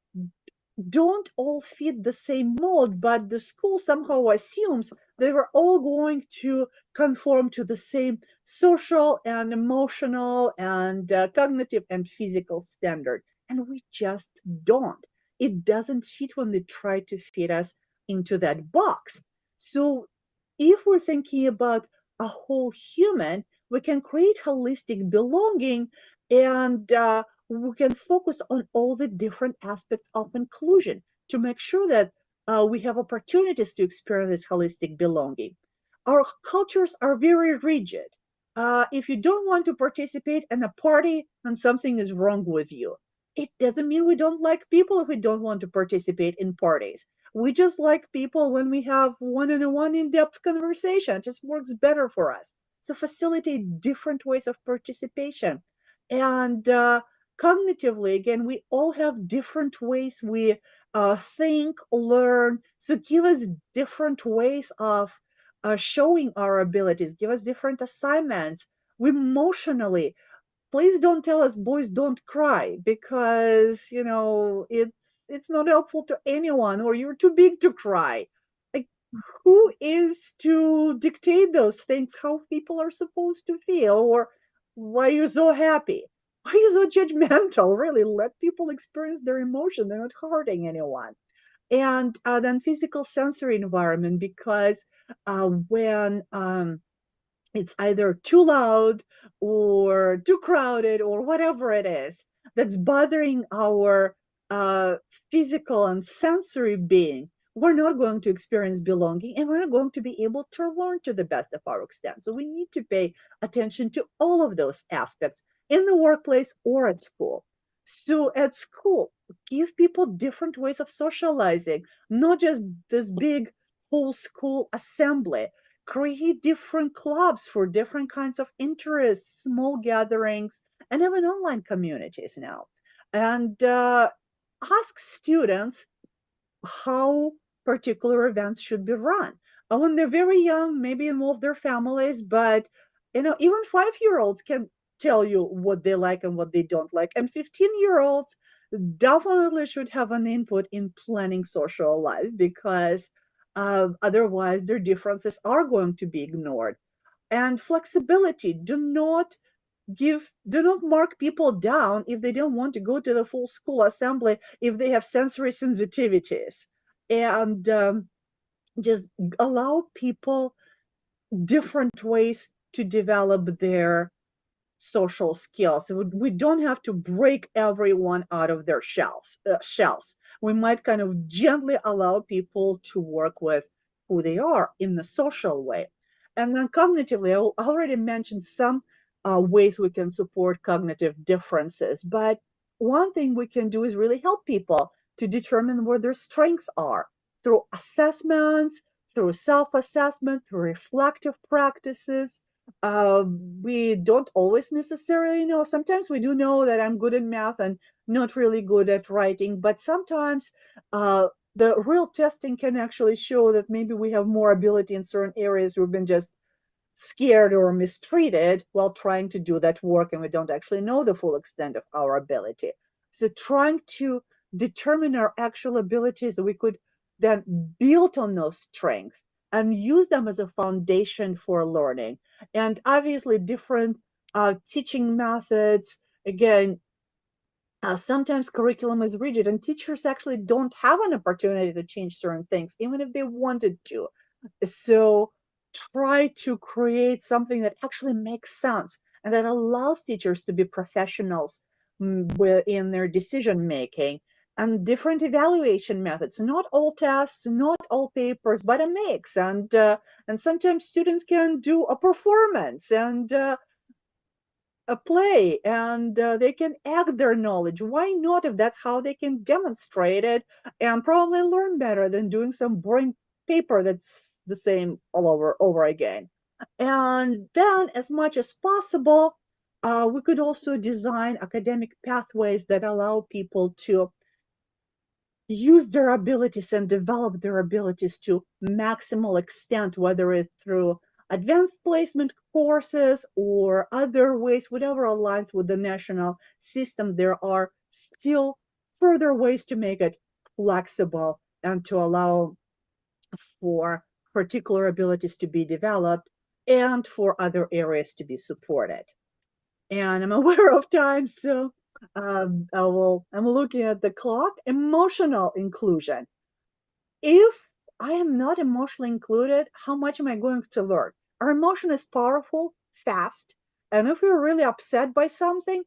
don't all fit the same mold, but the school somehow assumes they were all going to conform to the same social and emotional and cognitive and physical standard. And we just don't. It doesn't fit when they try to fit us into that box. So if we're thinking about a whole human, we can create holistic belonging, and we can focus on all the different aspects of inclusion to make sure that we have opportunities to experience this holistic belonging. Our cultures are very rigid. If you don't want to participate in a party, then something is wrong with you. It doesn't mean we don't like people if we don't want to participate in parties. We just like people when we have one-on-one in-depth conversation. It just works better for us. So facilitate different ways of participation. And cognitively, again, we all have different ways we think, learn. So give us different ways of showing our abilities. Give us different assignments. We emotionally, please don't tell us boys don't cry, because it's not helpful to anyone, or you're too big to cry. Like, who is to dictate those things, how people are supposed to feel, or why you're so happy, why are you so judgmental? Really, let people experience their emotion. They're not hurting anyone. And then physical sensory environment, because when it's either too loud or too crowded or whatever it is that's bothering our uh, physical and sensory being, we're not going to experience belonging, and we're not going to be able to learn to the best of our extent. So we need to pay attention to all of those aspects in the workplace or at school. So at school, give people different ways of socializing, not just this big whole school assembly. Create different clubs for different kinds of interests, small gatherings, and even online communities now. And ask students how particular events should be run. And when they're very young, maybe involve their families, but even 5-year-olds can tell you what they like and what they don't like. And 15-year-olds definitely should have an input in planning social life, because otherwise their differences are going to be ignored. And flexibility, do not mark people down if they don't want to go to the full school assembly, if they have sensory sensitivities. And just allow people different ways to develop their social skills. We don't have to break everyone out of their shells. We might kind of gently allow people to work with who they are in a social way. And then cognitively, I already mentioned some ways we can support cognitive differences, but one thing we can do is really help people to determine where their strengths are through assessments, through self-assessment, through reflective practices. We don't always necessarily know. Sometimes we do know that I'm good at math and not really good at writing, but sometimes the real testing can actually show that maybe we have more ability in certain areas. We've been just scared or mistreated while trying to do that work, and we don't actually know the full extent of our ability. So trying to determine our actual abilities, we could then build on those strengths and use them as a foundation for learning. And obviously different teaching methods, again, sometimes curriculum is rigid and teachers actually don't have an opportunity to change certain things, even if they wanted to. So try to create something that actually makes sense and that allows teachers to be professionals in their decision making, and different evaluation methods, not all tests, not all papers, but a mix. And sometimes students can do a performance and a play, and they can act their knowledge. Why not, if that's how they can demonstrate it and probably learn better than doing some boring paper that's the same all over again. And then, as much as possible, we could also design academic pathways that allow people to use their abilities and develop their abilities to maximal extent, whether it's through advanced placement courses or other ways, whatever aligns with the national system. There are still further ways to make it flexible and to allow for particular abilities to be developed and for other areas to be supported. And I'm aware of time, so I'm looking at the clock. Emotional inclusion. If I am not emotionally included, how much am I going to learn? Our emotion is powerful, fast, and if we're really upset by something,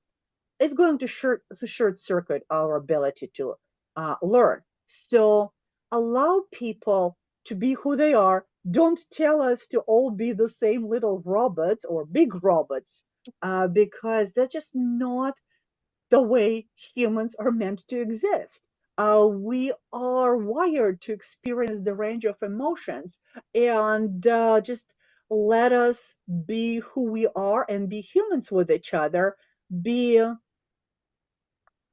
it's going to short circuit our ability to learn. So allow people to be who they are. Don't tell us to all be the same little robots or big robots, because that's just not the way humans are meant to exist. We are wired to experience the range of emotions, and just let us be who we are and be humans with each other, be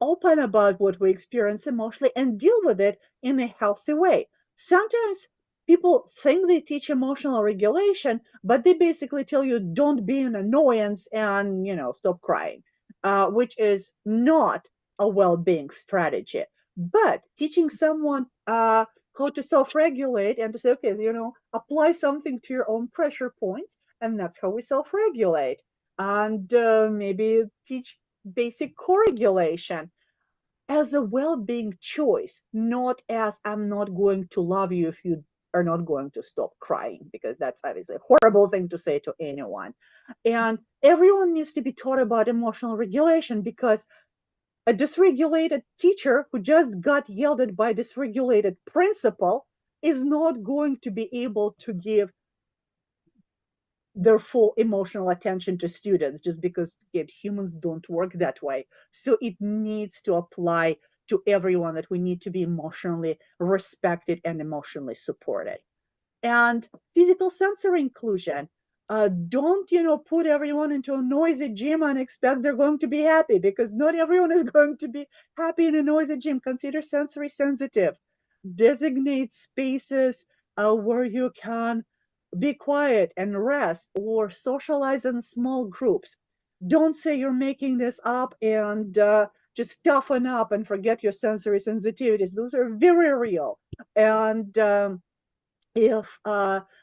open about what we experience emotionally and deal with it in a healthy way. Sometimes people think they teach emotional regulation, but they basically tell you don't be an annoyance and stop crying, which is not a well-being strategy. But teaching someone how to self-regulate and to say, okay, apply something to your own pressure points, and that's how we self-regulate. And maybe teach basic co-regulation as a well-being choice, not as I'm not going to love you if you are not going to stop crying, because that's obviously a horrible thing to say to anyone. And everyone needs to be taught about emotional regulation, because a dysregulated teacher who just got yelled at by a dysregulated principal is not going to be able to give their full emotional attention to students, just because humans don't work that way. So it needs to apply to everyone, that we need to be emotionally respected and emotionally supported. And physical sensory inclusion. Don't put everyone into a noisy gym and expect they're going to be happy, because not everyone is going to be happy in a noisy gym. Consider sensory sensitive. Designate spaces where you can be quiet and rest, or socialize in small groups. Don't say you're making this up and just toughen up and forget your sensory sensitivities. Those are very real. And if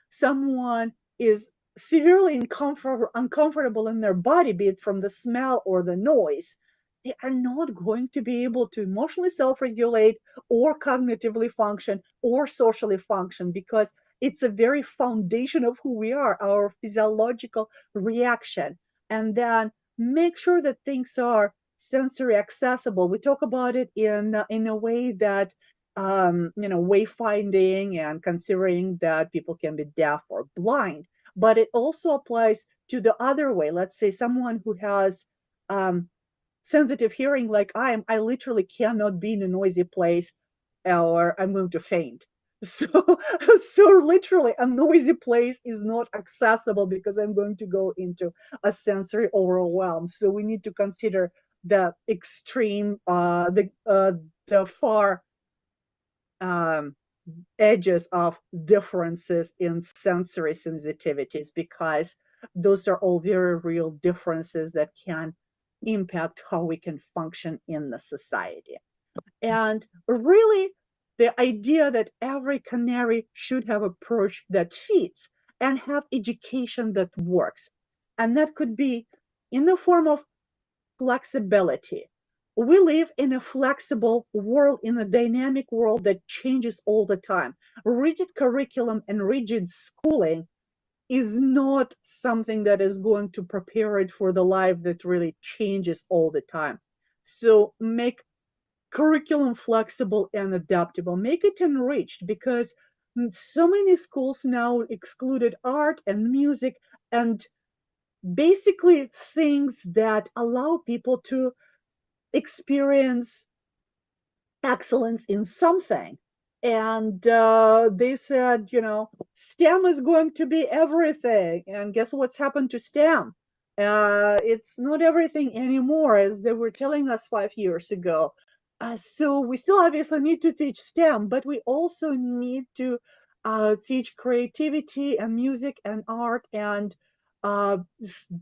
someone is severely uncomfortable in their body, be it from the smell or the noise, they are not going to be able to emotionally self-regulate or cognitively function or socially function, because it's a very foundation of who we are, our physiological reaction. And then make sure that things are sensory accessible. We talk about it in a way that wayfinding and considering that people can be deaf or blind, but it also applies to the other way. Let's say someone who has sensitive hearing like I literally cannot be in a noisy place or I'm going to faint. So literally a noisy place is not accessible because I'm going to go into a sensory overwhelm. So we need to consider the extreme, the far edges of differences in sensory sensitivities, because those are all very real differences that can impact how we can function in the society. And really, the idea that every canary should have a perch that fits and have education that works. And that could be in the form of flexibility. We live in a flexible world, in a dynamic world that changes all the time. Rigid curriculum and rigid schooling is not something that is going to prepare it for the life that really changes all the time. So make curriculum flexible and adaptable, make it enriched, because so many schools now excluded art and music and basically things that allow people to experience excellence in something. And they said, you know, STEM is going to be everything. And guess what's happened to STEM? It's not everything anymore, as they were telling us 5 years ago. So we still obviously need to teach STEM, but we also need to teach creativity and music and art and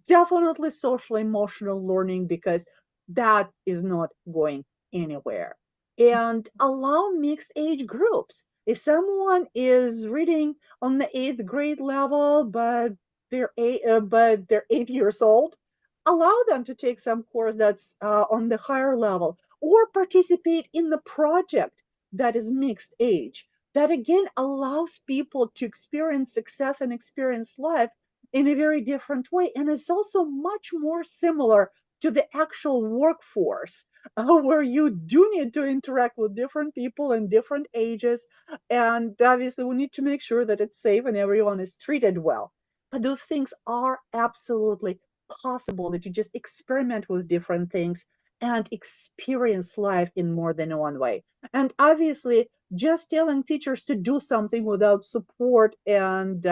definitely social emotional learning, because that is not going anywhere. And allow mixed age groups. If someone is reading on the 8th grade level, but they're 8 years old, allow them to take some course that's on the higher level, or participate in the project that is mixed age. That again allows people to experience success and experience life in a very different way. And it's also much more similar to the actual workforce, where you do need to interact with different people in different ages. And obviously, we need to make sure that it's safe and everyone is treated well. But those things are absolutely possible, that you just experiment with different things and experience life in more than one way. And obviously, just telling teachers to do something without support and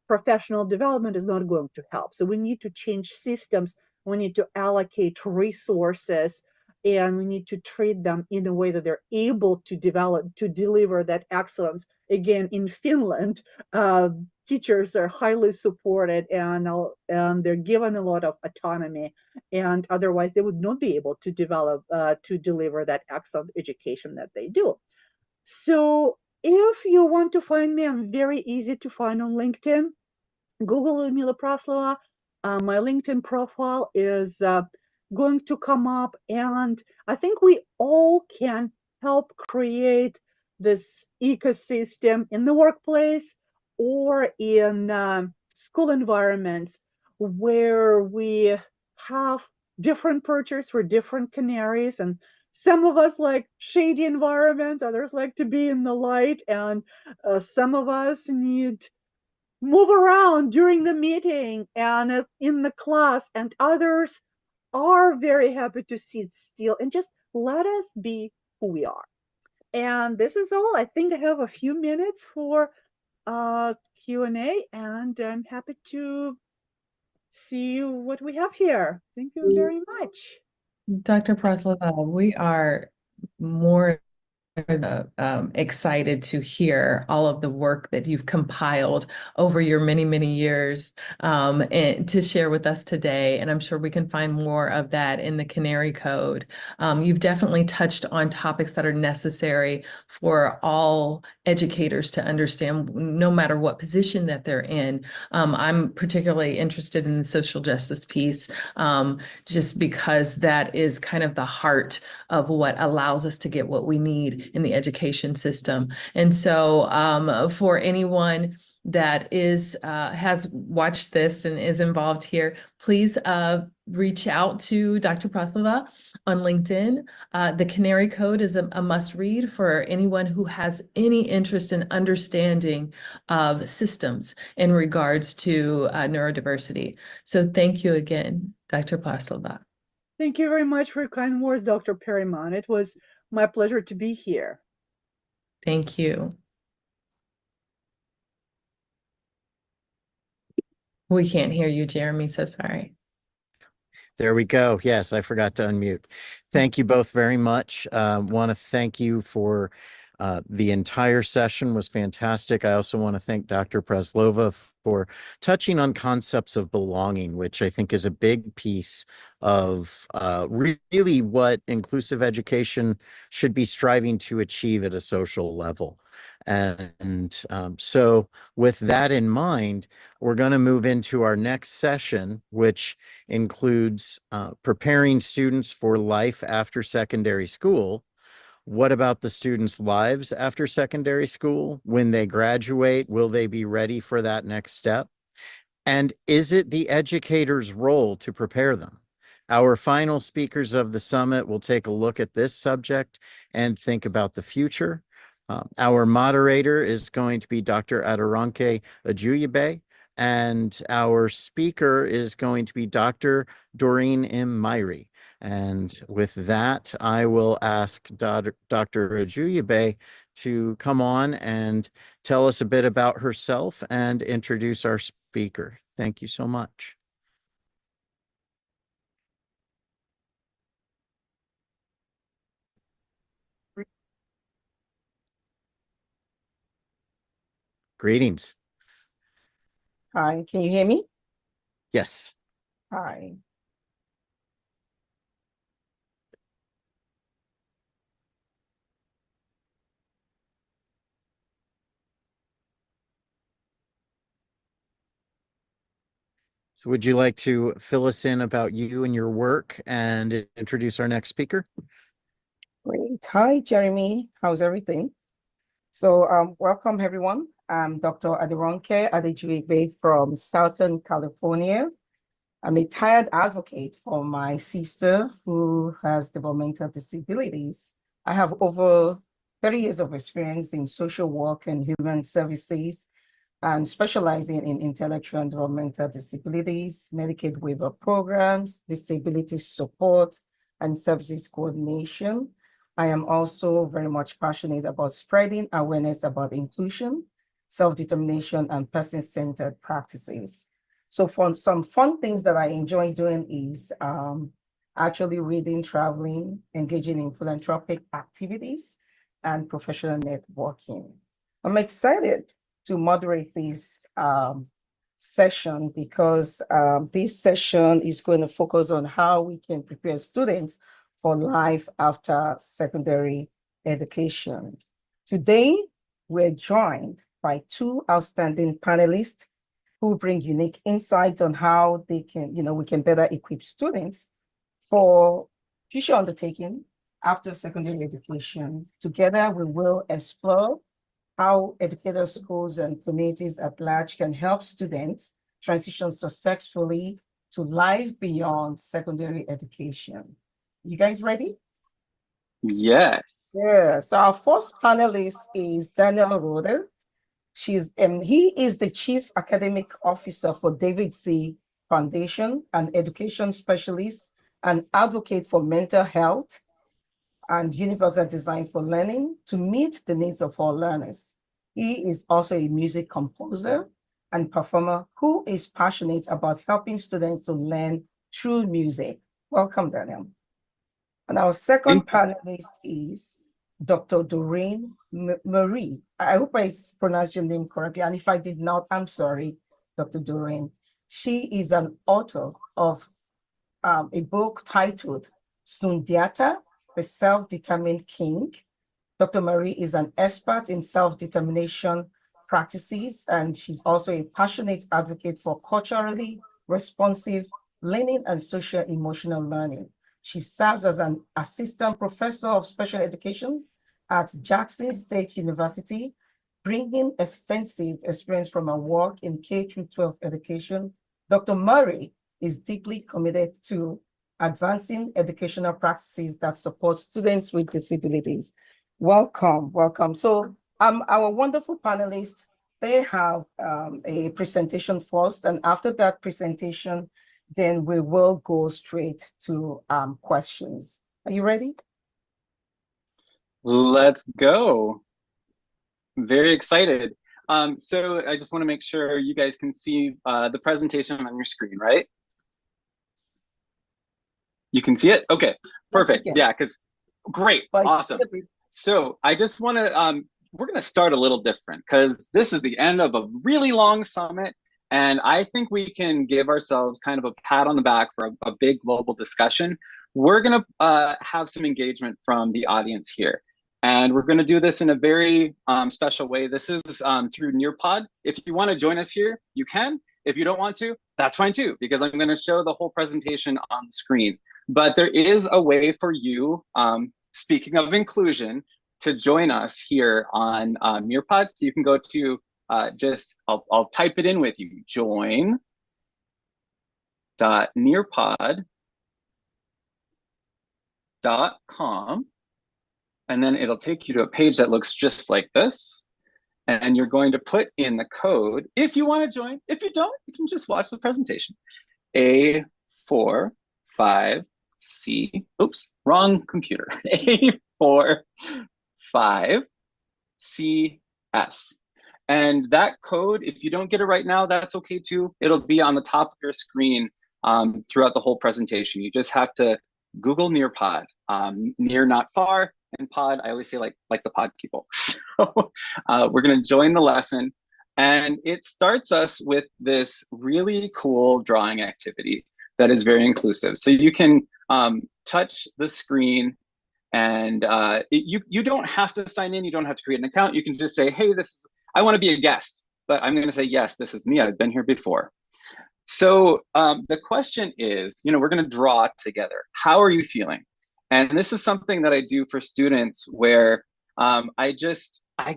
professional development is not going to help. So we need to change systems. We need to allocate resources, and we need to treat them in a way that they're able to deliver that excellence. Again, in Finland, teachers are highly supported, and they're given a lot of autonomy, and otherwise they would not be able to deliver that excellent education that they do. So if you want to find me, I'm very easy to find on LinkedIn. Google Ludmila Praslova. My LinkedIn profile is going to come up, and I think we all can help create this ecosystem in the workplace or in school environments where we have different perches for different canaries. And some of us like shady environments, others like to be in the light, and some of us need move around during the meeting and in the class, and others are very happy to sit still and just let us be who we are. And this is all. I think I have a few minutes for Q&A, and I'm happy to see what we have here. Thank you very much.
Dr. Praslova, we are more excited to hear all of the work that you've compiled over your many, many years, and to share with us today. And I'm sure we can find more of that in the Canary Code. You've definitely touched on topics that are necessary for all educators to understand, no matter what position that they're in. I'm particularly interested in the social justice piece, just because that is kind of the heart of what allows us to get what we need in the education system. And so for anyone that has watched this and is involved here, please reach out to Dr. Praslova on LinkedIn. The Canary Code is a must read for anyone who has any interest in understanding of systems in regards to neurodiversity. So thank you again, Dr. Praslova.
Thank you very much for your kind words, Dr. Perryman. It was my pleasure to be here.
Thank you. We can't hear you, Jeremy, so sorry.
There we go. Yes, I forgot to unmute. Thank you both very much. Want to thank you for the entire session was fantastic. I also want to thank Dr. Praslova for touching on concepts of belonging, which I think is a big piece of really what inclusive education should be striving to achieve at a social level. And so with that in mind, we're going to move into our next session, which includes preparing students for life after secondary school. What about the students' lives after secondary school? When they graduate, will they be ready for that next step? And is it the educator's role to prepare them? Our final speakers of the summit will take a look at this subject and think about the future. Our moderator is going to be Dr. Aderonke Ajuyibe, and our speaker is going to be Dr. Doreen M. Myrie. And with that, I will ask Dr. Ajuyibe to come on and tell us a bit about herself and introduce our speaker. Thank you so much. Greetings.
Hi, can you hear me?
Yes.
Hi.
So would you like to fill us in about you and your work and introduce our next speaker?
Great. Hi, Jeremy. How's everything? So, welcome everyone. I'm Dr. Aderonke Adejuyibe from Southern California. I'm a tired advocate for my sister who has developmental disabilities. I have over 30 years of experience in social work and human services, and specializing in intellectual and developmental disabilities, Medicaid waiver programs, disability support, and services coordination. I am also very much passionate about spreading awareness about inclusion, self-determination, and person-centered practices. So for some fun things that I enjoy doing is actually reading, traveling, engaging in philanthropic activities, and professional networking. I'm excited to moderate this session because this session is going to focus on how we can prepare students for life after secondary education. Today, we're joined by two outstanding panelists who bring unique insights on how they can, we can better equip students for future undertaking after secondary education. Together, we will explore how educators, schools, and communities at large can help students transition successfully to life beyond secondary education. You guys ready?
Yes.
Yeah, so our first panelist is Daniel Roeder. He is the Chief Academic Officer for David Z Foundation, an education specialist and advocate for mental health and universal design for learning to meet the needs of all learners. He is also a music composer and performer who is passionate about helping students to learn through music. Welcome, Daniel. And our second panelist is Dr. Doreen Myrie. I hope I pronounced your name correctly. And if I did not, I'm sorry, Dr. Doreen. She is an author of a book titled Sundiata, the Self-Determined King. Dr. Myrie is an expert in self-determination practices, and she's also a passionate advocate for culturally responsive learning and social emotional learning. She serves as an assistant professor of special education at Jackson State University, bringing extensive experience from her work in K-12 education. Dr. Myrie is deeply committed to advancing educational practices that support students with disabilities. Welcome, welcome. So our wonderful panelists, they have a presentation first, and after that presentation, then we will go straight to questions. Are you ready?
Let's go. Very excited. So I just want to make sure you guys can see the presentation on your screen, right? You can see it? Okay, perfect. Yeah, because great, awesome. So I just want to, we're going to start a little different because this is the end of a really long summit. And I think we can give ourselves kind of a pat on the back for a big global discussion. We're going to have some engagement from the audience here. And we're going to do this in a very special way. This is through Nearpod. If you want to join us here, you can. If you don't want to, that's fine too, because I'm going to show the whole presentation on the screen. But there is a way for you, speaking of inclusion, to join us here on Nearpod. So you can go to I'll type it in with you, join.nearpod.org. www.nearpod.com, and then it'll take you to a page that looks just like this. And you're going to put in the code if you want to join. If you don't, you can just watch the presentation. A45C, oops, wrong computer. A45CS. And that code, if you don't get it right now, that's okay too. It'll be on the top of your screen throughout the whole presentation. You just have to Google Nearpod. Near, not far, and pod, I always say like the pod people. So we're gonna join the lesson, and it starts us with this really cool drawing activity that is very inclusive. So you can touch the screen, and you don't have to sign in, you don't have to create an account. You can just say, hey, I wanna be a guest, but I'm gonna say, yes, this is me, I've been here before. So the question is, we're gonna draw together. How are you feeling? And this is something that I do for students where I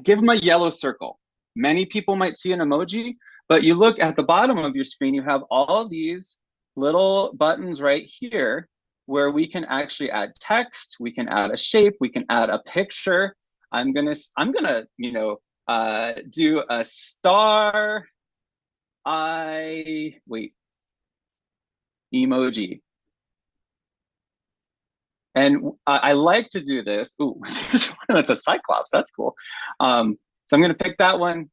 give them a yellow circle. Many people might see an emoji, but you look at the bottom of your screen, you have all these little buttons right here where we can actually add text, we can add a shape, we can add a picture. I'm gonna do a star emoji. And I like to do this. Ooh, there's one that's a cyclops. That's cool. So I'm going to pick that one.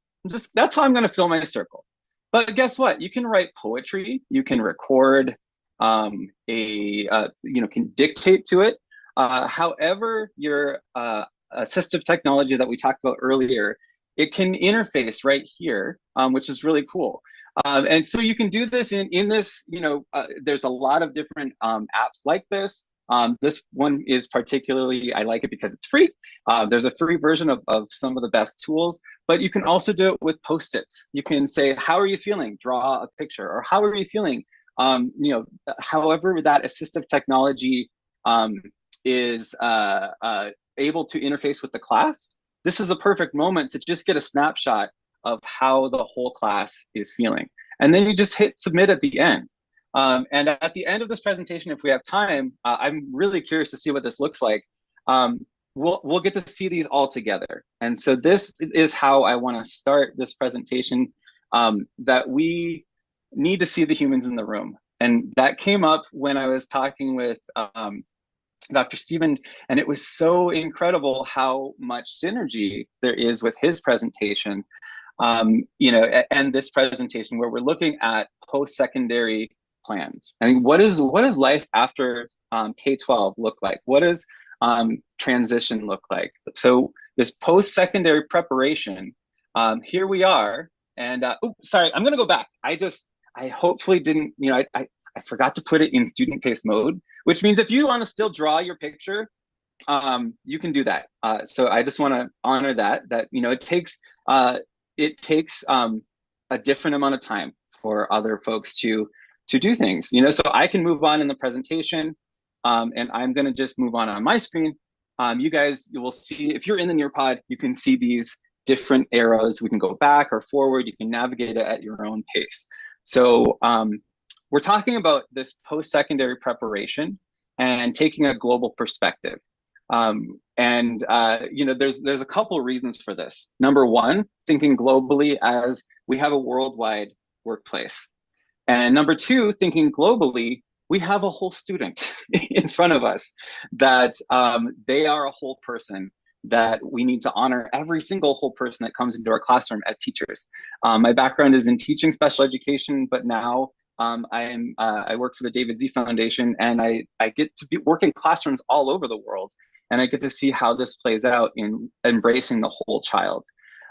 That's how I'm going to fill my circle. But guess what? You can write poetry. You can record can dictate to it. However, your assistive technology that we talked about earlier, it can interface right here, which is really cool. And so you can do this in this. There's a lot of different apps like this. This one is particularly, I like it because it's free. There's a free version of some of the best tools, but you can also do it with Post-its. You can say, how are you feeling? Draw a picture. Or how are you feeling? However that assistive technology is able to interface with the class, this is a perfect moment to just get a snapshot of how the whole class is feeling. And then you just hit submit at the end. And at the end of this presentation, if we have time, I'm really curious to see what this looks like. We'll get to see these all together. And so this is how I want to start this presentation, that we need to see the humans in the room. And that came up when I was talking with Dr. Stephen, and it was so incredible how much synergy there is with his presentation, and this presentation where we're looking at post-secondary plans. I mean, what does life after K-12 look like? What does transition look like? So this post-secondary preparation, here we are. And sorry, I'm gonna go back. I hopefully didn't, I forgot to put it in student pace mode, which means if you want to still draw your picture, you can do that. So I just want to honor that it takes a different amount of time for other folks to do things, so I can move on in the presentation, and I'm going to just move on my screen. You will see, if you're in the Nearpod, you can see these different arrows. We can go back or forward. You can navigate it at your own pace. So we're talking about this post-secondary preparation and taking a global perspective. There's a couple of reasons for this. Number one, thinking globally as we have a worldwide workplace. And number two, thinking globally, we have a whole student in front of us that they are a whole person that we need to honor, every single whole person that comes into our classroom as teachers. My background is in teaching special education, but now I work for the David Z Foundation, and I get to work in classrooms all over the world, and I get to see how this plays out in embracing the whole child.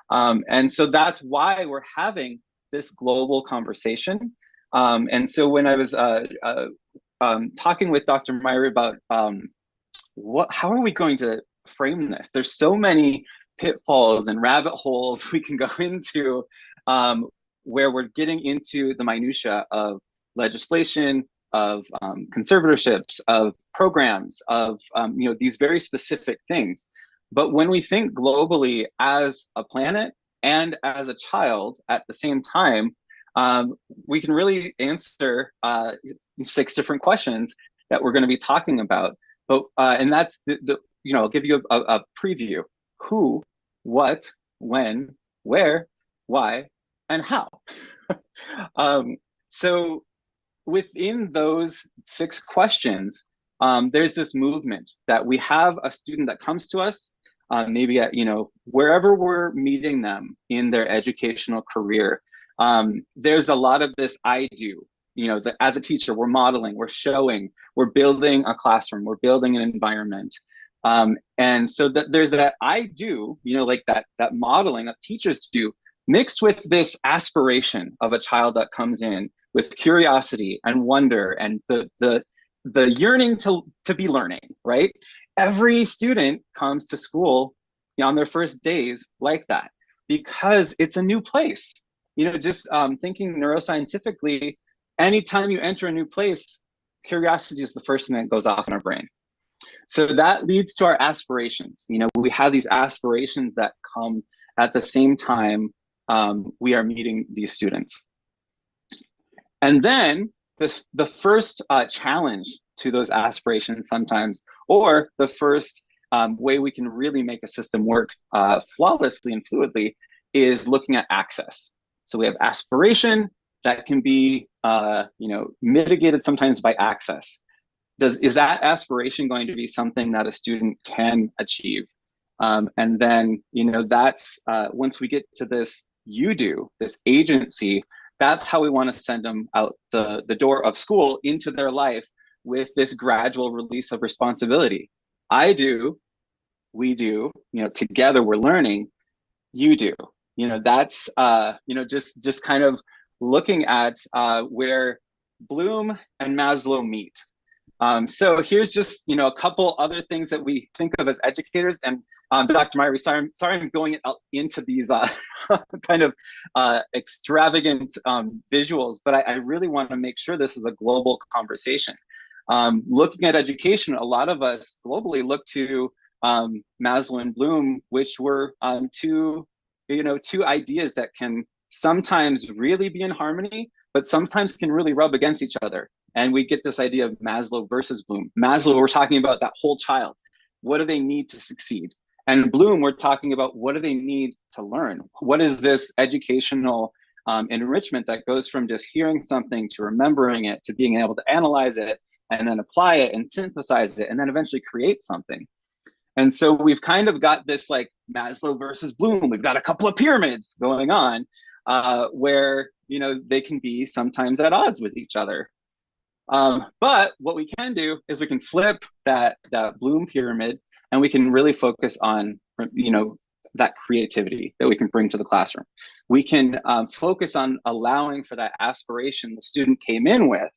And so that's why we're having this global conversation. And so when I was talking with Dr. Myrie about how are we going to frame this? There's so many pitfalls and rabbit holes we can go into, where we're getting into the minutia of legislation, of conservatorships, of programs, of these very specific things. But when we think globally as a planet and as a child at the same time, we can really answer 6 different questions that we're going to be talking about. But and that's I'll give you a preview: who, what, when, where, why, and how. So within those 6 questions, there's this movement that we have a student that comes to us, maybe at wherever we're meeting them in their educational career. There's a lot of this I do. That as a teacher, we're modeling, we're showing, we're building a classroom, we're building an environment. And so that there's that I do, like that modeling that teachers do, mixed with this aspiration of a child that comes in with curiosity and wonder and the yearning to be learning, right? Every student comes to school on their first days like that, because it's a new place. Just thinking neuroscientifically, anytime you enter a new place, curiosity is the first thing that goes off in our brain. So that leads to our aspirations. We have these aspirations that come at the same time we are meeting these students. And then the first challenge to those aspirations sometimes, or the first way we can really make a system work flawlessly and fluidly, is looking at access. So we have aspiration that can be mitigated sometimes by access. Is that aspiration going to be something that a student can achieve? And then that's once we get to this this agency, that's how we want to send them out the door of school into their life, with this gradual release of responsibility. I do, we do, together we're learning, you do. That's just kind of looking at where Bloom and Maslow meet. So here's just a couple other things that we think of as educators. And Dr. Myrie, sorry I'm going into these kind of extravagant visuals, but I really want to make sure this is a global conversation. Looking at education, a lot of us globally look to Maslow and Bloom, which were two ideas that can sometimes really be in harmony, but sometimes can really rub against each other. And we get this idea of Maslow versus Bloom. Maslow, we're talking about that whole child. What do they need to succeed? And Bloom, we're talking about what do they need to learn? What is this educational enrichment that goes from just hearing something to remembering it, to being able to analyze it, and then apply it and synthesize it, and then eventually create something. And so we've kind of got this like Maslow versus Bloom. We've got a couple of pyramids going on where they can be sometimes at odds with each other. But what we can do is we can flip that Bloom pyramid, and we can really focus on that creativity that we can bring to the classroom. We can focus on allowing for that aspiration the student came in with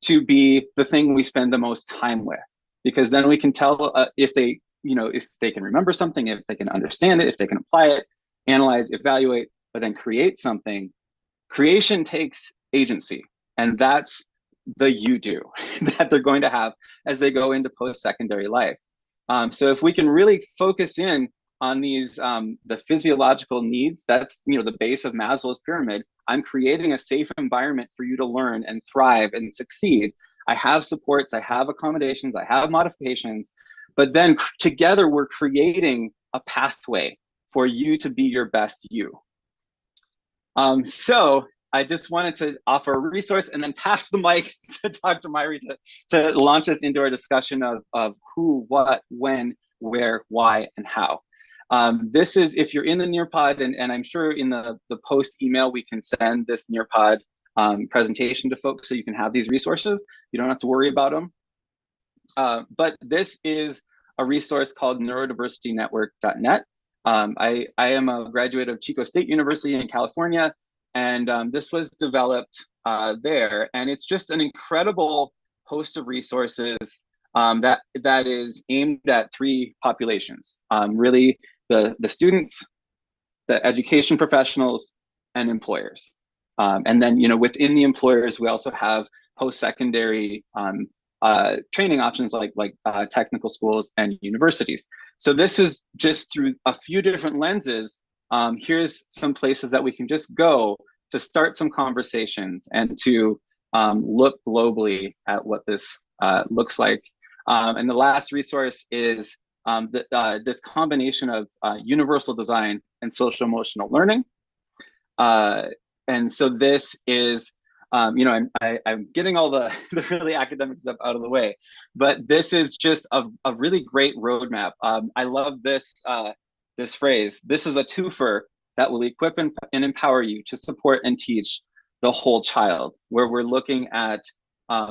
to be the thing we spend the most time with, because then we can tell if they can remember something, if they can understand it, if they can apply it, analyze, evaluate, but then create something. Creation takes agency, and that's the you do that they're going to have as they go into post-secondary life. So if we can really focus in on these the physiological needs, that's the base of Maslow's pyramid. I'm creating a safe environment for you to learn and thrive and succeed. I have supports, I have accommodations, I have modifications, but then together we're creating a pathway for you to be your best you. So I just wanted to offer a resource and then pass the mic to Dr. Myrie to launch us into our discussion of who, what, when, where, why, and how. This is, if you're in the Nearpod, and I'm sure in the post email, we can send this Nearpod presentation to folks so you can have these resources. You don't have to worry about them. But this is a resource called neurodiversitynetwork.net. I am a graduate of Chico State University in California, and this was developed there. And it's just an incredible host of resources that is aimed at 3 populations, really the students, the education professionals, and employers. And then, within the employers, we also have post-secondary training options like technical schools and universities. So this is just through a few different lenses. Here's some places that we can just go to start some conversations and to look globally at what this looks like. And the last resource is this combination of universal design and social emotional learning. And so this is, you know, I'm getting all the really academic stuff out of the way, but this is just a really great roadmap. I love this, this phrase. This is a twofer that will equip and empower you to support and teach the whole child, where we're looking at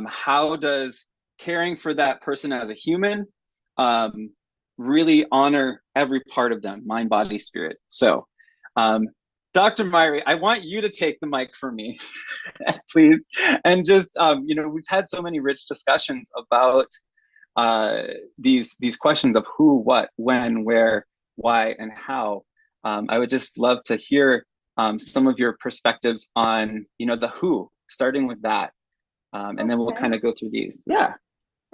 how does caring for that person as a human really honor every part of them, mind, body, spirit. So Dr. Myrie, I want you to take the mic for me, please. And just, you know, we've had so many rich discussions about these questions of who, what, when, where, why, and how. I would just love to hear some of your perspectives on, you know, the who, starting with that. And then we'll kind of go through these. Yeah.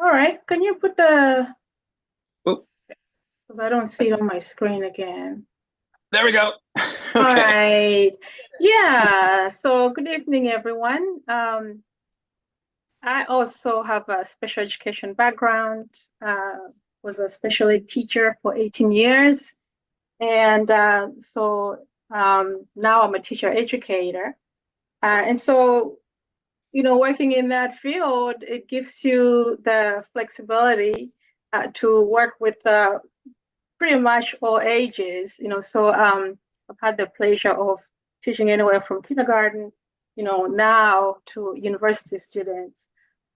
All right. Can you put the,
oh,
because I don't see it on my screen again.
There we go.
All right. Yeah. So good evening, everyone. I also have a special education background, was a special ed teacher for 18 years. And so now I'm a teacher educator. And so, you know, working in that field, it gives you the flexibility to work with pretty much all ages, you know. So I've had the pleasure of teaching anywhere from kindergarten, you know, now to university students.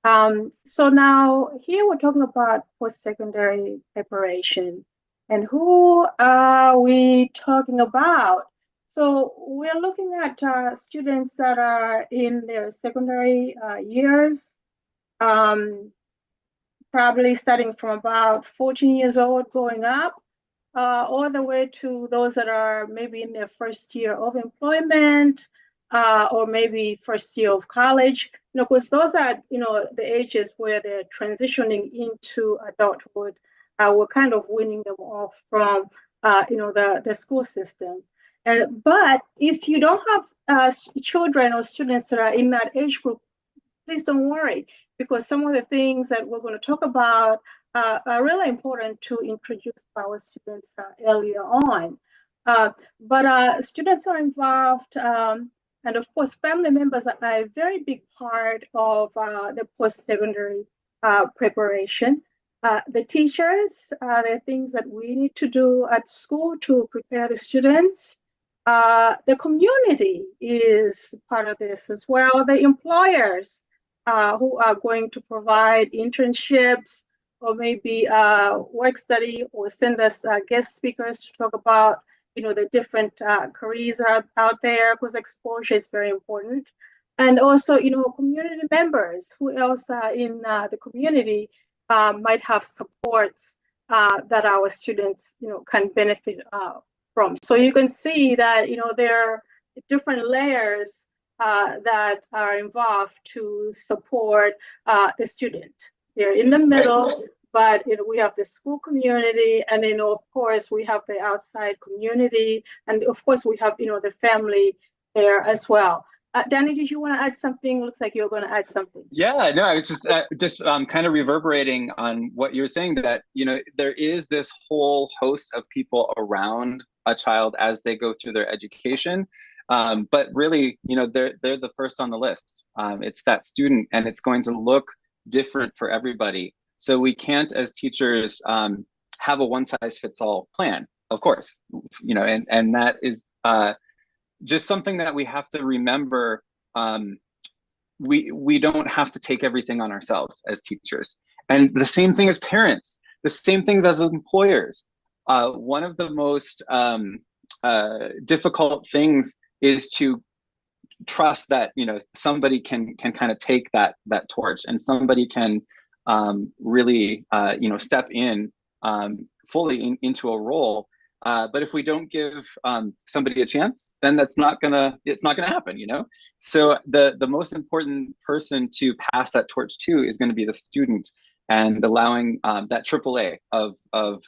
So now here we're talking about post-secondary preparation. And who are we talking about? So we're looking at students that are in their secondary years, probably starting from about 14 years old going up, all the way to those that are maybe in their first year of employment, or maybe first year of college, you know, because those are, you know, the ages where they're transitioning into adulthood. We're kind of weaning them off from, you know, the school system. But if you don't have children or students that are in that age group, please don't worry, because some of the things that we're going to talk about are really important to introduce our students earlier on. But students are involved, and of course, family members are a very big part of the post-secondary preparation. The teachers, there are things that we need to do at school to prepare the students. The community is part of this as well. The employers who are going to provide internships or maybe work study or send us guest speakers to talk about, you know, the different careers out there, because exposure is very important. And also, you know, community members who else in the community might have supports that our students, you know, can benefit from. So you can see that, you know, there are different layers that are involved to support the student. They're in the middle, but, you know, we have the school community, and then of course we have the outside community, and of course we have, you know, the family there as well. Danny, did you want to add something? Looks like you're going to add something.
Yeah, no, I was just kind of reverberating on what you're saying, that, you know, there is this whole host of people around a child as they go through their education. But really, you know, they're the first on the list. It's that student, and it's going to look different for everybody. So we can't, as teachers, have a one-size-fits-all plan, of course, you know, and that is just something that we have to remember. We don't have to take everything on ourselves as teachers. And the same thing as parents, the same things as employers. One of the most difficult things is to trust that, you know, somebody can kind of take that torch, and somebody can really, you know, step in fully into a role. But if we don't give somebody a chance, then it's not gonna happen, you know? So the most important person to pass that torch to is gonna be the student, and allowing that AAA of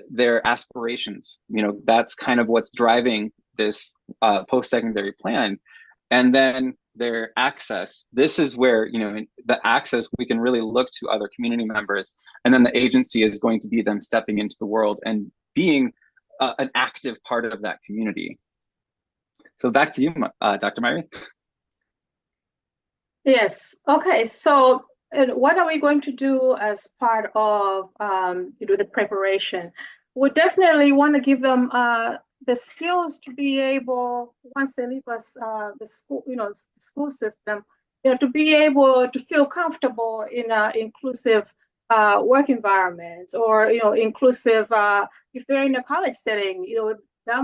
their aspirations. You know, that's kind of what's driving this post-secondary plan. And then their access, this is where, you know, the access, we can really look to other community members, and then the agency is going to be them stepping into the world and being an active part of that community. So back to you, Dr. Myrie.
Yes. Okay. So what are we going to do as part of the preparation? We definitely want to give them the skills to be able, once they leave us the school, the school system, to be able to feel comfortable in an inclusive work environment, or inclusive. If they're in a college setting, that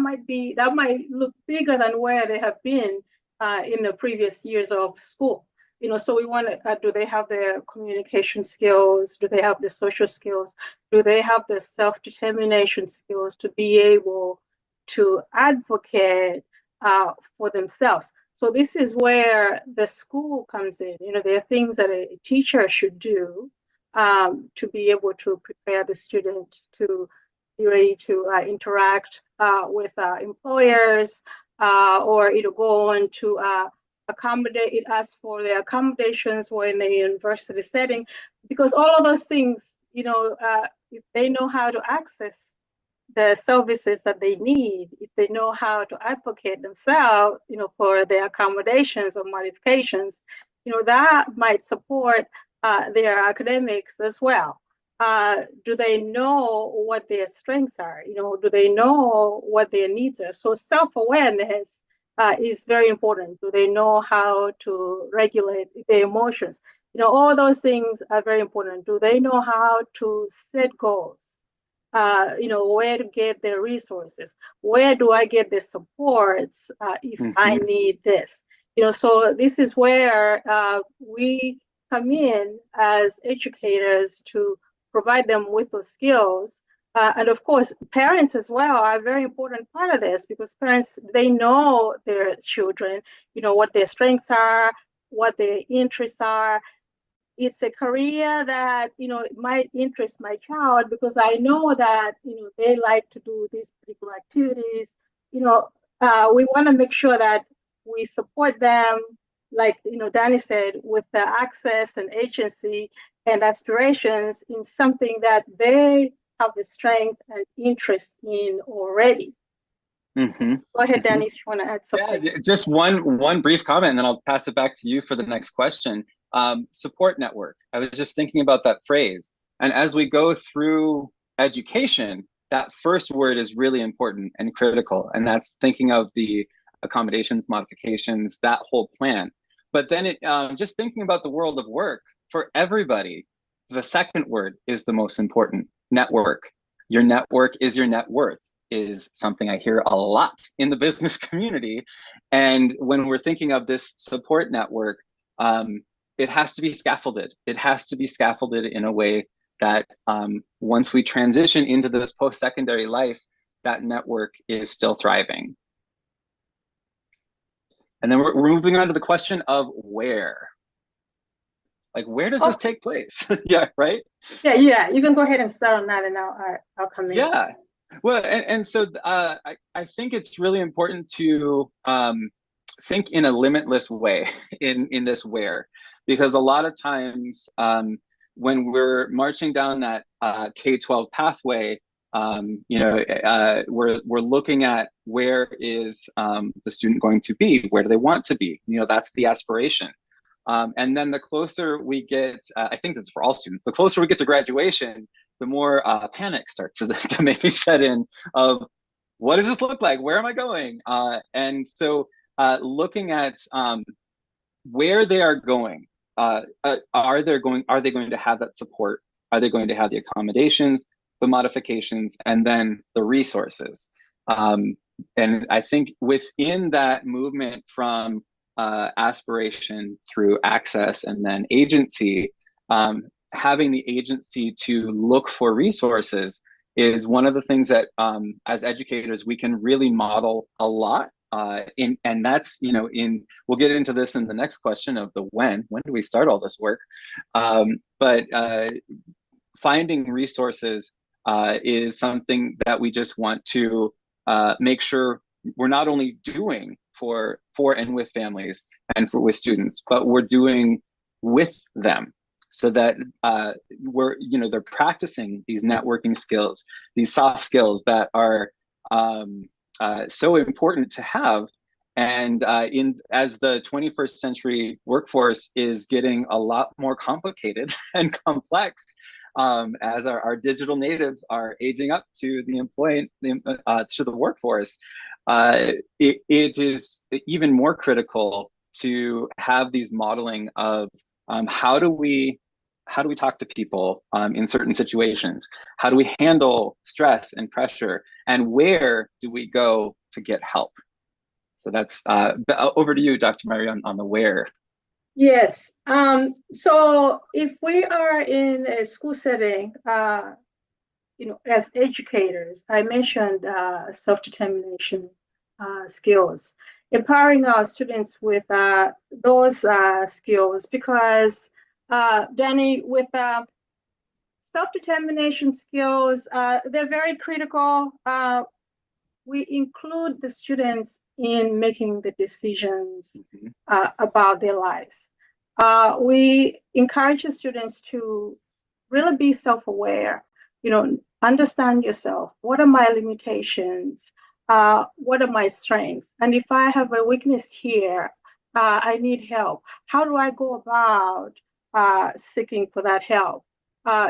might look bigger than where they have been in the previous years of school. So we want to, do they have the communication skills? Do they have the social skills? Do they have the self-determination skills to be able to advocate for themselves? So this is where the school comes in. There are things that a teacher should do to be able to prepare the student to be ready to interact with employers, or go on to accommodate it, ask for the accommodations or in the university setting, because all of those things, if they know how to access the services that they need, if they know how to advocate themselves, for their accommodations or modifications, that might support their academics as well. Do they know what their strengths are? Do they know what their needs are? So self-awareness is very important. Do they know how to regulate their emotions? All those things are very important. Do they know how to set goals? Where to get the resources? Where do I get the supports if I need this? So this is where we come in as educators to provide them with those skills. And of course, parents as well are a very important part of this, because parents, they know their children, what their strengths are, what their interests are. It's a career that, it might interest my child because I know that, they like to do these particular activities. We want to make sure that we support them, like, Danny said, with the access and agency and aspirations in something that they have the strength and interest in already. Go ahead, Danny, if you want to add something.
Yeah, just one brief comment, and then I'll pass it back to you for the next question. Support network. I was just thinking about that phrase. And as we go through education, that first word is really important and critical. And that's thinking of the accommodations, modifications, that whole plan. But then just thinking about the world of work for everybody, the second word is the most important: network. Your network is your net worth, is something I hear a lot in the business community. And when we're thinking of this support network, it has to be scaffolded. It has to be scaffolded in a way that once we transition into this post-secondary life, that network is still thriving. And then we're moving on to the question of where. Like, where does this take place? Yeah, right?
Yeah, you can go ahead and start on that, and I'll come in.
Yeah, well, and so I think it's really important to think in a limitless way in this where, because a lot of times when we're marching down that K-12 pathway, we're looking at where is the student going to be? Where do they want to be? That's the aspiration. And then the closer we get, I think this is for all students, the closer we get to graduation, the more panic starts to maybe set in of, what does this look like? Where am I going? And so looking at where they are going, are they going to have that support? Are they going to have the accommodations, the modifications, and then the resources? And I think within that movement from aspiration through access and then agency, having the agency to look for resources is one of the things that as educators we can really model a lot. And that's, we'll get into this in the next question of the when do we start all this work? But finding resources is something that we just want to make sure we're not only doing for and with families and with students, but we're doing with them, so that they're practicing these networking skills, these soft skills that are so important to have. And as the 21st century workforce is getting a lot more complicated and complex, as our digital natives are aging up to the workforce, it is even more critical to have these modeling of how do we talk to people in certain situations? How do we handle stress and pressure? And where do we go to get help? So that's over to you, Dr. Mary, on the where.
Yes. So if we are in a school setting, as educators, I mentioned self-determination skills, empowering our students with those skills, because Danny, with self-determination skills, they're very critical. We include the students in making the decisions about their lives. We encourage the students to really be self-aware, understand yourself. What are my limitations? What are my strengths? And if I have a weakness here, I need help. How do I go about seeking for that help?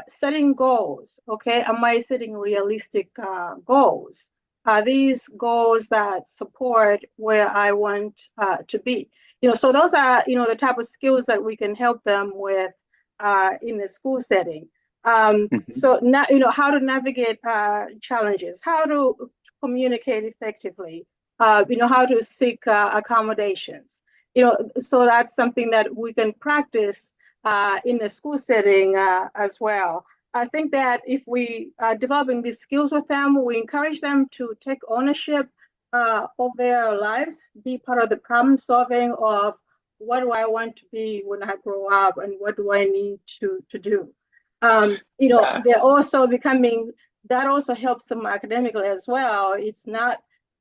Setting goals, okay? Am I setting realistic goals? Are these goals that support where I want to be? So those are, the type of skills that we can help them with in the school setting. So now, how to navigate challenges, how to communicate effectively, how to seek accommodations. So that's something that we can practice in the school setting as well. I think that if we are developing these skills with them, we encourage them to take ownership of their lives, be part of the problem solving of what do I want to be when I grow up and what do I need to do. They're also becoming, that also helps them academically as well.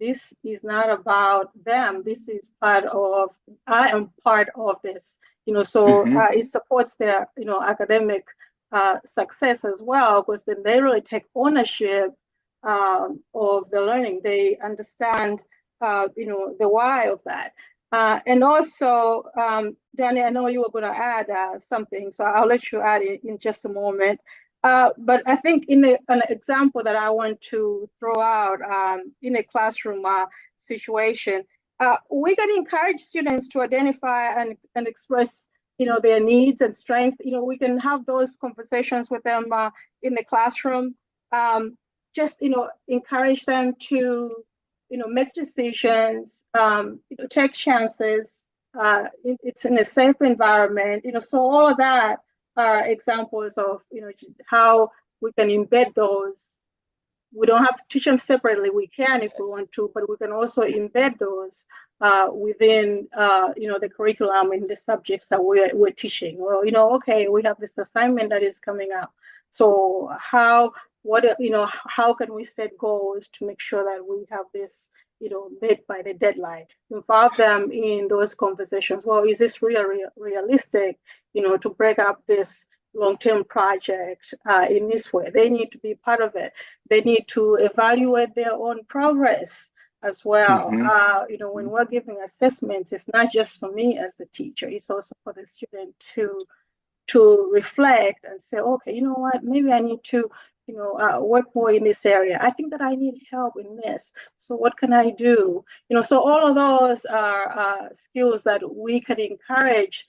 This is not about them. This is part of, I am part of this, so it supports their, academic success as well, because then they really take ownership of the learning. They understand, the why of that. And also, Danny, I know you were going to add something, so I'll let you add it in just a moment. But I think in an example that I want to throw out in a classroom situation, we can encourage students to identify and express their needs and strengths. We can have those conversations with them in the classroom. Just encourage them to make decisions, take chances. It's in a safe environment. So all of that are examples of how we can embed those. We don't have to teach them separately. We can if we want to, but we can also embed those within the curriculum in the subjects that we're teaching. Well, okay, we have this assignment that is coming up. So how can we set goals to make sure that we have this met by the deadline? Involve them in those conversations. Well, is this realistic to break up this long-term project in this way? They need to be part of it. They need to evaluate their own progress as well. When we're giving assessments, it's not just for me as the teacher, it's also for the student to reflect and say, okay, you know what, maybe I need to work more in this area. I think that I need help in this. So what can I do? So all of those are skills that we can encourage,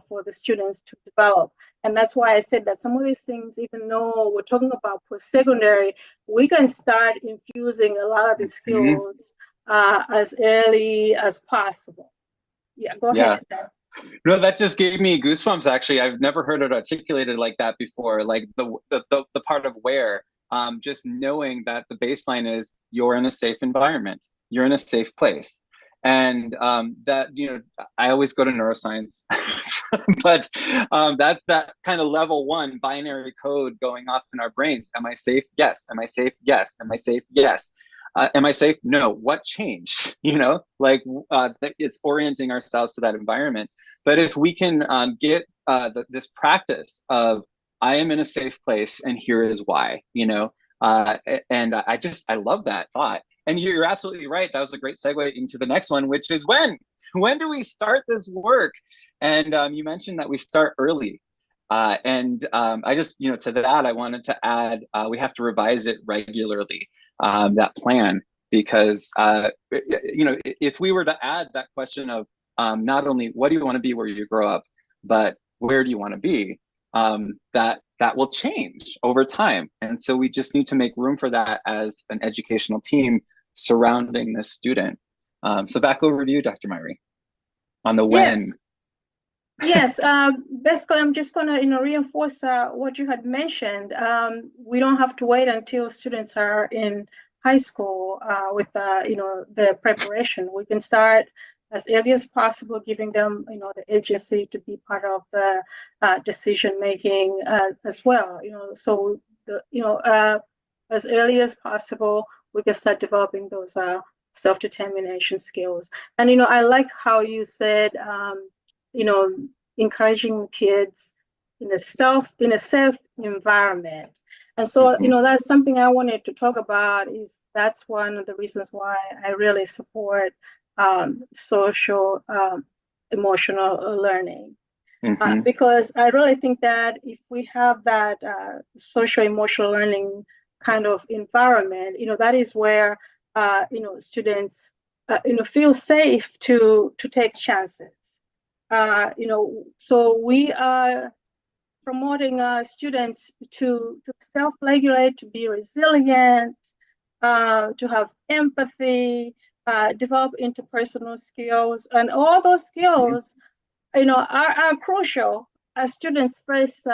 for the students to develop. And that's why I said that some of these things, even though we're talking about post-secondary, we can start infusing a lot of these skills as early as possible. Yeah, go ahead.
No, that just gave me goosebumps. Actually, I've never heard it articulated like that before. Like the part of where, just knowing that the baseline is you're in a safe environment, you're in a safe place, and that I always go to neuroscience, but that's that kind of level one binary code going off in our brains. Am I safe? Yes. Am I safe? Yes. Am I safe? Yes. Am I safe? No. What changed? Like it's orienting ourselves to that environment. But if we can get this practice of I am in a safe place and here is why, and I love that thought. And you're absolutely right. That was a great segue into the next one, which is when do we start this work? And you mentioned that we start early. I just, to that, I wanted to add, we have to revise it regularly, that plan, because, if we were to add that question of not only what do you want to be where you grow up, but where do you want to be, that will change over time. And so we just need to make room for that as an educational team surrounding this student. So back over to you, Dr. Myrie, on the when.
Yes, basically, I'm just going to reinforce what you had mentioned. We don't have to wait until students are in high school with the preparation. We can start as early as possible, giving them the agency to be part of the decision making as well. So as early as possible, we can start developing those self-determination skills. And I like how you said, encouraging kids in a safe environment. And so, that's something I wanted to talk about. That's one of the reasons why I really support social emotional learning. Because I really think that if we have that social emotional learning kind of environment, that is where students feel safe to take chances. So we are promoting students to self-regulate, to be resilient, to have empathy, develop interpersonal skills, and all those skills, are crucial as students face,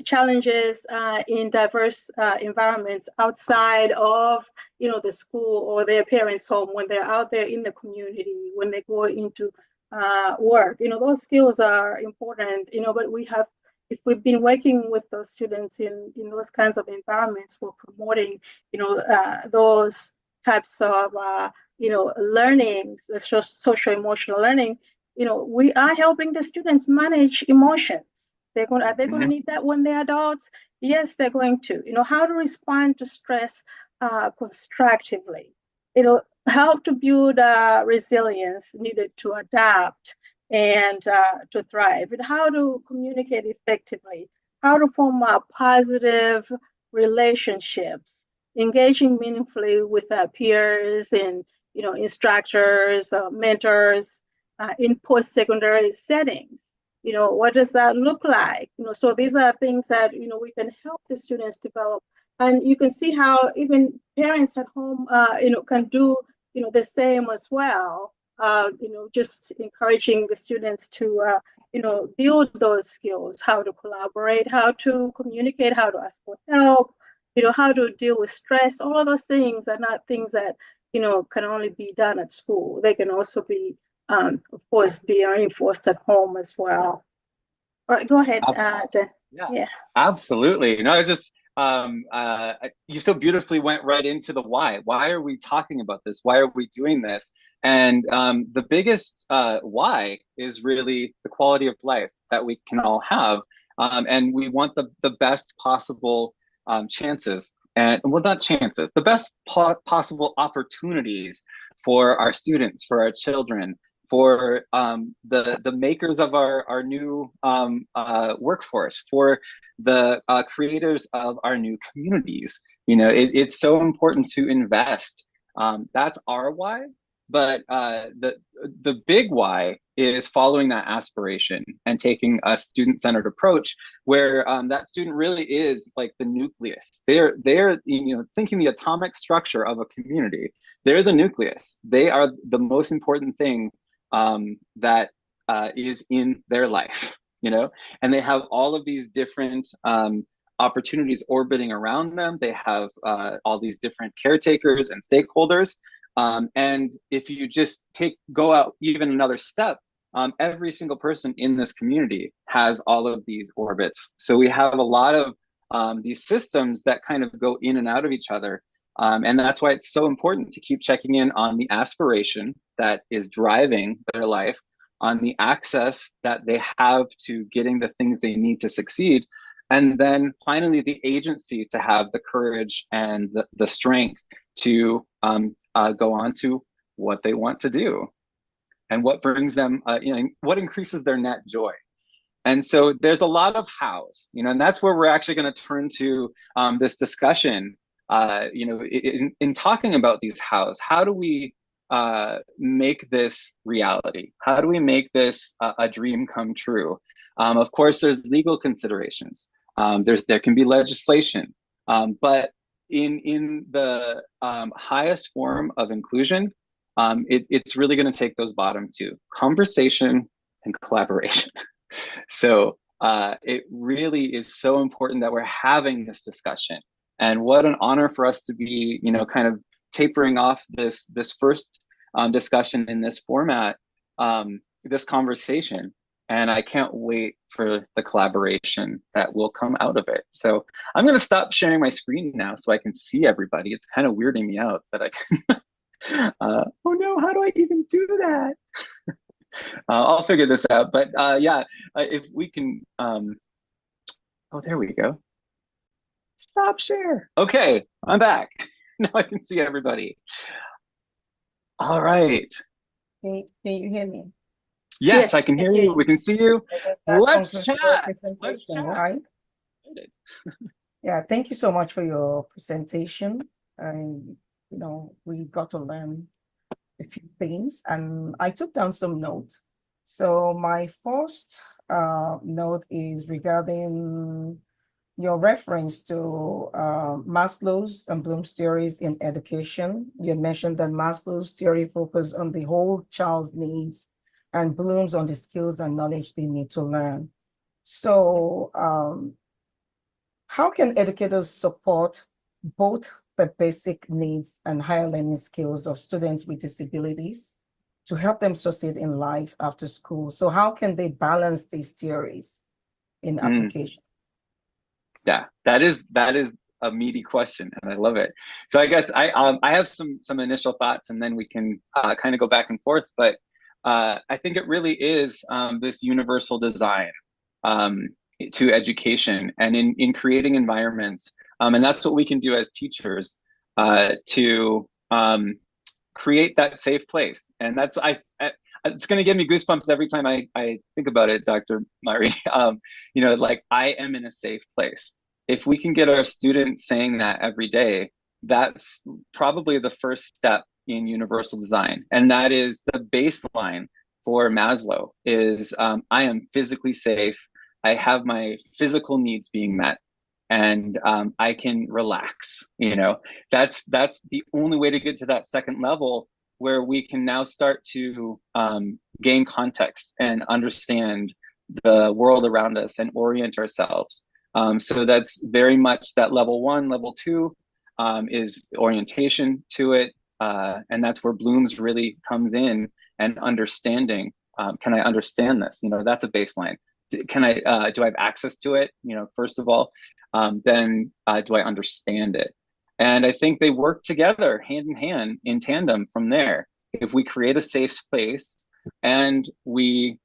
challenges in diverse environments outside of, the school or their parents' home, when they're out there in the community, when they go into work. Those skills are important, but if we've been working with those students in those kinds of environments for promoting, those types of, learning, social emotional learning, we are helping the students manage emotions. Are they going to need that when they're adults? Yes, they're going to. How to respond to stress constructively. It'll help to build resilience needed to adapt and to thrive, and how to communicate effectively, how to form positive relationships, engaging meaningfully with peers and instructors, mentors in post-secondary settings. What does that look like? So these are things that we can help the students develop. And you can see how even parents at home, can do, the same as well. Just encouraging the students to, build those skills, how to collaborate, how to communicate, how to ask for help, how to deal with stress. All of those things are not things that, can only be done at school. They can also be, of course, be reinforced at home as well. All right, go ahead.
Yeah, absolutely. It's just, you so beautifully went right into the why. Why are we talking about this? Why are we doing this? And the biggest why is really the quality of life that we can all have. And we want the best possible chances, and well, not chances, the best possible opportunities for our students, for our children, for the makers of our new workforce, for the creators of our new communities. It's so important to invest. That's our why. But the big why is following that aspiration and taking a student-centered approach, where that student really is like the nucleus. They're thinking the atomic structure of a community. They're the nucleus. They are the most important thing that is in their life, and they have all of these different opportunities orbiting around them. They have all these different caretakers and stakeholders. And if you just go out even another step, every single person in this community has all of these orbits. So we have a lot of these systems that kind of go in and out of each other. And that's why it's so important to keep checking in on the aspiration that is driving their life, on the access that they have to getting the things they need to succeed, and then finally the agency to have the courage and the strength to go on to what they want to do and what brings them, what increases their net joy. And so there's a lot of hows, and that's where we're actually going to turn to this discussion. In talking about these hows, how do we make this reality? How do we make this a dream come true? Of course, there's legal considerations. There can be legislation, but in the highest form of inclusion, it's really going to take those bottom two: conversation and collaboration. So it really is so important that we're having this discussion. And what an honor for us to be, kind of tapering off this first discussion in this format, this conversation. And I can't wait for the collaboration that will come out of it. So I'm going to stop sharing my screen now so I can see everybody. It's kind of weirding me out that I can. Oh no, how do I even do that? I'll figure this out. But if we can, oh, there we go. Stop share. Okay, I'm back. Now I can see everybody. All right.
Can you hear me?
Yes, I can hear you. We can see you. Let's chat.
Let's chat. Right? Yeah, thank you so much for your presentation. And we got to learn a few things, and I took down some notes. So my first note is regarding your reference to Maslow's and Bloom's theories in education. You had mentioned that Maslow's theory focused on the whole child's needs and Bloom's on the skills and knowledge they need to learn. So how can educators support both the basic needs and higher learning skills of students with disabilities to help them succeed in life after school? So how can they balance these theories in application?
Yeah, that is a meaty question, and I love it. So I guess I have some initial thoughts, and then we can kind of go back and forth. But I think it really is this universal design to education, and in creating environments, and that's what we can do as teachers to create that safe place. And that's it's going to give me goosebumps every time I think about it, Dr. Mari. Like I am in a safe place. If we can get our students saying that every day, that's probably the first step in universal design. And that is the baseline for Maslow is I am physically safe. I have my physical needs being met, and I can relax. That's the only way to get to that second level, where we can now start to gain context and understand the world around us and orient ourselves. So that's very much that level one. Level two is orientation to it. And that's where Bloom's really comes in, and understanding. Can I understand this? That's a baseline. Do I have access to it? First of all, then do I understand it? And I think they work together hand in hand, in tandem from there. If we create a safe space and we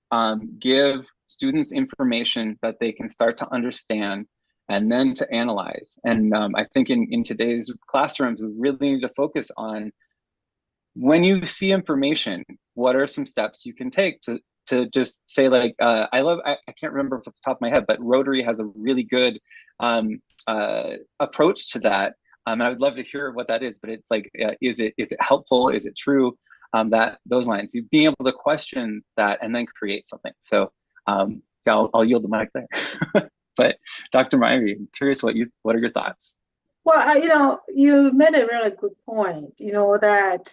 give students information that they can start to understand and then to analyze. And I think in today's classrooms, we really need to focus on, when you see information, what are some steps you can take to just say, like, I can't remember off the top of my head, but Rotary has a really good approach to that. And I would love to hear what that is, but it's like, is it helpful? Is it true? Those lines, you being able to question that and then create something. So I'll yield the mic there. But Dr. Myrie, I'm curious what are your thoughts?
Well, you made a really good point, that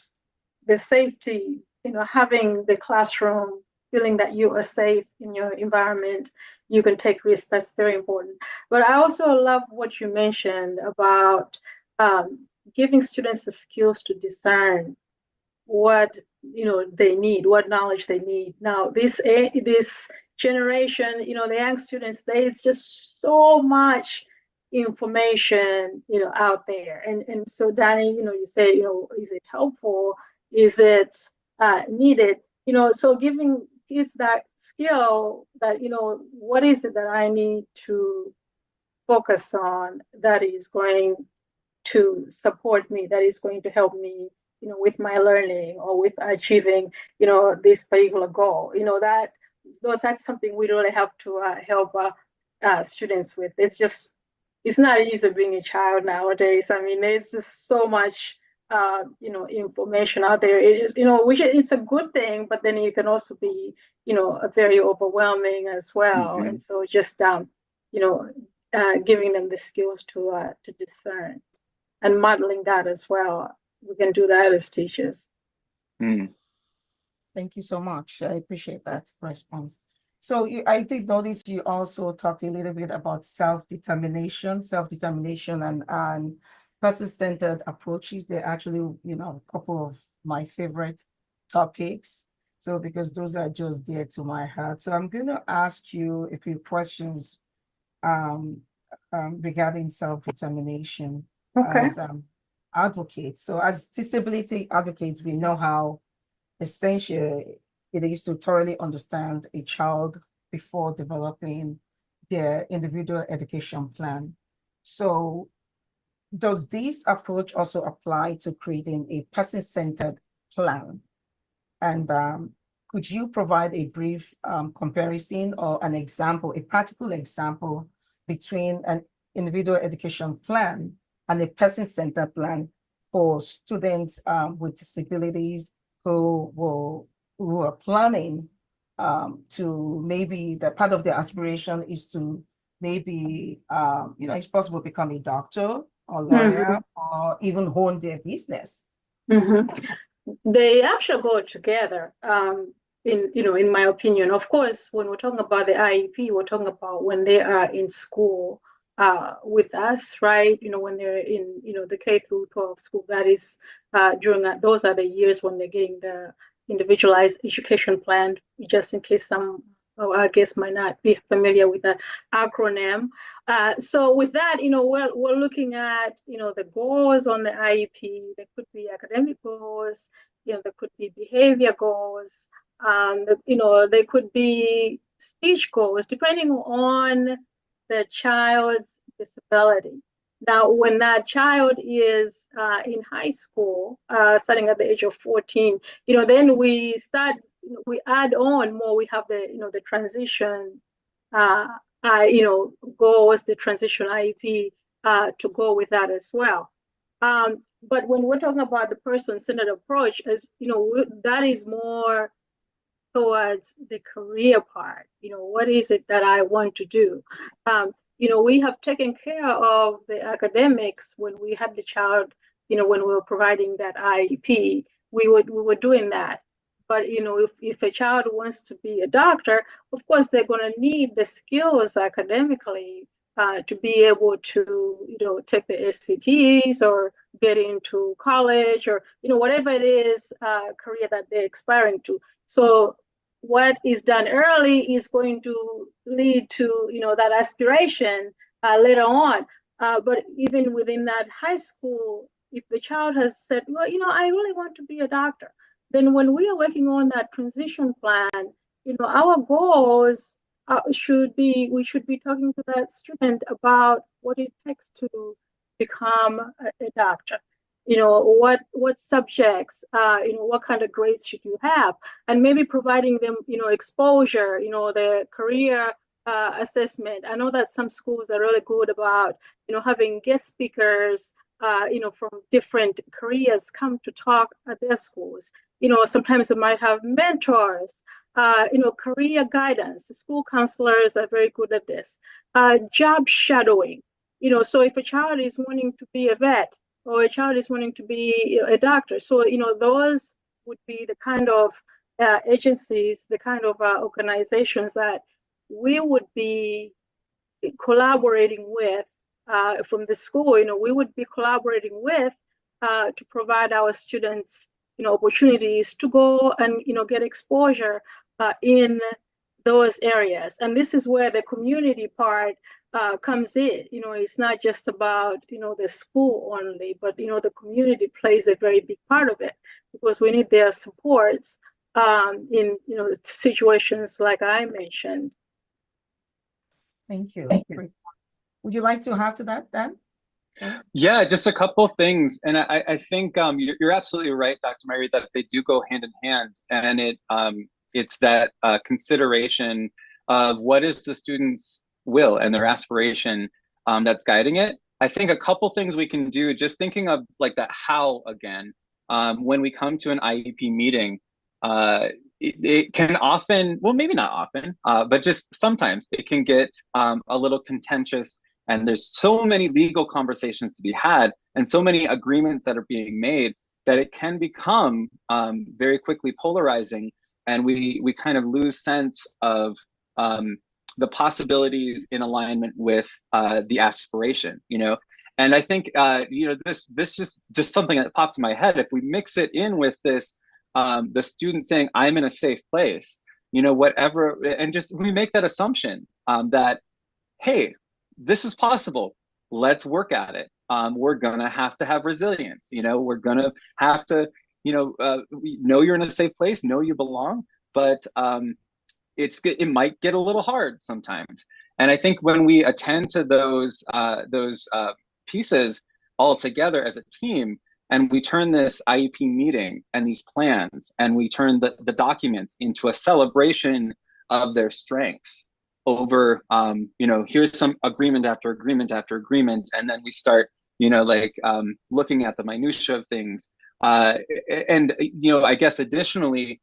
the safety, having the classroom, feeling that you are safe in your environment, you can take risks, that's very important. But I also love what you mentioned about giving students the skills to discern what they need, what knowledge they need. Now, this generation, the young students, there's just so much information, out there. And so Danny, you say, is it helpful? Is it needed? So giving kids that skill that, what is it that I need to focus on that is going to support me, that is going to help me, with my learning or with achieving, this particular goal. That's something we really have to help students with. It's not easy being a child nowadays. I mean, there's just so much, information out there. It is, it's a good thing, but then it can also be, very overwhelming as well. And so just, giving them the skills to discern and modeling that as well. We can do that as teachers.
Thank you so much. I appreciate that response. So I did notice you also talked a little bit about self-determination and person-centered approaches. They're actually, a couple of my favorite topics. So because those are just dear to my heart. So I'm going to ask you a few questions regarding self-determination as advocates. So as disability advocates, we know how essential it is to thoroughly understand a child before developing their individual education plan. So does this approach also apply to creating a person-centered plan? And could you provide a brief comparison or an example, a practical example between an individual education plan and a person-centered plan for students with disabilities who are planning to maybe the part of their aspiration is to maybe, it's possible become a doctor or lawyer or even hone their business?
They actually go together. In my opinion, of course, when we're talking about the IEP, we're talking about when they are in school with us, right? When they're in, the K through 12 school, that is those are the years when they're getting the individualized education plan, just in case some, I guess, might not be familiar with that acronym. So with that, we're looking at, the goals on the IEP. There could be academic goals, there could be behavior goals, there could be speech goals, depending on the child's disability. Now, when that child is in high school, starting at the age of 14, then we add on more. We have the transition, goals, the transition IEP to go with that as well. But when we're talking about the person-centered approach, as that is more towards the career part. What is it that I want to do? We have taken care of the academics when we had the child, when we were providing that IEP, we were doing that. But, if a child wants to be a doctor, of course, they're going to need the skills academically to be able to, take the SCTs or get into college or, whatever it is, career that they're aspiring to. So what is done early is going to lead to, that aspiration later on. But even within that high school, if the child has said, well, I really want to be a doctor, then when we are working on that transition plan, our goals we should be talking to that student about what it takes to become a doctor. What subjects, what kind of grades should you have, and maybe providing them, exposure, their career assessment. I know that some schools are really good about, having guest speakers, from different careers come to talk at their schools. Sometimes they might have mentors, career guidance. School counselors are very good at this. Job shadowing. So if a child is wanting to be a vet, or a child is wanting to be a doctor. So, those would be the kind of agencies, the kind of organizations that we would be collaborating with from the school. We would be collaborating with to provide our students, opportunities to go and, get exposure in those areas. And this is where the community part comes in. It's not just about, the school only, but, the community plays a very big part of it, because we need their supports in, situations like I mentioned.
Thank you. Would you like to add to that, Dan?
Yeah, just a couple of things. And I think you're absolutely right, Dr. Mary, that they do go hand in hand. And it's that consideration of what is the student's will and their aspiration that's guiding it. I think a couple things we can do, just thinking of like that how again, when we come to an IEP meeting, it can often, well, maybe not often, but just sometimes it can get a little contentious. And there's so many legal conversations to be had and so many agreements that are being made that it can become very quickly polarizing. And we kind of lose sense of the possibilities in alignment with the aspiration, And I think, this just something that popped in my head. If we mix it in with this, the student saying, I'm in a safe place, whatever, and just we make that assumption that, hey, this is possible. Let's work at it. We're gonna have to have resilience. We're gonna have to, know you're in a safe place, know you belong, but it might get a little hard sometimes. And I think when we attend to those pieces all together as a team, and we turn this IEP meeting and these plans, and we turn the documents into a celebration of their strengths over, here's some agreement after agreement after agreement, and then we start, looking at the minutia of things. And I guess additionally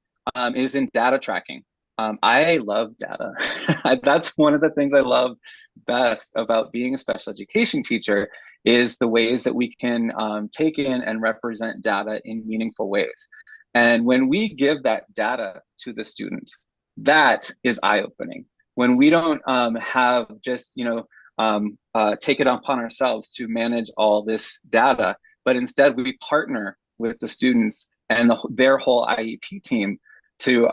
is in data tracking. I love data. That's one of the things I love best about being a special education teacher, is the ways that we can take in and represent data in meaningful ways. And when we give that data to the student, that is eye-opening. When we don't have just, take it upon ourselves to manage all this data, but instead we partner with the students and their whole IEP team to,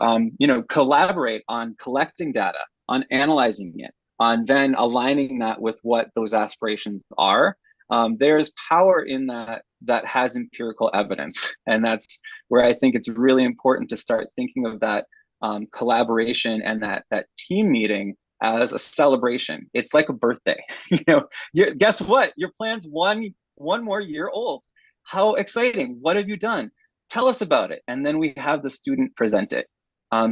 collaborate on collecting data, on analyzing it, on then aligning that with what those aspirations are. There's power in that has empirical evidence. And that's where I think it's really important to start thinking of that collaboration and that team meeting as a celebration. It's like a birthday. Guess what? Your plan's one more year old. How exciting! What have you done? Tell us about it. And then we have the student present it.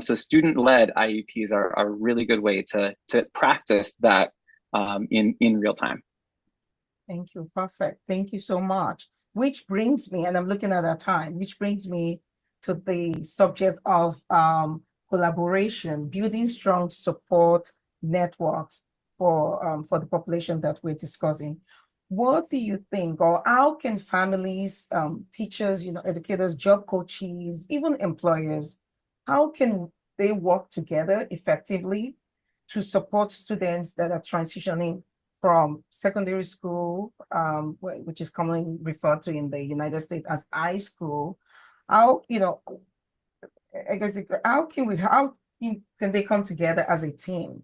So student-led IEPs are a really good way to practice that in real time.
Thank you. Perfect. Thank you so much. Which brings me, and I'm looking at our time, which brings me to the subject of collaboration, building strong support networks for the population that we're discussing. What do you think, or how can families, teachers, educators, job coaches, even employers, how can they work together effectively to support students that are transitioning from secondary school, which is commonly referred to in the United States as high school? How, I guess, how can they come together as a team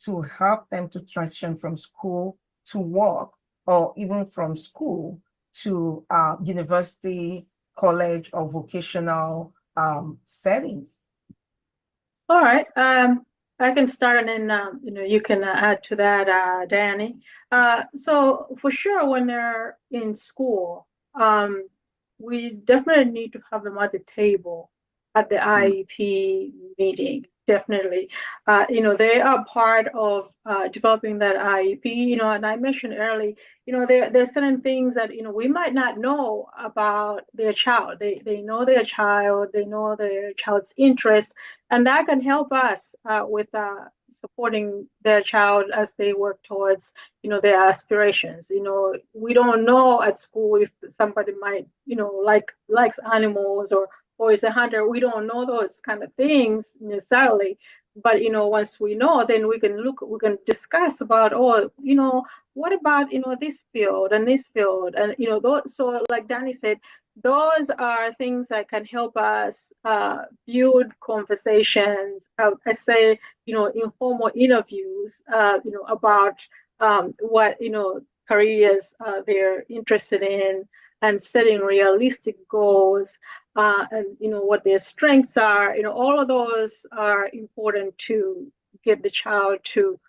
to help them to transition from school to work, or even from school to university, college, or vocational settings?
All right. I can start, and then you can add to that, Danny. So for sure, when they're in school, we definitely need to have them at the table at the IEP meeting. Definitely, they are part of developing that IEP. And I mentioned early, there's certain things that we might not know about their child. They know their child, they know their child's interests, and that can help us with supporting their child as they work towards their aspirations. We don't know at school if somebody might likes animals or is a hunter. We don't know those kind of things necessarily, but once we know, then we can discuss about, what about this field and this field, and so like Danny said, those are things that can help us build conversations. I say, informal interviews, about what, careers they're interested in, and setting realistic goals, and, what their strengths are. All of those are important to get the child to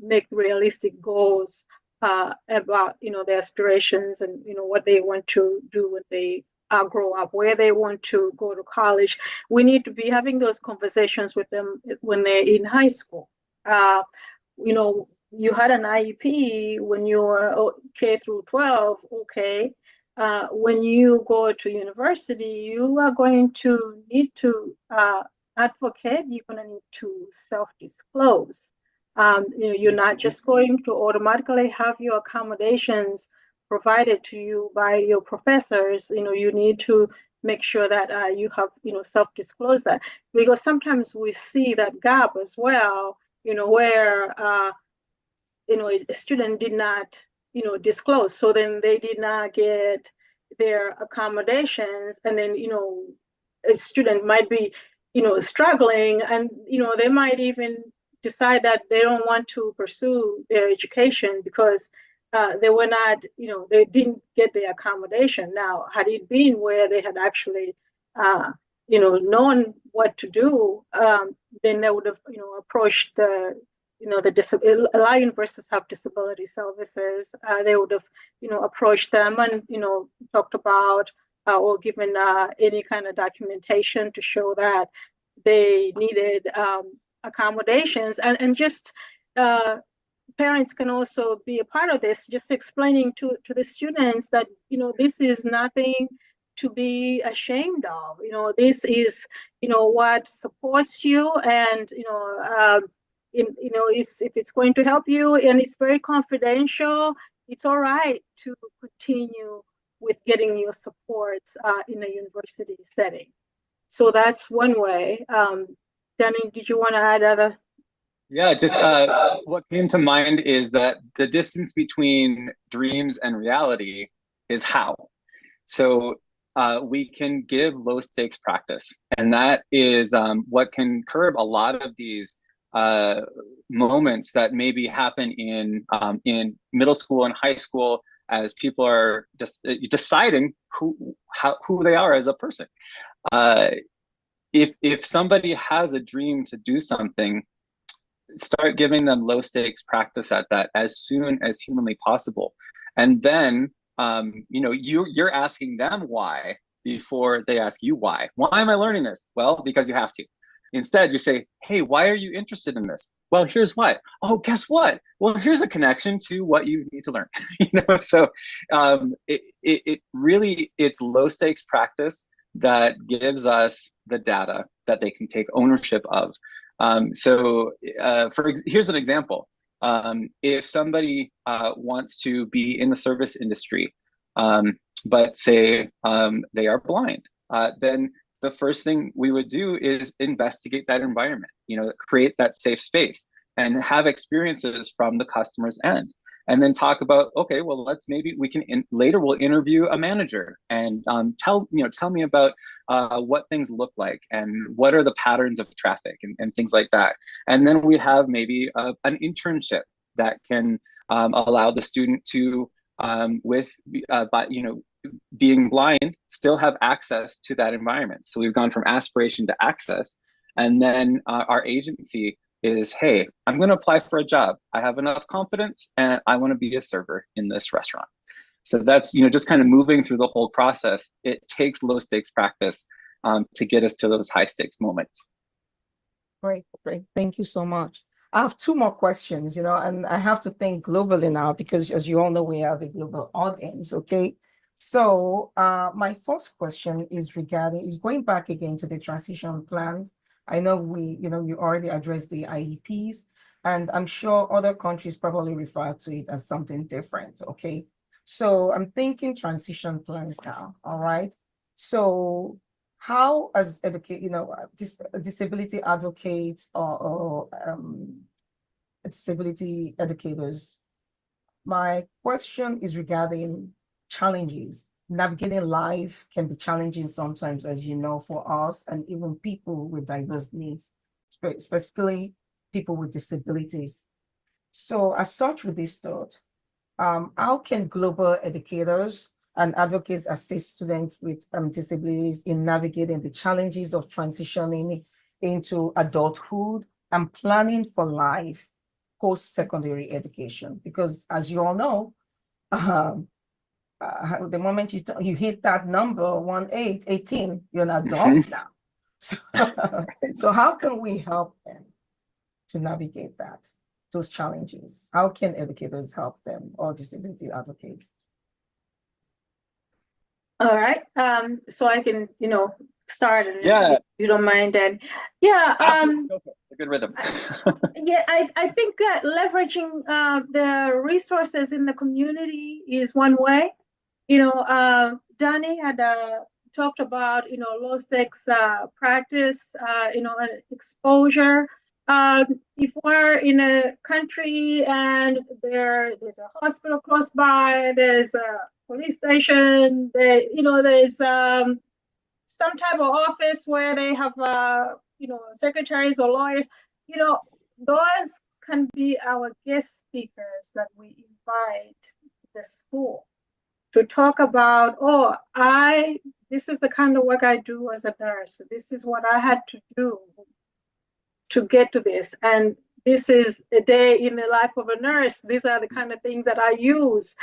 make realistic goals about their aspirations and what they want to do when they grow up, where they want to go to college. We need to be having those conversations with them when they're in high school. You had an IEP when you were K through 12, okay. When you go to university, you are going to need to advocate. You're going to need to self-disclose. You're not just going to automatically have your accommodations provided to you by your professors. You need to make sure that you have, self-disclose that, because sometimes we see that gap as well, where, a student did not, disclose. So then they did not get their accommodations. And then, a student might be, struggling, and, they might even decide that they don't want to pursue their education because they were not, they didn't get the accommodation. Now, had it been where they had actually, known what to do, then they would have, approached the, a lot of universities have disability services. They would have, approached them and, talked about or given any kind of documentation to show that they needed accommodations, and just parents can also be a part of this, just explaining to the students that this is nothing to be ashamed of. This is what supports you, and if it's going to help you and it's very confidential, it's all right to continue with getting your supports in a university setting. So that's one way. Danny, did you want to add other?
Yeah, just what came to mind is that the distance between dreams and reality is how. So we can give low stakes practice, and that is what can curb a lot of these moments that maybe happen in middle school and high school as people are just deciding who they are as a person. If somebody has a dream to do something, start giving them low stakes practice at that as soon as humanly possible. And then, you're asking them why before they ask you why. Why am I learning this? Well, because you have to. Instead, you say, hey, why are you interested in this? Well, here's why. Oh, guess what? Well, here's a connection to what you need to learn. So it really, it's low stakes practice that gives us the data that they can take ownership of. Here's an example. If somebody wants to be in the service industry, but say they are blind, then the first thing we would do is investigate that environment, create that safe space and have experiences from the customer's end. And then talk about, okay, well, later we'll interview a manager and tell me about what things look like and what are the patterns of traffic and things like that. And then we have maybe an internship that can allow the student to, being blind, still have access to that environment. So we've gone from aspiration to access. And then our agency is, hey, I'm going to apply for a job. I have enough confidence and I want to be a server in this restaurant. So that's, just kind of moving through the whole process. It takes low stakes practice to get us to those high stakes moments.
Great. Thank you so much. I have two more questions, and I have to think globally now because, as you all know, we have a global audience, okay? So my first question is going back again to the transition plans. I know you already addressed the IEPs, and I'm sure other countries probably refer to it as something different, okay? So I'm thinking transition plans now, all right? So how, as disability advocates or disability educators, my question is regarding challenges navigating life can be challenging sometimes, as you know, for us and even people with diverse needs, specifically people with disabilities. So as such with this thought, how can global educators and advocates assist students with disabilities in navigating the challenges of transitioning into adulthood and planning for life post-secondary education? Because as you all know, the moment you hit that number 18, you're an adult now. So how can we help them to navigate those challenges? How can educators help them or disability advocates?
All right. So I can, start and
Yeah.
if you don't mind. And yeah,
It's a good rhythm.
yeah, I think that leveraging the resources in the community is one way. Danny had talked about, low stakes practice, and exposure. If we're in a country and there's a hospital close by, there's a police station, there's some type of office where they have, secretaries or lawyers, those can be our guest speakers that we invite to the school to talk about, this is the kind of work I do as a nurse. This is what I had to do to get to this. And this is a day in the life of a nurse. These are the kind of things that I use,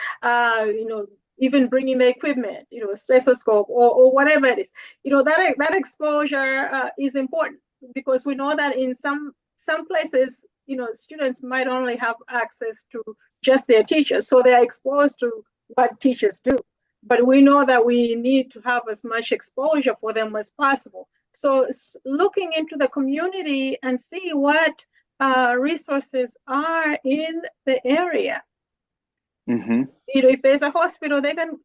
even bringing the equipment, stethoscope or whatever it is. That exposure is important because we know that in some places, students might only have access to just their teachers. So they're exposed to what teachers do. But we know that we need to have as much exposure for them as possible. So looking into the community and see what resources are in the area.
Mm-hmm.
If there's a hospital, they can,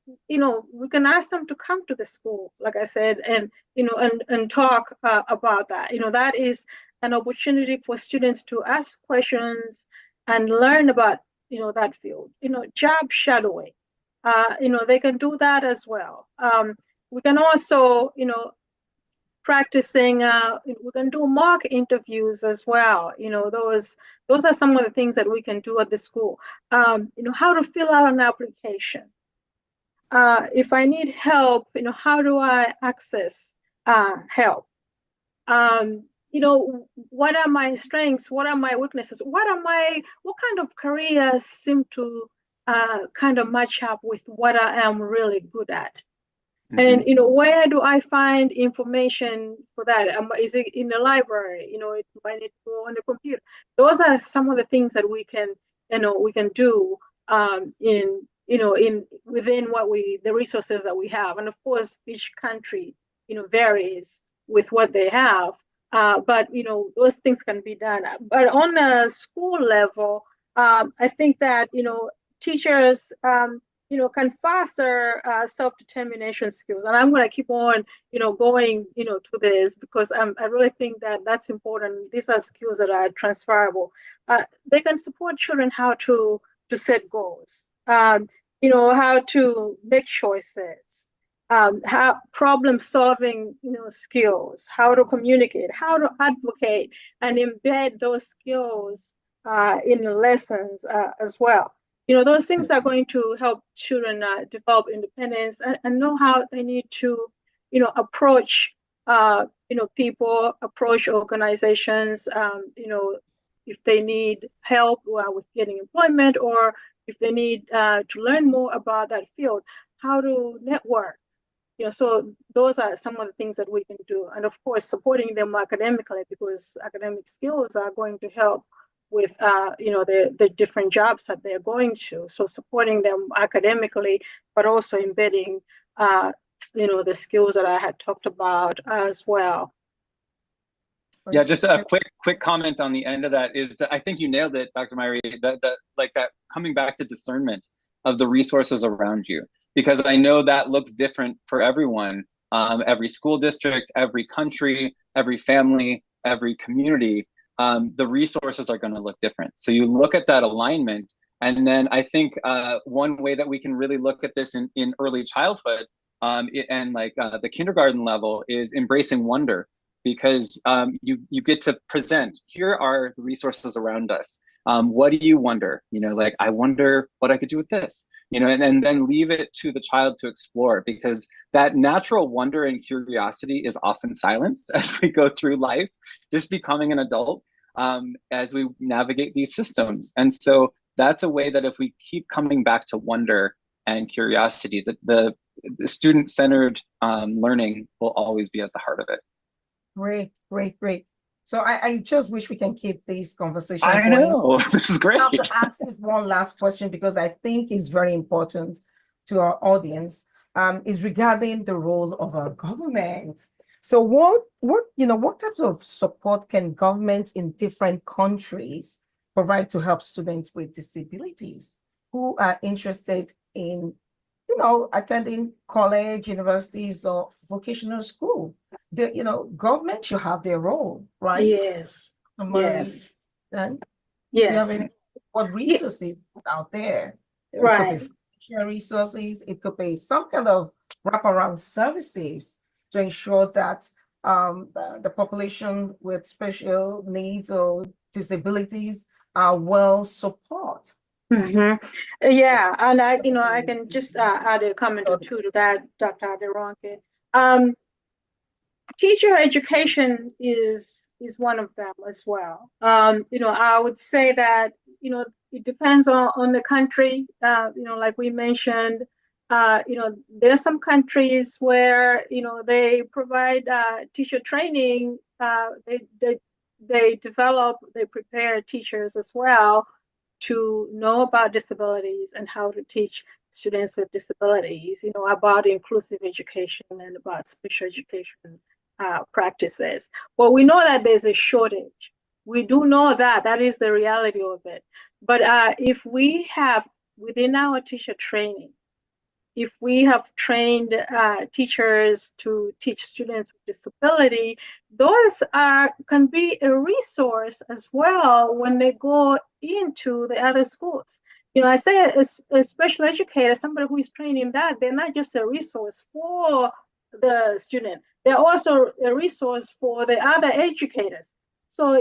we can ask them to come to the school, like I said, and, and talk about that. That is an opportunity for students to ask questions and learn about, that field, job shadowing. They can do that as well. We can also, practicing, we can do mock interviews as well. Those are some of the things that we can do at the school. How to fill out an application. If I need help, how do I access help? What are my strengths? What are my weaknesses? What kind of careers seem to kind of match up with what I am really good at? And where do I find information for that? Is it in the library? Do I need to go on the computer? Those are some of the things that we can do within the resources that we have. And of course, each country varies with what they have. But those things can be done. But on a school level, I think that teachers can foster self-determination skills. And I'm going to keep on, going, to this because I really think that that's important. These are skills that are transferable. They can support children how to set goals, how to make choices, how problem-solving, skills, how to communicate, how to advocate, and embed those skills in the lessons as well. Those things are going to help children develop independence and know how they need to, approach, people, approach organizations, if they need help with getting employment or if they need to learn more about that field, how to network. So those are some of the things that we can do. And of course, supporting them academically because academic skills are going to help with the different jobs that they're going to. So supporting them academically, but also embedding the skills that I had talked about as well.
Yeah, just a quick comment on the end of that is that I think you nailed it, Dr. Myrie, that coming back to discernment of the resources around you, because I know that looks different for everyone, every school district, every country, every family, every community. The resources are going to look different. So you look at that alignment And then I think one way that we can really look at this in early childhood and like the kindergarten level is embracing wonder, because you get to present, here are the resources around us. What do you wonder? You know, like, I wonder what I could do with this, you know, and then leave it to the child to explore, because that natural wonder and curiosity is often silenced as we go through life, just becoming an adult, as we navigate these systems. And so that's a way that if we keep coming back to wonder and curiosity, that the student-centered learning will always be at the heart of it.
Great, great, great. So I just wish we can keep this conversation
I
going.
know, this is great.
I have to ask this one last question because I think it's very important to our audience. Is regarding the role of our government. So what types of support can governments in different countries provide to help students with disabilities who are interested in, attending college, universities, or vocational school? Government should have their role, right?
Yes. Yes.
Do you have
Yes.
any, what resources out there? It
Right.
could be financial resources, it could be some kind of wraparound services to ensure that the population with special needs or disabilities are well supported.
Yeah, and I can just add a comment or two to that, Dr. Aderonke. Teacher education is one of them as well. I would say that it depends on the country. Like we mentioned, there are some countries where they provide teacher training. They prepare teachers as well to know about disabilities and how to teach students with disabilities, about inclusive education and about special education practices. Well, we know that there's a shortage. We do know that is the reality of it. But if we have within our teacher training, if we have trained teachers to teach students with disability, those can be a resource as well when they go into the other schools. I say a special educator, somebody who is trained in that, they're not just a resource for the student, they're also a resource for the other educators. So,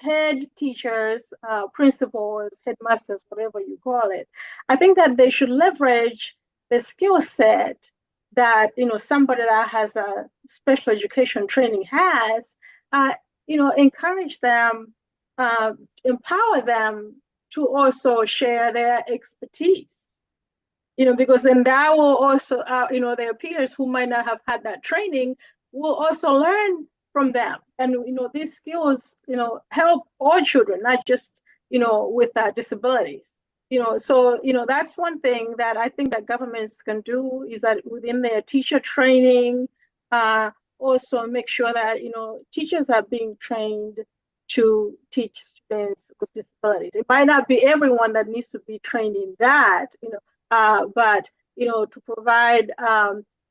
head teachers, principals, headmasters, whatever you call it, I think that they should leverage the skill set that somebody that has a special education training has, encourage them, empower them to also share their expertise. Because then that will also, their peers who might not have had that training will also learn from them. And, these skills, help all children, not just, with disabilities. So, that's one thing that I think that governments can do, is that within their teacher training, also make sure that, teachers are being trained to teach students with disabilities. It might not be everyone that needs to be trained in that, but to provide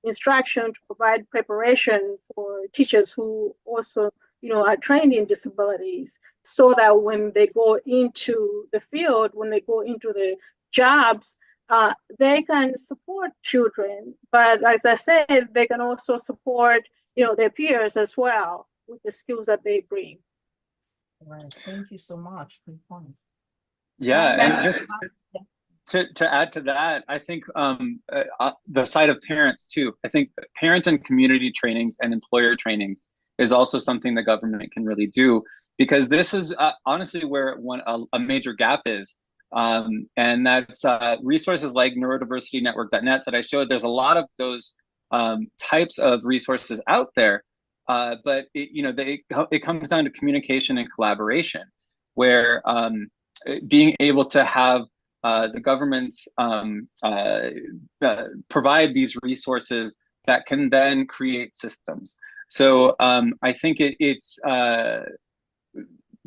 instruction, to provide preparation for teachers who also are trained in disabilities, so that when they go into the field, when they go into the jobs, they can support children. But as I said, they can also support their peers as well with the skills that they bring.
Right. Thank you so much. Good points.
Yeah, and just to add to that, I think the side of parents too. I think parent and community trainings and employer trainings is also something the government can really do, because this is honestly where a major gap is. And that's resources like neurodiversitynetwork.net that I showed. There's a lot of those types of resources out there, but it comes down to communication and collaboration, where being able to have the governments provide these resources that can then create systems. So I think it's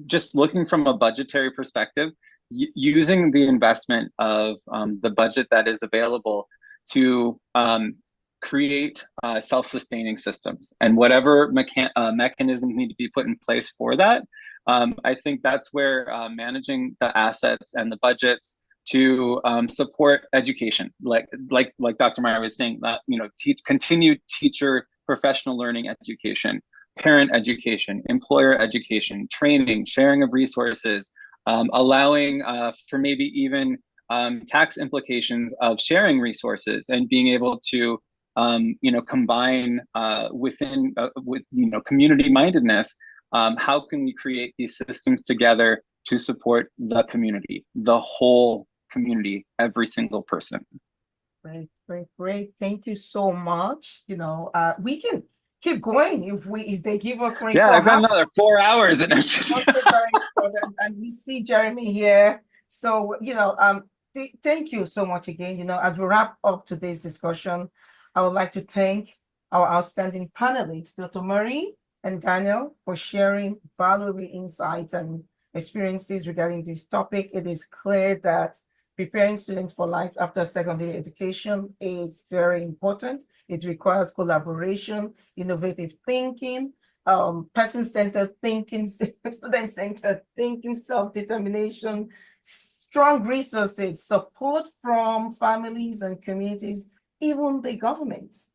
just looking from a budgetary perspective, using the investment of the budget that is available to create self-sustaining systems, and whatever mechanisms need to be put in place for that, I think that's where managing the assets and the budgets to support education, like Dr. Meyer was saying, that continued teacher professional learning education, parent education, employer education, training, sharing of resources, allowing for maybe even tax implications of sharing resources and being able to combine with community mindedness. How can we create these systems together to support the community, the whole community, every single person?
Great, great, great. Thank you so much. We can keep going if they give us 24
Yeah, I've got
hours.
another 4 hours.
And we see Jeremy here. So, thank you so much again. As we wrap up today's discussion, I would like to thank our outstanding panelists, Dr. Murray and Daniel, for sharing valuable insights and experiences regarding this topic. It is clear that preparing students for life after secondary education is very important. It requires collaboration, innovative thinking, person-centered thinking, student-centered thinking, self-determination, strong resources, support from families and communities, even the governments,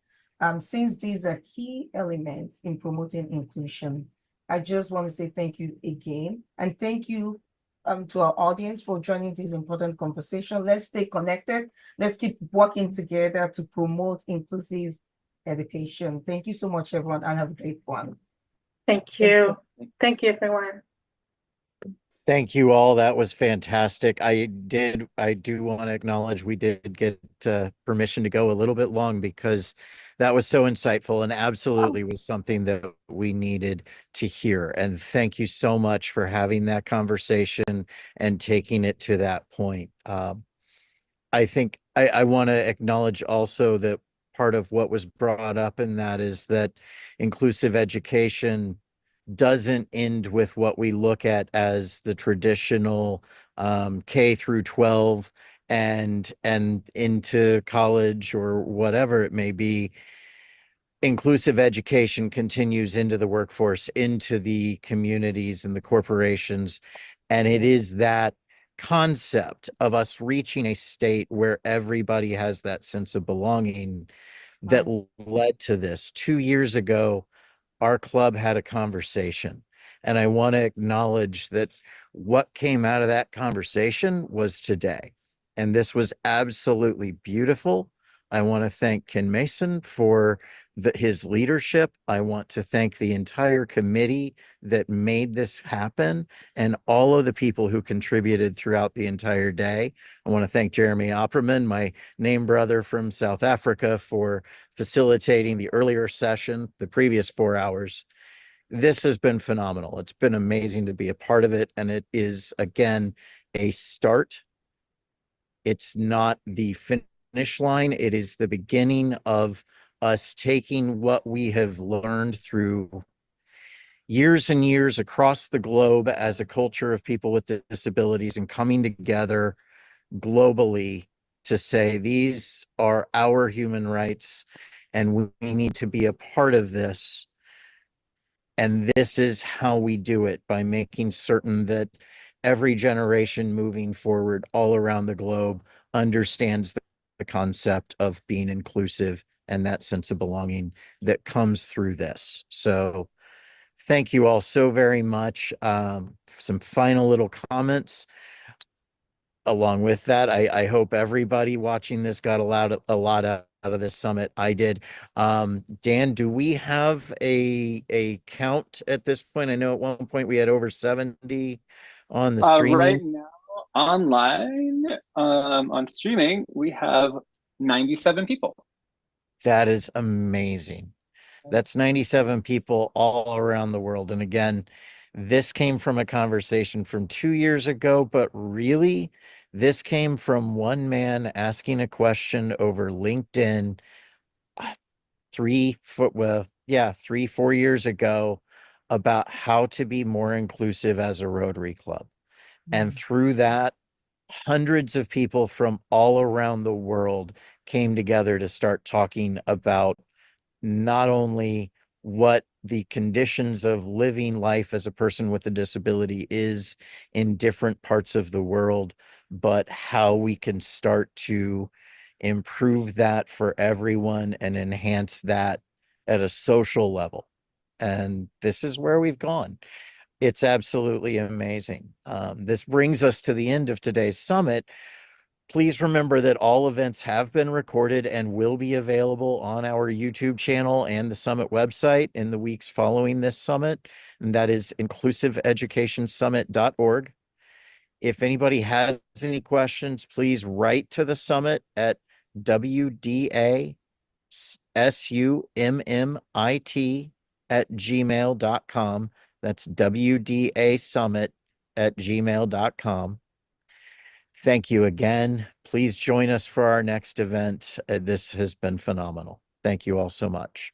since these are key elements in promoting inclusion. I just want to say thank you again, and thank you to our audience for joining this important conversation. Let's stay connected. Let's keep working together to promote inclusive education. Thank you so much, everyone, and have a great one.
Thank you. Thank you, everyone.
Thank you all. That was fantastic. I do want to acknowledge we did get permission to go a little bit long because that was so insightful and absolutely was something that we needed to hear. And thank you so much for having that conversation and taking it to that point. I think I want to acknowledge also that part of what was brought up in that is that inclusive education doesn't end with what we look at as the traditional K through 12 and into college or whatever it may be. Inclusive education continues into the workforce, into the communities and the corporations. And it is that concept of us reaching a state where everybody has that sense of belonging that led to this. 2 years ago, our club had a conversation, and I want to acknowledge that what came out of that conversation was today. And this was absolutely beautiful. I want to thank Ken Mason for his leadership. I want to thank the entire committee that made this happen and all of the people who contributed throughout the entire day. I want to thank Jeremy Opperman, my name brother from South Africa, for facilitating the earlier session, the previous 4 hours. This has been phenomenal. It's been amazing to be a part of it. And it is, again, a start. It's not the finish line. It is the beginning of us taking what we have learned through years and years across the globe as a culture of people with disabilities and coming together globally to say these are our human rights and we need to be a part of this. And this is how we do it, by making certain that every generation moving forward all around the globe understands the concept of being inclusive and that sense of belonging that comes through this. So thank you all so very much. Some final little comments. Along with that, I hope everybody watching this got a lot out of this summit. I did. Dan, do we have a count at this point? I know at one point we had over 70 on the streaming.
Right now, online, on streaming, we have 97 people.
That is amazing. That's 97 people all around the world. And again, this came from a conversation from 2 years ago, but really, this came from one man asking a question over LinkedIn 3-4 years ago about how to be more inclusive as a Rotary Club. And through that, hundreds of people from all around the world came together to start talking about not only what the conditions of living life as a person with a disability is in different parts of the world, but how we can start to improve that for everyone and enhance that at a social level. And this is where we've gone. It's absolutely amazing. This brings us to the end of today's summit. Please remember that all events have been recorded and will be available on our YouTube channel and the summit website in the weeks following this summit, and that is inclusiveeducationsummit.org. If anybody has any questions, please write to the summit at wdasummit@gmail.com. That's wdasummit@gmail.com. Thank you again. Please join us for our next event. This has been phenomenal. Thank you all so much.